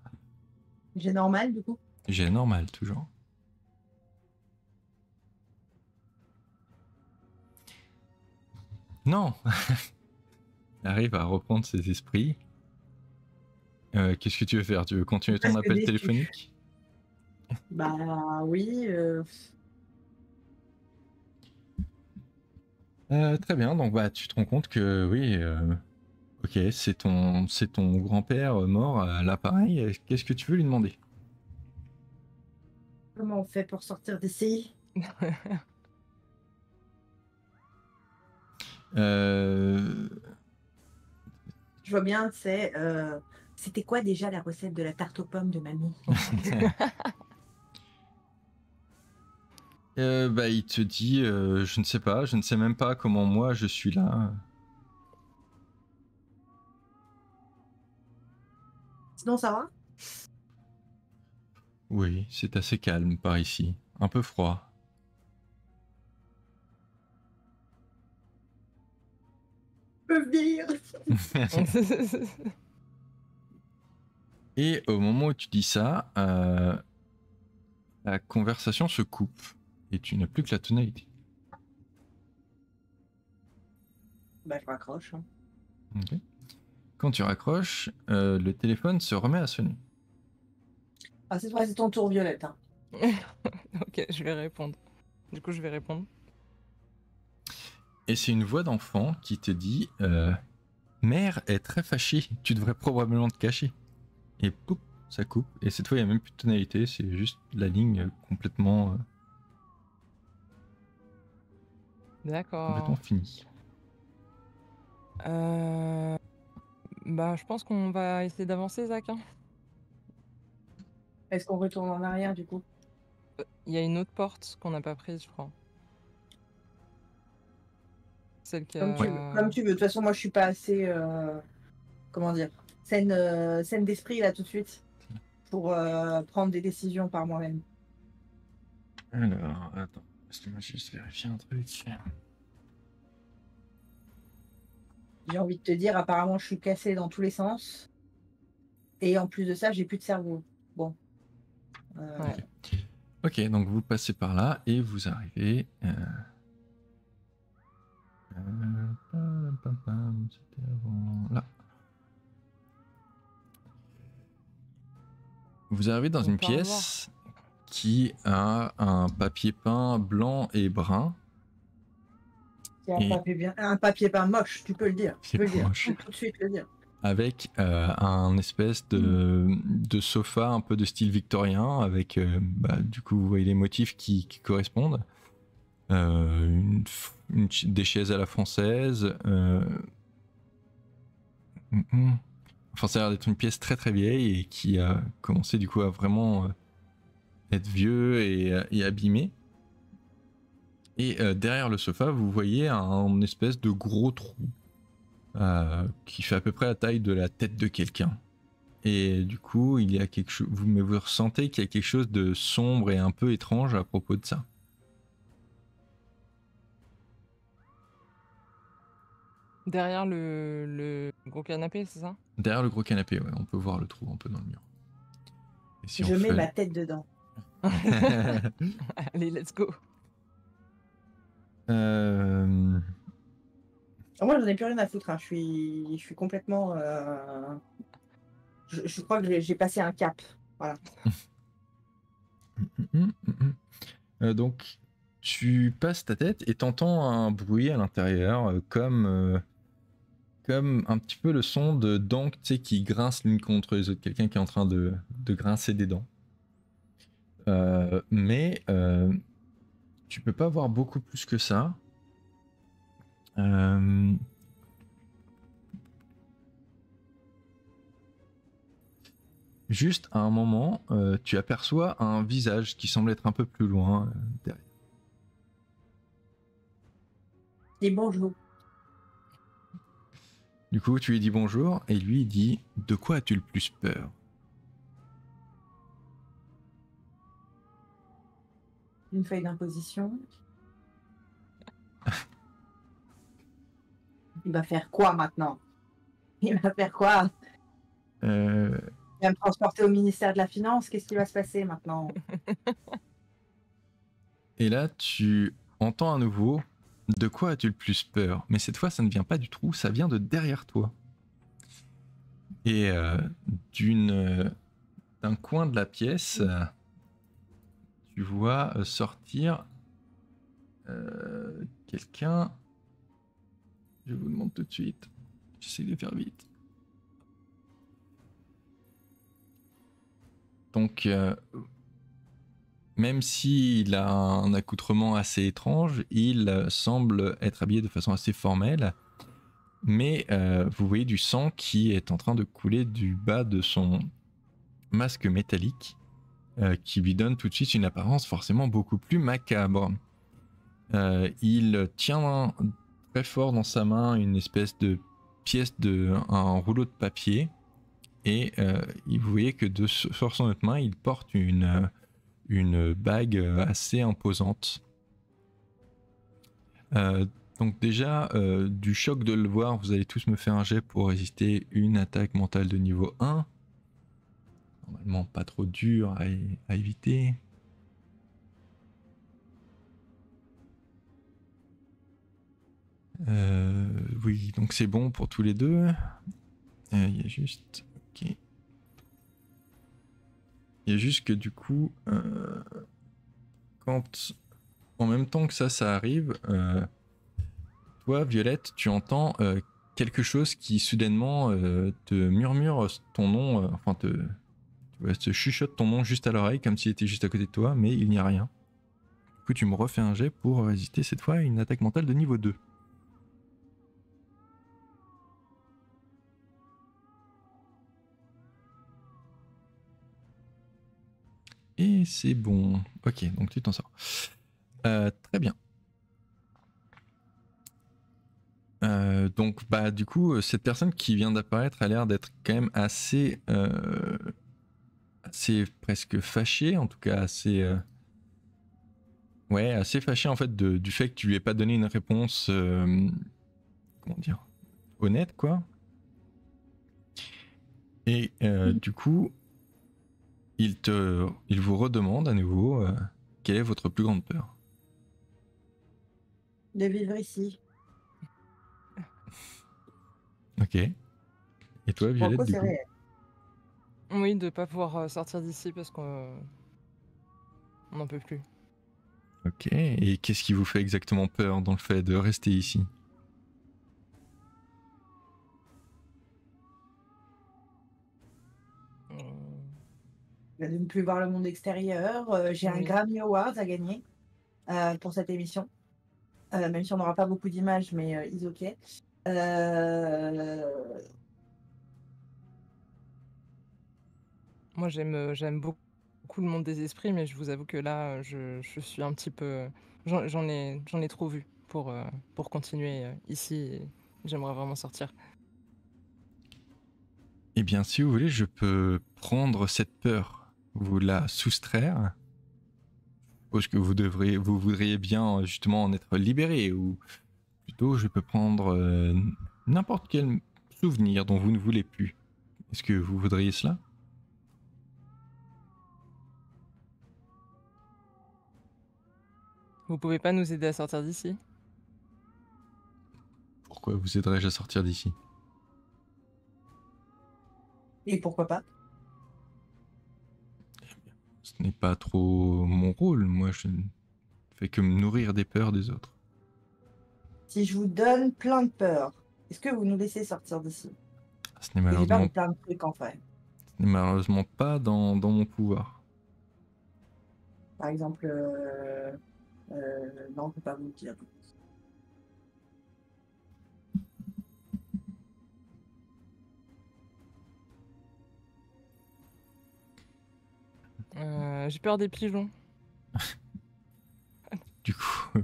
Speaker 2: J'ai normal du coup.
Speaker 1: J'ai normal, toujours. Non. Arrive à reprendre ses esprits. Qu'est-ce que tu veux faire? Tu veux continuer ton
Speaker 2: Presque
Speaker 1: appel
Speaker 2: déçu.
Speaker 1: téléphonique?
Speaker 2: Bah oui.
Speaker 1: Très bien, donc bah tu te rends compte que oui, ok, c'est ton grand-père mort à l'appareil. Qu'est-ce que tu veux lui demander?
Speaker 2: Comment on fait pour sortir d'ici?
Speaker 1: Euh,
Speaker 2: Je vois bien, c'est. C'était quoi déjà la recette de la tarte aux pommes de mamie?
Speaker 1: Bah il te dit, je ne sais pas, je ne sais même pas comment moi je suis là.
Speaker 2: Sinon, ça va?
Speaker 1: Oui, c'est assez calme par ici, un peu froid.
Speaker 2: Je peux venir.
Speaker 1: Et au moment où tu dis ça, la conversation se coupe et tu n'as plus que la tonalité.
Speaker 2: Bah, je raccroche. Hein.
Speaker 1: Ok. Quand tu raccroches, le téléphone se remet à sonner.
Speaker 2: Ah, cette fois, c'est ton tour, Violette. Hein.
Speaker 4: Ok, je vais répondre. Du coup, je vais répondre.
Speaker 1: Et c'est une voix d'enfant qui te dit Mère est très fâchée, tu devrais probablement te cacher. Et poup, ça coupe. Et cette fois, il n'y a même plus de tonalité, c'est juste la ligne complètement
Speaker 4: D'accord.
Speaker 1: finie.
Speaker 4: Bah, je pense qu'on va essayer d'avancer, Zach. Hein.
Speaker 2: Est-ce qu'on retourne en arrière, du coup?
Speaker 4: Il y a une autre porte qu'on n'a pas prise, je crois. Celle qui
Speaker 2: Comme
Speaker 4: a...
Speaker 2: tu veux. Comme tu veux. De toute façon, moi, je suis pas assez. Comment dire? Saine d'esprit, là, tout de suite. Pour prendre des décisions par moi-même.
Speaker 1: Alors, attends, laisse-moi juste vérifier un truc.
Speaker 2: J'ai envie de te dire, apparemment, je suis cassée dans tous les sens. Et en plus de ça, j'ai plus de cerveau. Bon.
Speaker 4: Ouais.
Speaker 1: Ok, donc vous passez par là et vous arrivez. C'était avant là. Vous arrivez dans
Speaker 4: On
Speaker 1: une
Speaker 4: peut revoir.
Speaker 1: pièce qui a un papier peint blanc et brun.
Speaker 2: C'est un papier peint moche, tu peux le dire. Tu peux le dire.
Speaker 1: Moche.
Speaker 2: Tu peux tout de suite le dire.
Speaker 1: Avec un espèce de sofa un peu de style victorien, avec du coup vous voyez les motifs qui correspondent. Des chaises à la française. Enfin, ça a l'air d'être une pièce très très vieille et qui a commencé du coup à vraiment être vieux et abîmé. Et derrière le sofa, vous voyez un espèce de gros trou qui fait à peu près la taille de la tête de quelqu'un. Et du coup, il y a quelque chose. Vous ressentez qu'il y a quelque chose de sombre et un peu étrange à propos de ça.
Speaker 4: Derrière le gros canapé, c'est ça?
Speaker 1: Derrière le gros canapé, ouais, on peut voir le trou un peu dans le mur. Et si
Speaker 2: Je
Speaker 1: on
Speaker 2: mets
Speaker 1: fait...
Speaker 2: ma tête dedans.
Speaker 4: Allez, let's go.
Speaker 2: Moi, j'en ai plus rien à foutre. Hein. Je suis complètement. Je crois que j'ai passé un cap. Voilà.
Speaker 1: Donc, tu passes ta tête et t'entends un bruit à l'intérieur, comme un petit peu le son de dents, tu sais, qui grincent l'une contre les autres. Quelqu'un qui est en train de grincer des dents. Mais tu peux pas voir beaucoup plus que ça. Juste à un moment, tu aperçois un visage qui semble être un peu plus loin derrière.
Speaker 2: Et bonjour.
Speaker 1: Du coup, tu lui dis bonjour et lui il dit de quoi as-tu le plus peur?
Speaker 2: Une feuille d'imposition. Il va faire quoi maintenant? Il va faire quoi?
Speaker 1: Euh,
Speaker 2: Il va me transporter au ministère de la Finance. Qu'est-ce qui va se passer maintenant?
Speaker 1: Et là, tu entends à nouveau de quoi as-tu le plus peur? Mais cette fois, ça ne vient pas du trou, ça vient de derrière toi. Et d'un coin de la pièce, tu vois sortir quelqu'un. Je vous demande tout de suite. J'essaie de faire vite. Donc, même s'il a un accoutrement assez étrange, il semble être habillé de façon assez formelle. Mais vous voyez du sang qui est en train de couler du bas de son masque métallique, qui lui donne tout de suite une apparence forcément beaucoup plus macabre. Il tient très fort dans sa main une espèce de pièce un rouleau de papier, et vous voyez que sur son autre main, il porte une bague assez imposante. Donc déjà, du choc de le voir, vous allez tous me faire un jet pour résister une attaque mentale de niveau 1. Normalement pas trop dur à éviter. Oui, donc c'est bon pour tous les deux. Il y a juste... Ok. Il y a juste que du coup, quand en même temps que ça arrive, toi, Violette, tu entends quelque chose qui soudainement te murmure ton nom, te chuchote ton nom juste à l'oreille, comme s'il était juste à côté de toi, mais il n'y a rien. Du coup, tu me refais un jet pour résister cette fois à une attaque mentale de niveau 2. Et c'est bon. Ok, donc tu t'en sors. Très bien. Donc bah du coup cette personne qui vient d'apparaître a l'air d'être quand même assez presque fâchée, en tout cas assez assez fâchée en fait du fait que tu lui aies pas donné une réponse comment dire, honnête quoi. Et du coup il vous redemande à nouveau quelle est votre plus grande peur.
Speaker 2: De vivre ici.
Speaker 1: Ok. Et toi, Violette, du coup?
Speaker 4: Oui, de pas pouvoir sortir d'ici parce qu'on n'en peut plus.
Speaker 1: Ok. Et qu'est-ce qui vous fait exactement peur dans le fait de rester ici?
Speaker 2: De ne plus voir le monde extérieur. J'ai un
Speaker 4: Oui.
Speaker 2: Grammy Award à gagner pour cette émission. Même si on n'aura pas beaucoup d'images, mais is ok.
Speaker 4: Moi, j'aime beaucoup le monde des esprits, mais je vous avoue que là, je suis un petit peu... J'en ai trop vu pour continuer ici. Et j'aimerais vraiment sortir.
Speaker 1: Eh bien, si vous voulez, je peux prendre cette peur, vous la soustraire. Parce que vous voudriez bien justement en être libéré, ou plutôt je peux prendre n'importe quel souvenir dont vous ne voulez plus. Est-ce que vous voudriez cela?
Speaker 4: Vous pouvez pas nous aider à sortir d'ici?
Speaker 1: Pourquoi vous aiderais-je à sortir d'ici?
Speaker 2: Et pourquoi pas?
Speaker 1: Ce n'est pas trop mon rôle, moi je ne fais que me nourrir des peurs des autres.
Speaker 2: Si je vous donne plein de peurs, est-ce que vous nous laissez sortir d'ici?
Speaker 1: Ce n'est
Speaker 2: J'ai peur de
Speaker 1: malheureusement,
Speaker 2: plein de trucs en fait.
Speaker 1: pas dans mon pouvoir.
Speaker 2: Par exemple, non, on ne peut pas vous le dire.
Speaker 4: J'ai peur des pigeons.
Speaker 1: Du coup,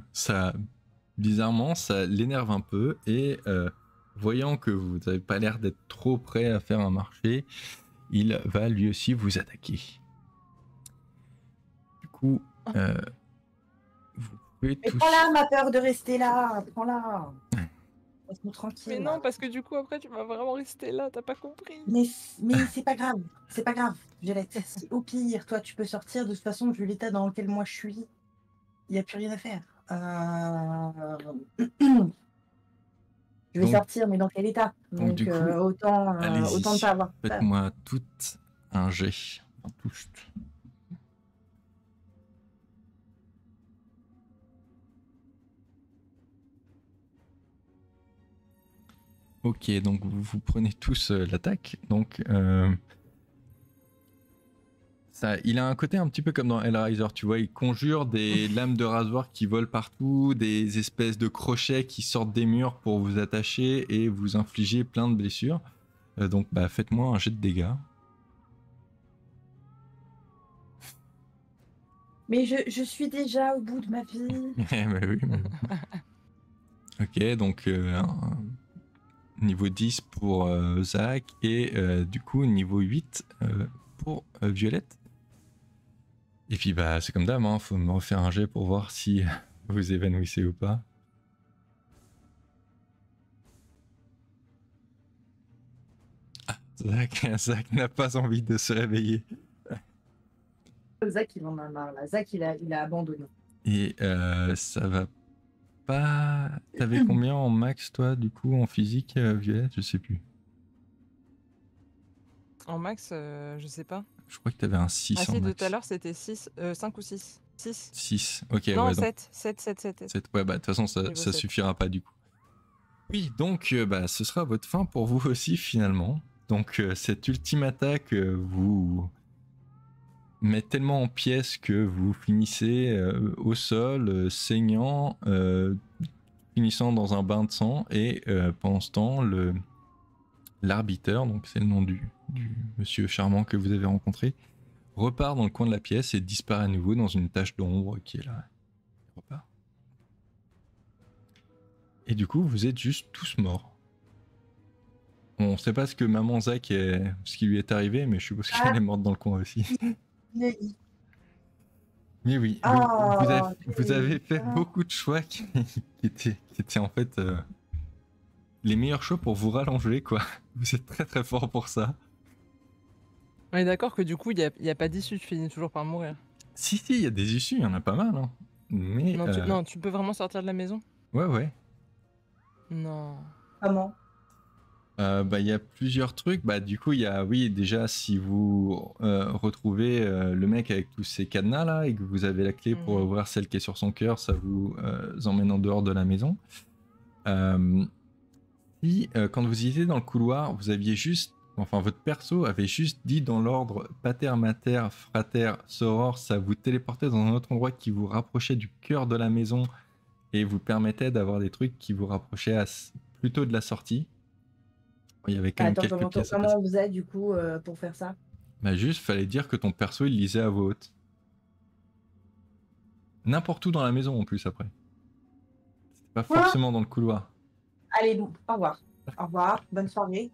Speaker 1: bizarrement, ça l'énerve un peu, et voyant que vous n'avez pas l'air d'être trop prêt à faire un marché, il va lui aussi vous attaquer. Du coup, vous pouvez
Speaker 2: Mais
Speaker 1: tous...
Speaker 2: prends-la, ma peur de rester là, prends-la. Laisse-nous
Speaker 4: Mais
Speaker 2: tranquille.
Speaker 4: non, parce que du coup, après, tu vas vraiment rester là, t'as pas compris.
Speaker 2: Mais c'est pas grave. C'est pas grave, Violette. Au pire, toi, tu peux sortir. De toute façon, vu l'état dans lequel moi je suis, il n'y a plus rien à faire. Je vais
Speaker 1: Donc,
Speaker 2: sortir, mais dans quel état?
Speaker 1: donc du coup,
Speaker 2: Autant ne pas
Speaker 1: allez-y.
Speaker 2: avoir peur.
Speaker 1: Faites-moi tout un jet. Enfin, tous. Ok, donc vous prenez tous l'attaque. Donc, ça, il a un côté un petit peu comme dans Hellraiser, tu vois, il conjure des lames de rasoir qui volent partout, des espèces de crochets qui sortent des murs pour vous attacher et vous infliger plein de blessures. Donc, bah, faites-moi un jet de dégâts.
Speaker 2: Mais je suis déjà au bout de ma vie.
Speaker 1: Bah oui, ok, donc niveau 10 pour Zach et du coup niveau 8 pour Violette. Et puis bah c'est comme d'hab, hein, faut me refaire un jet pour voir si vous évanouissez ou pas. Ah, Zach n'a pas envie de se réveiller.
Speaker 2: Zach, il en a marre. Là. Zach, il a abandonné.
Speaker 1: Et ça va pas... T'avais combien en max toi du coup en physique Violette? Je sais plus.
Speaker 4: En max, je sais pas.
Speaker 1: Je crois que t'avais un 6
Speaker 4: Ah
Speaker 1: en
Speaker 4: si,
Speaker 1: max.
Speaker 4: tout à l'heure, c'était 5 ou 6. 6.
Speaker 1: 6, ok.
Speaker 4: Non,
Speaker 1: ouais,
Speaker 4: 7. 7.
Speaker 1: Ouais, bah de toute façon, ça
Speaker 4: Niveau 7.
Speaker 1: suffira pas du coup. Oui, donc bah, ce sera votre fin pour vous aussi finalement. Donc cette ultime attaque vous met tellement en pièces que vous finissez au sol, saignant, finissant dans un bain de sang. Et pendant ce temps, l'arbiteur, donc c'est le nom du monsieur charmant que vous avez rencontré, repart dans le coin de la pièce et disparaît à nouveau dans une tache d'ombre qui est là. Il repart. Et du coup, vous êtes juste tous morts. On sait pas ce que maman Zach ce qui lui est arrivé, mais je suppose qu'elle est morte dans le coin aussi. Mais oui, vous avez fait beaucoup de choix qui étaient en fait les meilleurs choix pour vous rallonger, quoi. Vous êtes très très fort pour ça.
Speaker 4: On est d'accord que du coup, il n'y a pas d'issue, tu finis toujours par mourir.
Speaker 1: Si, il y a des issues, il y en a pas mal. Hein. Mais,
Speaker 4: non, tu peux vraiment sortir de la maison?
Speaker 1: Ouais.
Speaker 4: Non.
Speaker 2: Comment?
Speaker 1: Bah, il y a plusieurs trucs. Bah, du coup, il y a, oui, déjà, si vous retrouvez le mec avec tous ces cadenas là et que vous avez la clé pour ouvrir celle qui est sur son cœur, ça vous emmène en dehors de la maison. Si, quand vous étiez dans le couloir, vous aviez juste, enfin, votre perso avait juste dit dans l'ordre pater, mater, frater, soror, ça vous téléportait dans un autre endroit qui vous rapprochait du cœur de la maison et vous permettait d'avoir des trucs qui vous rapprochaient plutôt de la sortie. Il y avait quand même quelques pièces.
Speaker 2: Comment on faisait du coup pour faire ça?
Speaker 1: Bah juste, fallait dire que ton perso il lisait à voix haute. N'importe où dans la maison en plus après. C'était pas forcément dans le couloir.
Speaker 2: Allez, bon, au revoir. Au revoir, bonne soirée.